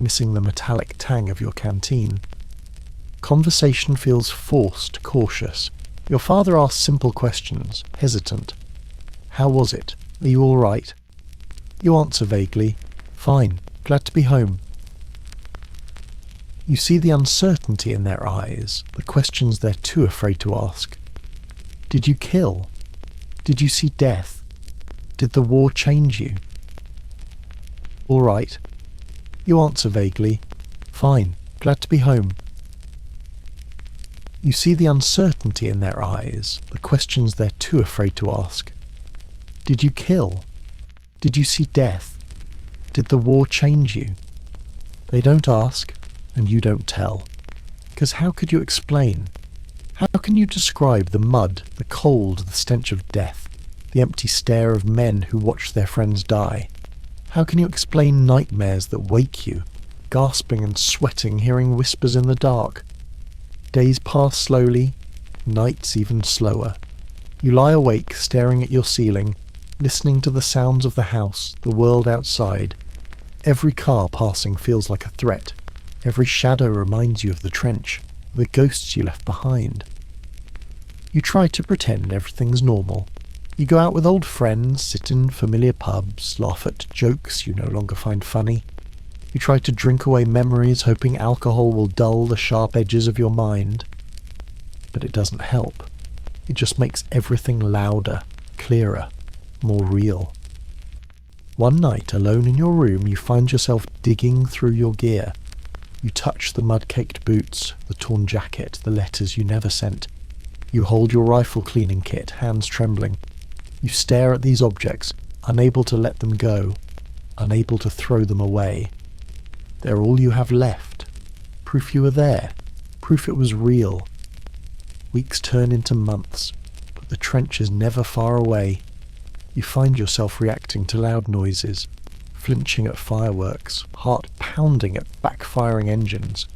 missing the metallic tang of your canteen. Conversation feels forced, cautious. Your father asks simple questions, hesitant. How was it? Are you all right? You answer vaguely. Fine. Glad to be home. You see the uncertainty in their eyes, the questions they're too afraid to ask. Did you kill? Did you see death? Did the war change you? All right. You answer vaguely. Fine. Glad to be home. You see the uncertainty in their eyes, the questions they're too afraid to ask. Did you kill? Did you see death? Did the war change you? They don't ask, and you don't tell. Because how could you explain? How can you describe the mud, the cold, the stench of death, the empty stare of men who watch their friends die? How can you explain nightmares that wake you, gasping and sweating, hearing whispers in the dark? Days pass slowly, nights even slower. You lie awake, staring at your ceiling, listening to the sounds of the house, the world outside. Every car passing feels like a threat. Every shadow reminds you of the trench, the ghosts you left behind. You try to pretend everything's normal. You go out with old friends, sit in familiar pubs, laugh at jokes you no longer find funny. You try to drink away memories, hoping alcohol will dull the sharp edges of your mind. But it doesn't help. It just makes everything louder, clearer, more real. One night, alone in your room, you find yourself digging through your gear. You touch the mud-caked boots, the torn jacket, the letters you never sent. You hold your rifle cleaning kit, hands trembling. You stare at these objects, unable to let them go, unable to throw them away. They're all you have left. Proof you were there. Proof it was real. Weeks turn into months, but the trench is never far away. You find yourself reacting to loud noises, flinching at fireworks, heart pounding at backfiring engines.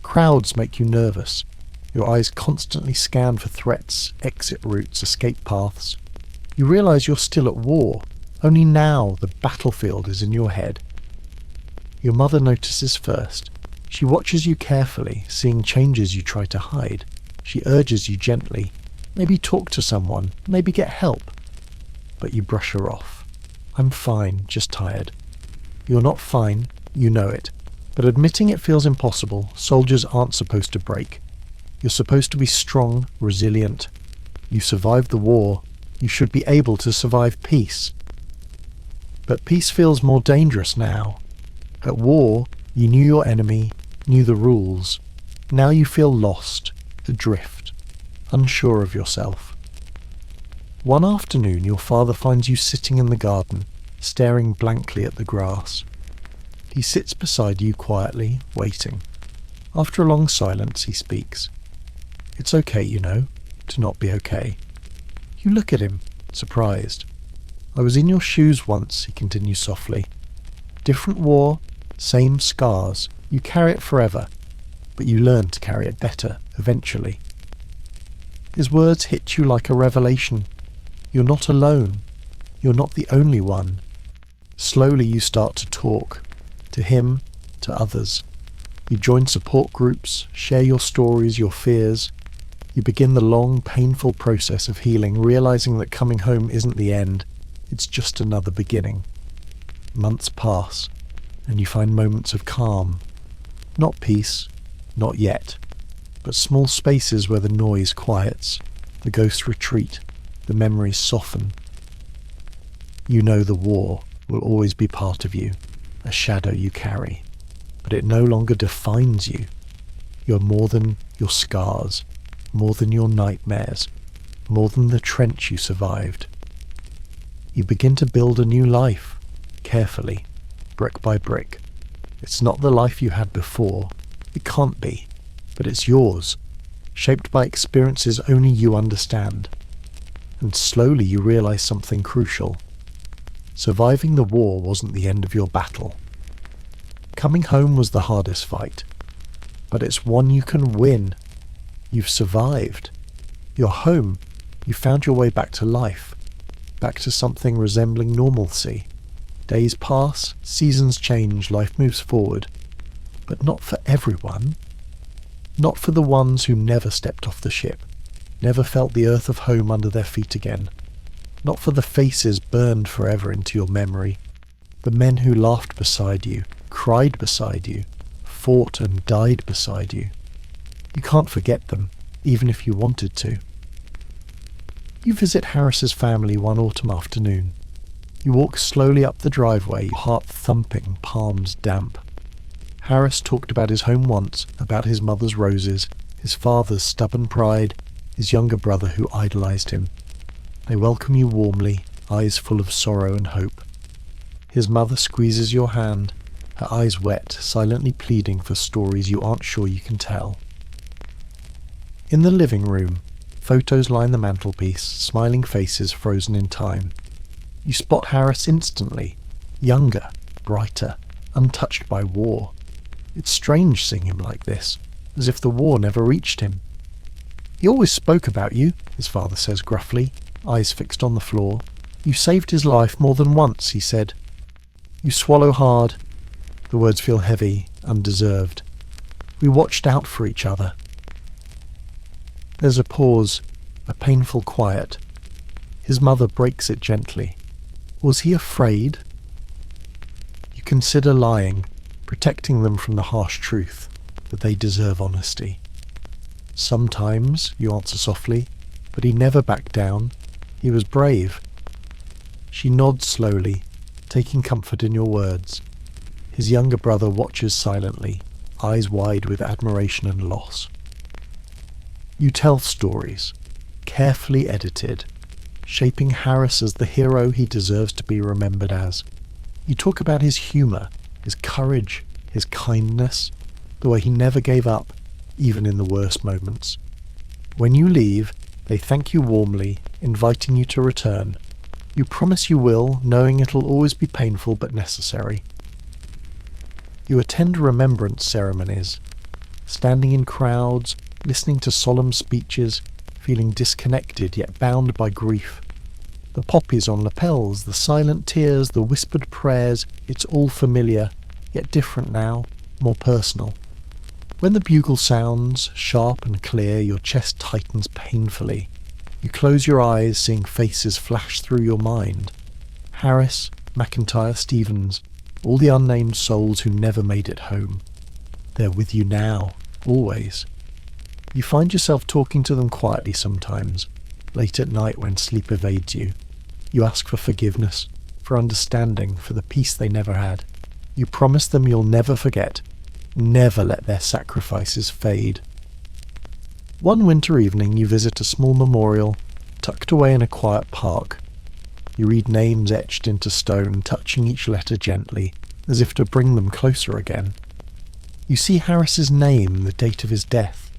Crowds make you nervous. Your eyes constantly scan for threats, exit routes, escape paths. You realise you're still at war. Only now the battlefield is in your head. Your mother notices first. She watches you carefully, seeing changes you try to hide. She urges you gently. Maybe talk to someone, maybe get help. But you brush her off. I'm fine, just tired. You're not fine, you know it. But admitting it feels impossible. Soldiers aren't supposed to break. You're supposed to be strong, resilient. You survived the war. You should be able to survive peace. But peace feels more dangerous now. At war, you knew your enemy, knew the rules. Now you feel lost, adrift, unsure of yourself. One afternoon, your father finds you sitting in the garden, staring blankly at the grass. He sits beside you quietly, waiting. After a long silence, he speaks. It's okay, you know, to not be okay. You look at him, surprised. I was in your shoes once, he continues softly. Different war, same scars. You carry it forever, but you learn to carry it better, eventually. His words hit you like a revelation. You're not alone. You're not the only one. Slowly you start to talk, to him, to others. You join support groups, share your stories, your fears. You begin the long, painful process of healing, realizing that coming home isn't the end, it's just another beginning. Months pass, and you find moments of calm. Not peace, not yet, but small spaces where the noise quiets, the ghosts retreat, the memories soften. You know the war will always be part of you, a shadow you carry, but it no longer defines you. You're more than your scars, more than your nightmares, more than the trench you survived. You begin to build a new life, carefully, brick by brick. It's not the life you had before. It can't be, but it's yours, shaped by experiences only you understand. And slowly you realize something crucial. Surviving the war wasn't the end of your battle. Coming home was the hardest fight, but it's one you can win. You've survived. You're home. You found your way back to life, back to something resembling normalcy. Days pass, seasons change, life moves forward. But not for everyone. Not for the ones who never stepped off the ship, never felt the earth of home under their feet again. Not for the faces burned forever into your memory. The men who laughed beside you, cried beside you, fought and died beside you. You can't forget them, even if you wanted to. You visit Harris's family one autumn afternoon. You walk slowly up the driveway, heart thumping, palms damp. Harris talked about his home once, about his mother's roses, his father's stubborn pride, his younger brother who idolized him. They welcome you warmly, eyes full of sorrow and hope. His mother squeezes your hand, her eyes wet, silently pleading for stories you aren't sure you can tell. In the living room, photos line the mantelpiece, smiling faces frozen in time. You spot Harris instantly, younger, brighter, untouched by war. It's strange seeing him like this, as if the war never reached him. He always spoke about you, his father says gruffly, eyes fixed on the floor. You saved his life more than once, he said. You swallow hard. The words feel heavy, undeserved. We watched out for each other. There's a pause, a painful quiet. His mother breaks it gently. Was he afraid? You consider lying, protecting them from the harsh truth, that they deserve honesty. Sometimes, you answer softly, but he never backed down. He was brave. She nods slowly, taking comfort in your words. His younger brother watches silently, eyes wide with admiration and loss. You tell stories, carefully edited, shaping Harris as the hero he deserves to be remembered as. You talk about his humour, his courage, his kindness, the way he never gave up, even in the worst moments. When you leave, they thank you warmly, inviting you to return. You promise you will, knowing it'll always be painful but necessary. You attend remembrance ceremonies, standing in crowds, listening to solemn speeches, feeling disconnected yet bound by grief. The poppies on lapels, the silent tears, the whispered prayers, it's all familiar, yet different now, more personal. When the bugle sounds, sharp and clear, your chest tightens painfully. You close your eyes, seeing faces flash through your mind. Harris, McIntyre, Stevens, all the unnamed souls who never made it home. They're with you now, always. You find yourself talking to them quietly sometimes, late at night when sleep evades you. You ask for forgiveness, for understanding, for the peace they never had. You promise them you'll never forget, never let their sacrifices fade. One winter evening you visit a small memorial tucked away in a quiet park. You read names etched into stone, touching each letter gently, as if to bring them closer again. You see Harris's name, the date of his death,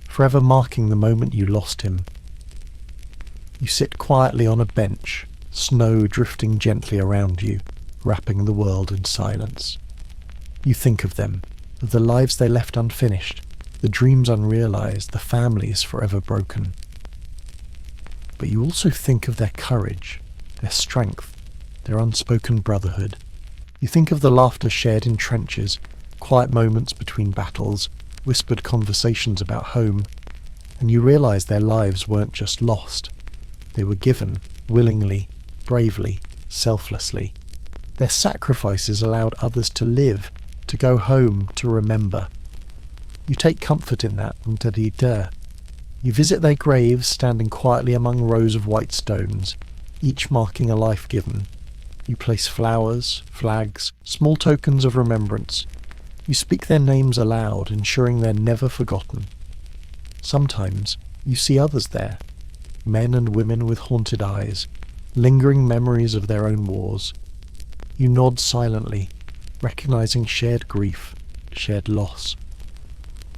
forever marking the moment you lost him. You sit quietly on a bench, snow drifting gently around you, wrapping the world in silence. You think of them, of the lives they left unfinished, the dreams unrealized, the families forever broken. But you also think of their courage, their strength, their unspoken brotherhood. You think of the laughter shared in trenches, quiet moments between battles, whispered conversations about home, and you realize their lives weren't just lost. They were given, willingly, bravely, selflessly. Their sacrifices allowed others to live, to go home, to remember. You take comfort in that, and you visit their graves standing quietly among rows of white stones, each marking a life given. You place flowers, flags, small tokens of remembrance. You speak their names aloud, ensuring they're never forgotten. Sometimes you see others there, men and women with haunted eyes, lingering memories of their own wars. You nod silently, recognizing shared grief, shared loss.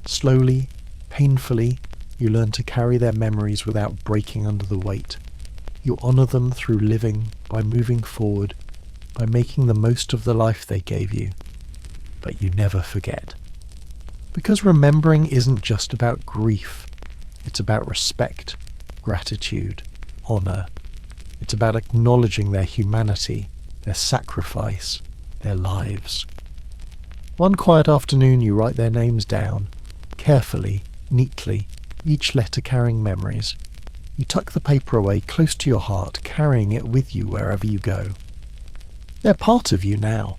Slowly, painfully, you learn to carry their memories without breaking under the weight. You honor them through living, by moving forward, by making the most of the life they gave you. But you never forget. Because remembering isn't just about grief. It's about respect, gratitude, honor. It's about acknowledging their humanity, their sacrifice, their lives. One quiet afternoon you write their names down, carefully, neatly, each letter carrying memories. You tuck the paper away close to your heart, carrying it with you wherever you go. They're part of you now.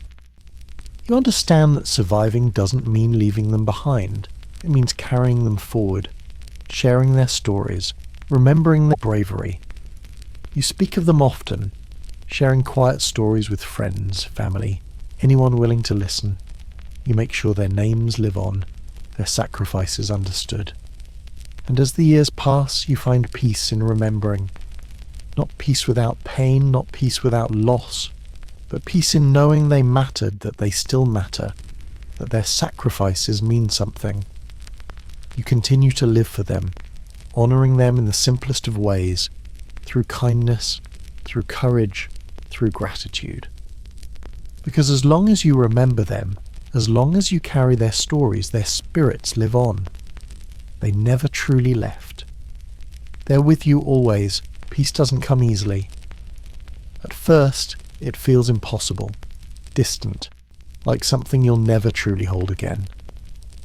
You understand that surviving doesn't mean leaving them behind. It means carrying them forward, sharing their stories, remembering their bravery. You speak of them often, sharing quiet stories with friends, family, anyone willing to listen. You make sure their names live on, their sacrifices understood. And as the years pass, you find peace in remembering. Not peace without pain, not peace without loss, but peace in knowing they mattered, that they still matter, that their sacrifices mean something. You continue to live for them, honouring them in the simplest of ways, through kindness, through courage, through gratitude. Because as long as you remember them, as long as you carry their stories, their spirits live on. They never truly left. They're with you always. Peace doesn't come easily. At first, it feels impossible, distant, like something you'll never truly hold again.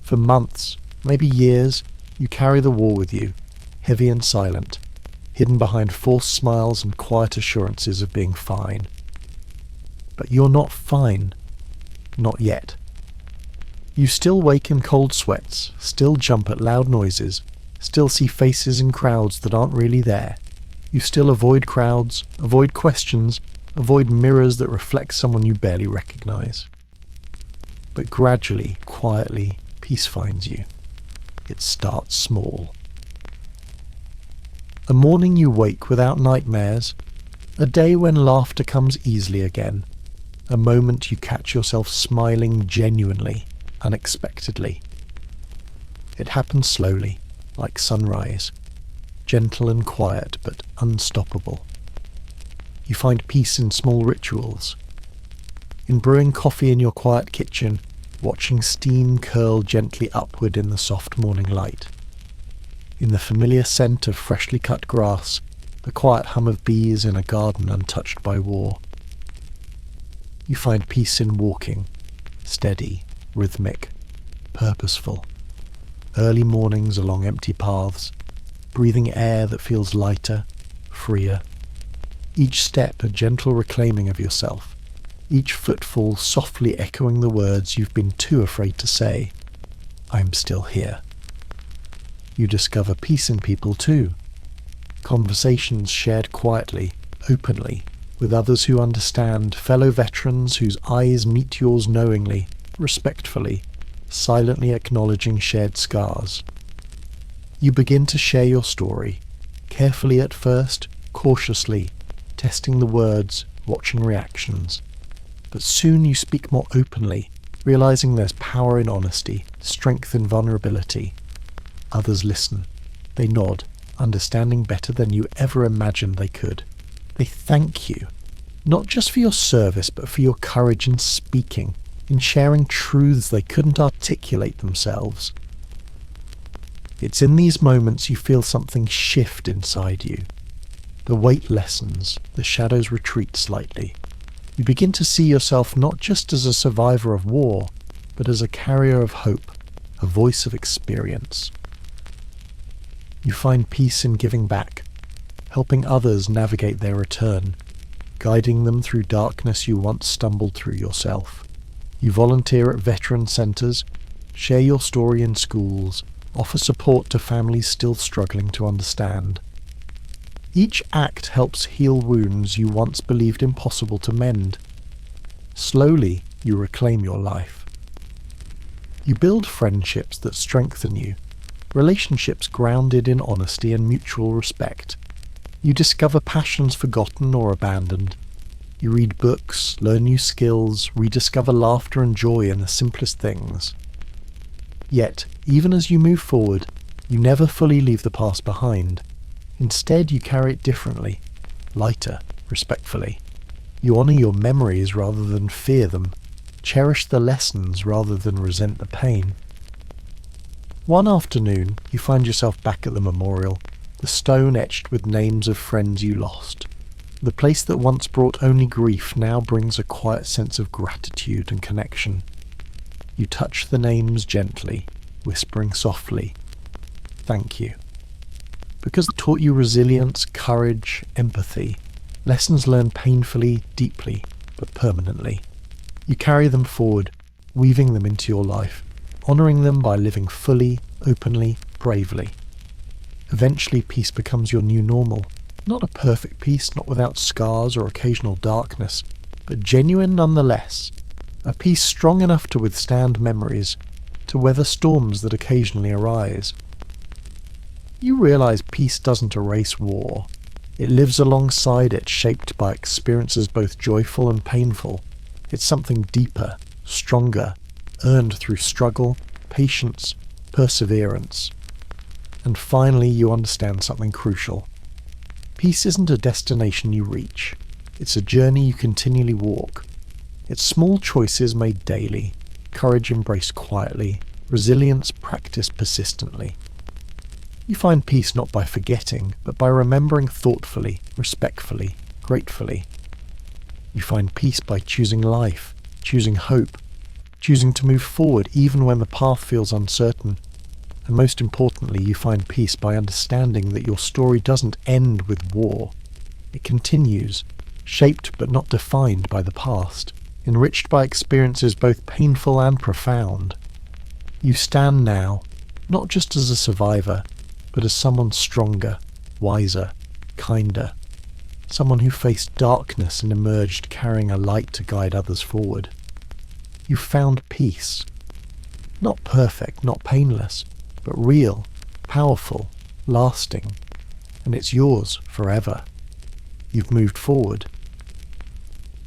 For months, maybe years, you carry the war with you, heavy and silent, hidden behind false smiles and quiet assurances of being fine. But you're not fine. Not yet. You still wake in cold sweats, still jump at loud noises, still see faces in crowds that aren't really there. You still avoid crowds, avoid questions, avoid mirrors that reflect someone you barely recognize. But gradually, quietly, peace finds you. It starts small. A morning you wake without nightmares, a day when laughter comes easily again, a moment you catch yourself smiling genuinely, unexpectedly. It happens slowly, like sunrise, gentle and quiet but unstoppable. You find peace in small rituals, in brewing coffee in your quiet kitchen, watching steam curl gently upward in the soft morning light, in the familiar scent of freshly cut grass, the quiet hum of bees in a garden untouched by war. You find peace in walking, steady, rhythmic, purposeful, early mornings along empty paths, breathing air that feels lighter, freer. Each step a gentle reclaiming of yourself, each footfall softly echoing the words you've been too afraid to say. I'm still here. You discover peace in people too. Conversations shared quietly, openly, with others who understand, fellow veterans whose eyes meet yours knowingly, respectfully, silently acknowledging shared scars. You begin to share your story, carefully at first, cautiously, testing the words, watching reactions. But soon you speak more openly, realizing there's power in honesty, strength in vulnerability. Others listen. They nod, understanding better than you ever imagined they could. They thank you, not just for your service, but for your courage in speaking, in sharing truths they couldn't articulate themselves. It's in these moments you feel something shift inside you. The weight lessens, the shadows retreat slightly. You begin to see yourself not just as a survivor of war, but as a carrier of hope, a voice of experience. You find peace in giving back, helping others navigate their return, guiding them through darkness you once stumbled through yourself. You volunteer at veteran centres, share your story in schools, offer support to families still struggling to understand. Each act helps heal wounds you once believed impossible to mend. Slowly, you reclaim your life. You build friendships that strengthen you, relationships grounded in honesty and mutual respect. You discover passions forgotten or abandoned. You read books, learn new skills, rediscover laughter and joy in the simplest things. Yet, even as you move forward, you never fully leave the past behind. Instead, you carry it differently, lighter, respectfully. You honour your memories rather than fear them, cherish the lessons rather than resent the pain. One afternoon, you find yourself back at the memorial, the stone etched with names of friends you lost. The place that once brought only grief now brings a quiet sense of gratitude and connection. You touch the names gently, whispering softly, "Thank you." Because they taught you resilience, courage, empathy, lessons learned painfully, deeply, but permanently. You carry them forward, weaving them into your life, honouring them by living fully, openly, bravely. Eventually, peace becomes your new normal. Not a perfect peace, not without scars or occasional darkness, but genuine nonetheless. A peace strong enough to withstand memories, to weather storms that occasionally arise. You realize peace doesn't erase war. It lives alongside it, shaped by experiences both joyful and painful. It's something deeper, stronger, earned through struggle, patience, perseverance. And finally, you understand something crucial. Peace isn't a destination you reach. It's a journey you continually walk. It's small choices made daily, courage embraced quietly, resilience practiced persistently. You find peace not by forgetting, but by remembering thoughtfully, respectfully, gratefully. You find peace by choosing life, choosing hope, choosing to move forward even when the path feels uncertain. And most importantly, you find peace by understanding that your story doesn't end with war. It continues, shaped but not defined by the past, enriched by experiences both painful and profound. You stand now, not just as a survivor, but as someone stronger, wiser, kinder. Someone who faced darkness and emerged carrying a light to guide others forward. You found peace. Not perfect, not painless, but real, powerful, lasting. And it's yours forever. You've moved forward.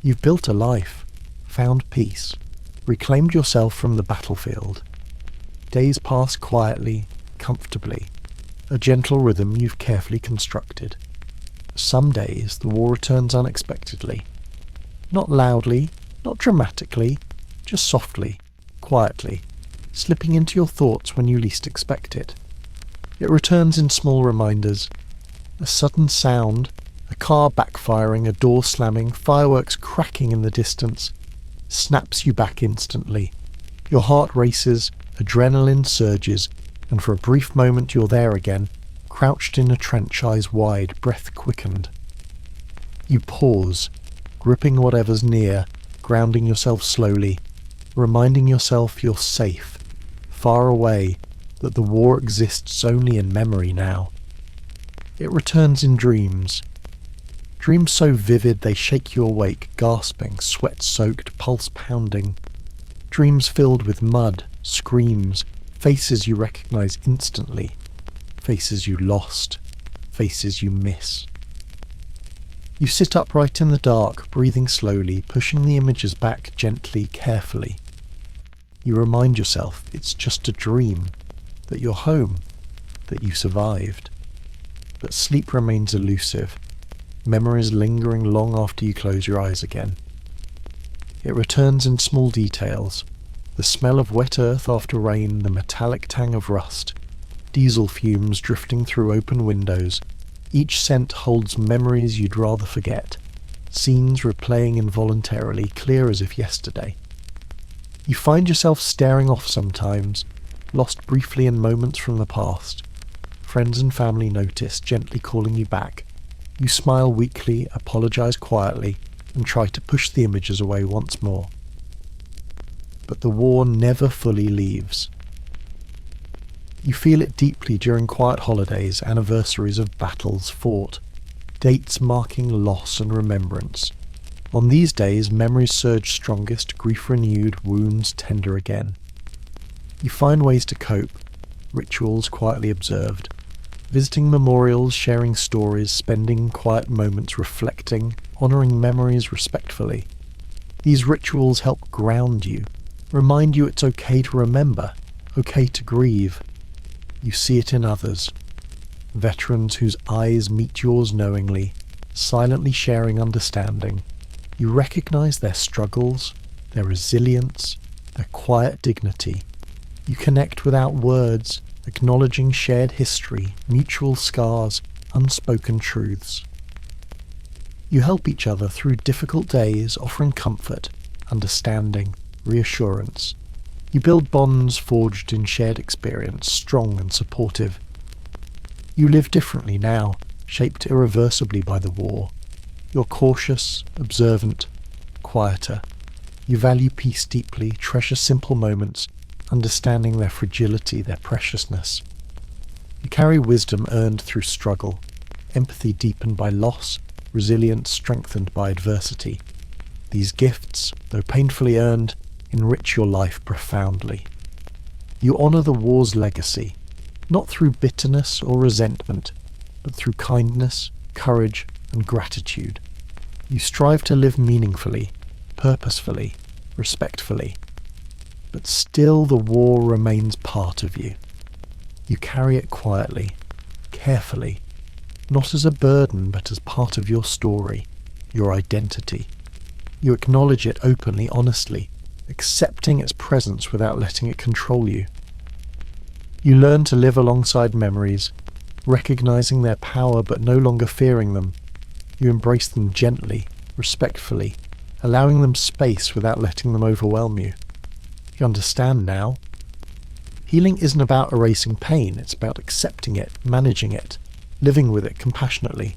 You've built a life, found peace, reclaimed yourself from the battlefield. Days pass quietly, comfortably, a gentle rhythm you've carefully constructed. Some days the war returns unexpectedly. Not loudly, not dramatically, just softly, quietly, slipping into your thoughts when you least expect it. It returns in small reminders. A sudden sound, a car backfiring, a door slamming, fireworks cracking in the distance, snaps you back instantly. Your heart races, adrenaline surges, and for a brief moment you're there again, crouched in a trench, eyes wide, breath quickened. You pause, gripping whatever's near, grounding yourself slowly, reminding yourself you're safe, far away, that the war exists only in memory now. It returns in dreams. Dreams so vivid they shake you awake, gasping, sweat-soaked, pulse-pounding. Dreams filled with mud, screams, faces you recognize instantly, faces you lost, faces you miss. You sit upright in the dark, breathing slowly, pushing the images back gently, carefully. You remind yourself it's just a dream, that you're home, that you survived. But sleep remains elusive, memories lingering long after you close your eyes again. It returns in small details: the smell of wet earth after rain, the metallic tang of rust, diesel fumes drifting through open windows. Each scent holds memories you'd rather forget, scenes replaying involuntarily, clear as if yesterday. You find yourself staring off sometimes, lost briefly in moments from the past. Friends and family notice, gently calling you back. You smile weakly, apologise quietly, and try to push the images away once more. But the war never fully leaves. You feel it deeply during quiet holidays, anniversaries of battles fought, dates marking loss and remembrance. On these days, memories surge strongest, grief renewed, wounds tender again. You find ways to cope, rituals quietly observed, visiting memorials, sharing stories, spending quiet moments reflecting, honouring memories respectfully. These rituals help ground you, remind you it's okay to remember, okay to grieve. You see it in others, veterans whose eyes meet yours knowingly, silently sharing understanding. You recognise their struggles, their resilience, their quiet dignity. You connect without words, acknowledging shared history, mutual scars, unspoken truths. You help each other through difficult days, offering comfort, understanding, reassurance. You build bonds forged in shared experience, strong and supportive. You live differently now, shaped irreversibly by the war. You're cautious, observant, quieter. You value peace deeply, treasure simple moments, understanding their fragility, their preciousness. You carry wisdom earned through struggle, empathy deepened by loss, resilience strengthened by adversity. These gifts, though painfully earned, enrich your life profoundly. You honour the war's legacy, not through bitterness or resentment, but through kindness, courage, and gratitude. You strive to live meaningfully, purposefully, respectfully. But still the war remains part of you. You carry it quietly, carefully, not as a burden but as part of your story, your identity. You acknowledge it openly, honestly, accepting its presence without letting it control you. You learn to live alongside memories, recognizing their power but no longer fearing them. You embrace them gently, respectfully, allowing them space without letting them overwhelm you. You understand now. Healing isn't about erasing pain, it's about accepting it, managing it, living with it compassionately.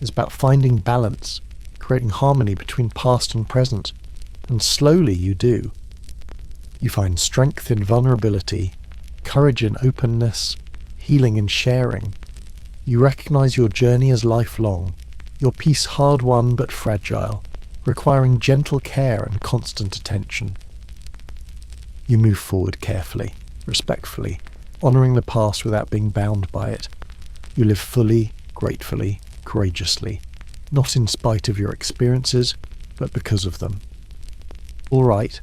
It's about finding balance, creating harmony between past and present. And slowly you do. You find strength in vulnerability, courage in openness, healing in sharing. You recognize your journey as lifelong, your peace hard-won but fragile, requiring gentle care and constant attention. You move forward carefully, respectfully, honouring the past without being bound by it. You live fully, gratefully, courageously, not in spite of your experiences, but because of them. All right,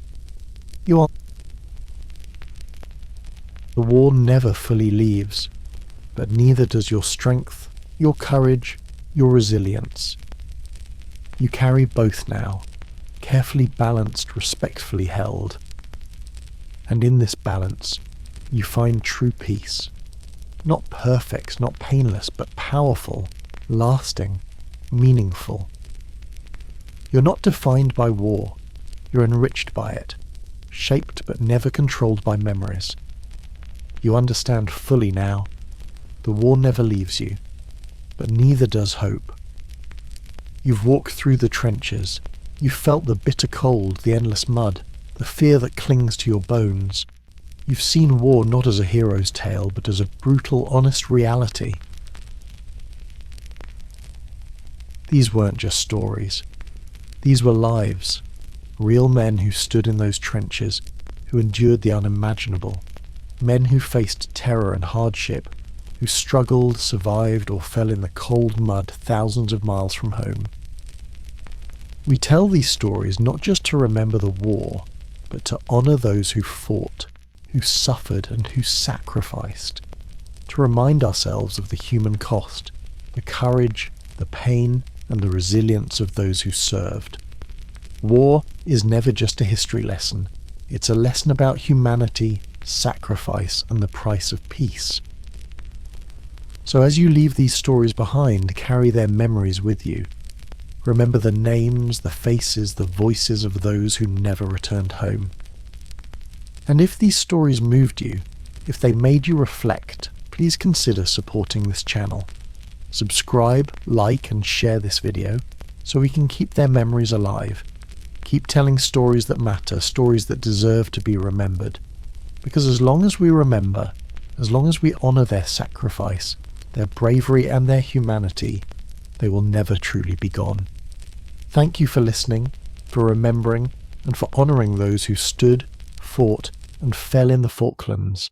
you are. The war never fully leaves, but neither does your strength, your courage, your resilience. You carry both now, carefully balanced, respectfully held. And in this balance, you find true peace. Not perfect, not painless, but powerful, lasting, meaningful. You're not defined by war. You're enriched by it, shaped but never controlled by memories. You understand fully now. The war never leaves you, but neither does hope. You've walked through the trenches. You've felt the bitter cold, the endless mud, the fear that clings to your bones. You've seen war not as a hero's tale, but as a brutal, honest reality. These weren't just stories. These were lives. Real men who stood in those trenches, who endured the unimaginable. Men who faced terror and hardship, who struggled, survived, or fell in the cold mud thousands of miles from home. We tell these stories not just to remember the war, but to honour those who fought, who suffered and who sacrificed, to remind ourselves of the human cost, the courage, the pain and the resilience of those who served. War is never just a history lesson. It's a lesson about humanity, sacrifice and the price of peace. So as you leave these stories behind, carry their memories with you. Remember the names, the faces, the voices of those who never returned home. And if these stories moved you, if they made you reflect, please consider supporting this channel. Subscribe, like and share this video so we can keep their memories alive. Keep telling stories that matter, stories that deserve to be remembered. Because as long as we remember, as long as we honour their sacrifice, their bravery and their humanity, they will never truly be gone. Thank you for listening, for remembering, and for honouring those who stood, fought, and fell in the Falklands.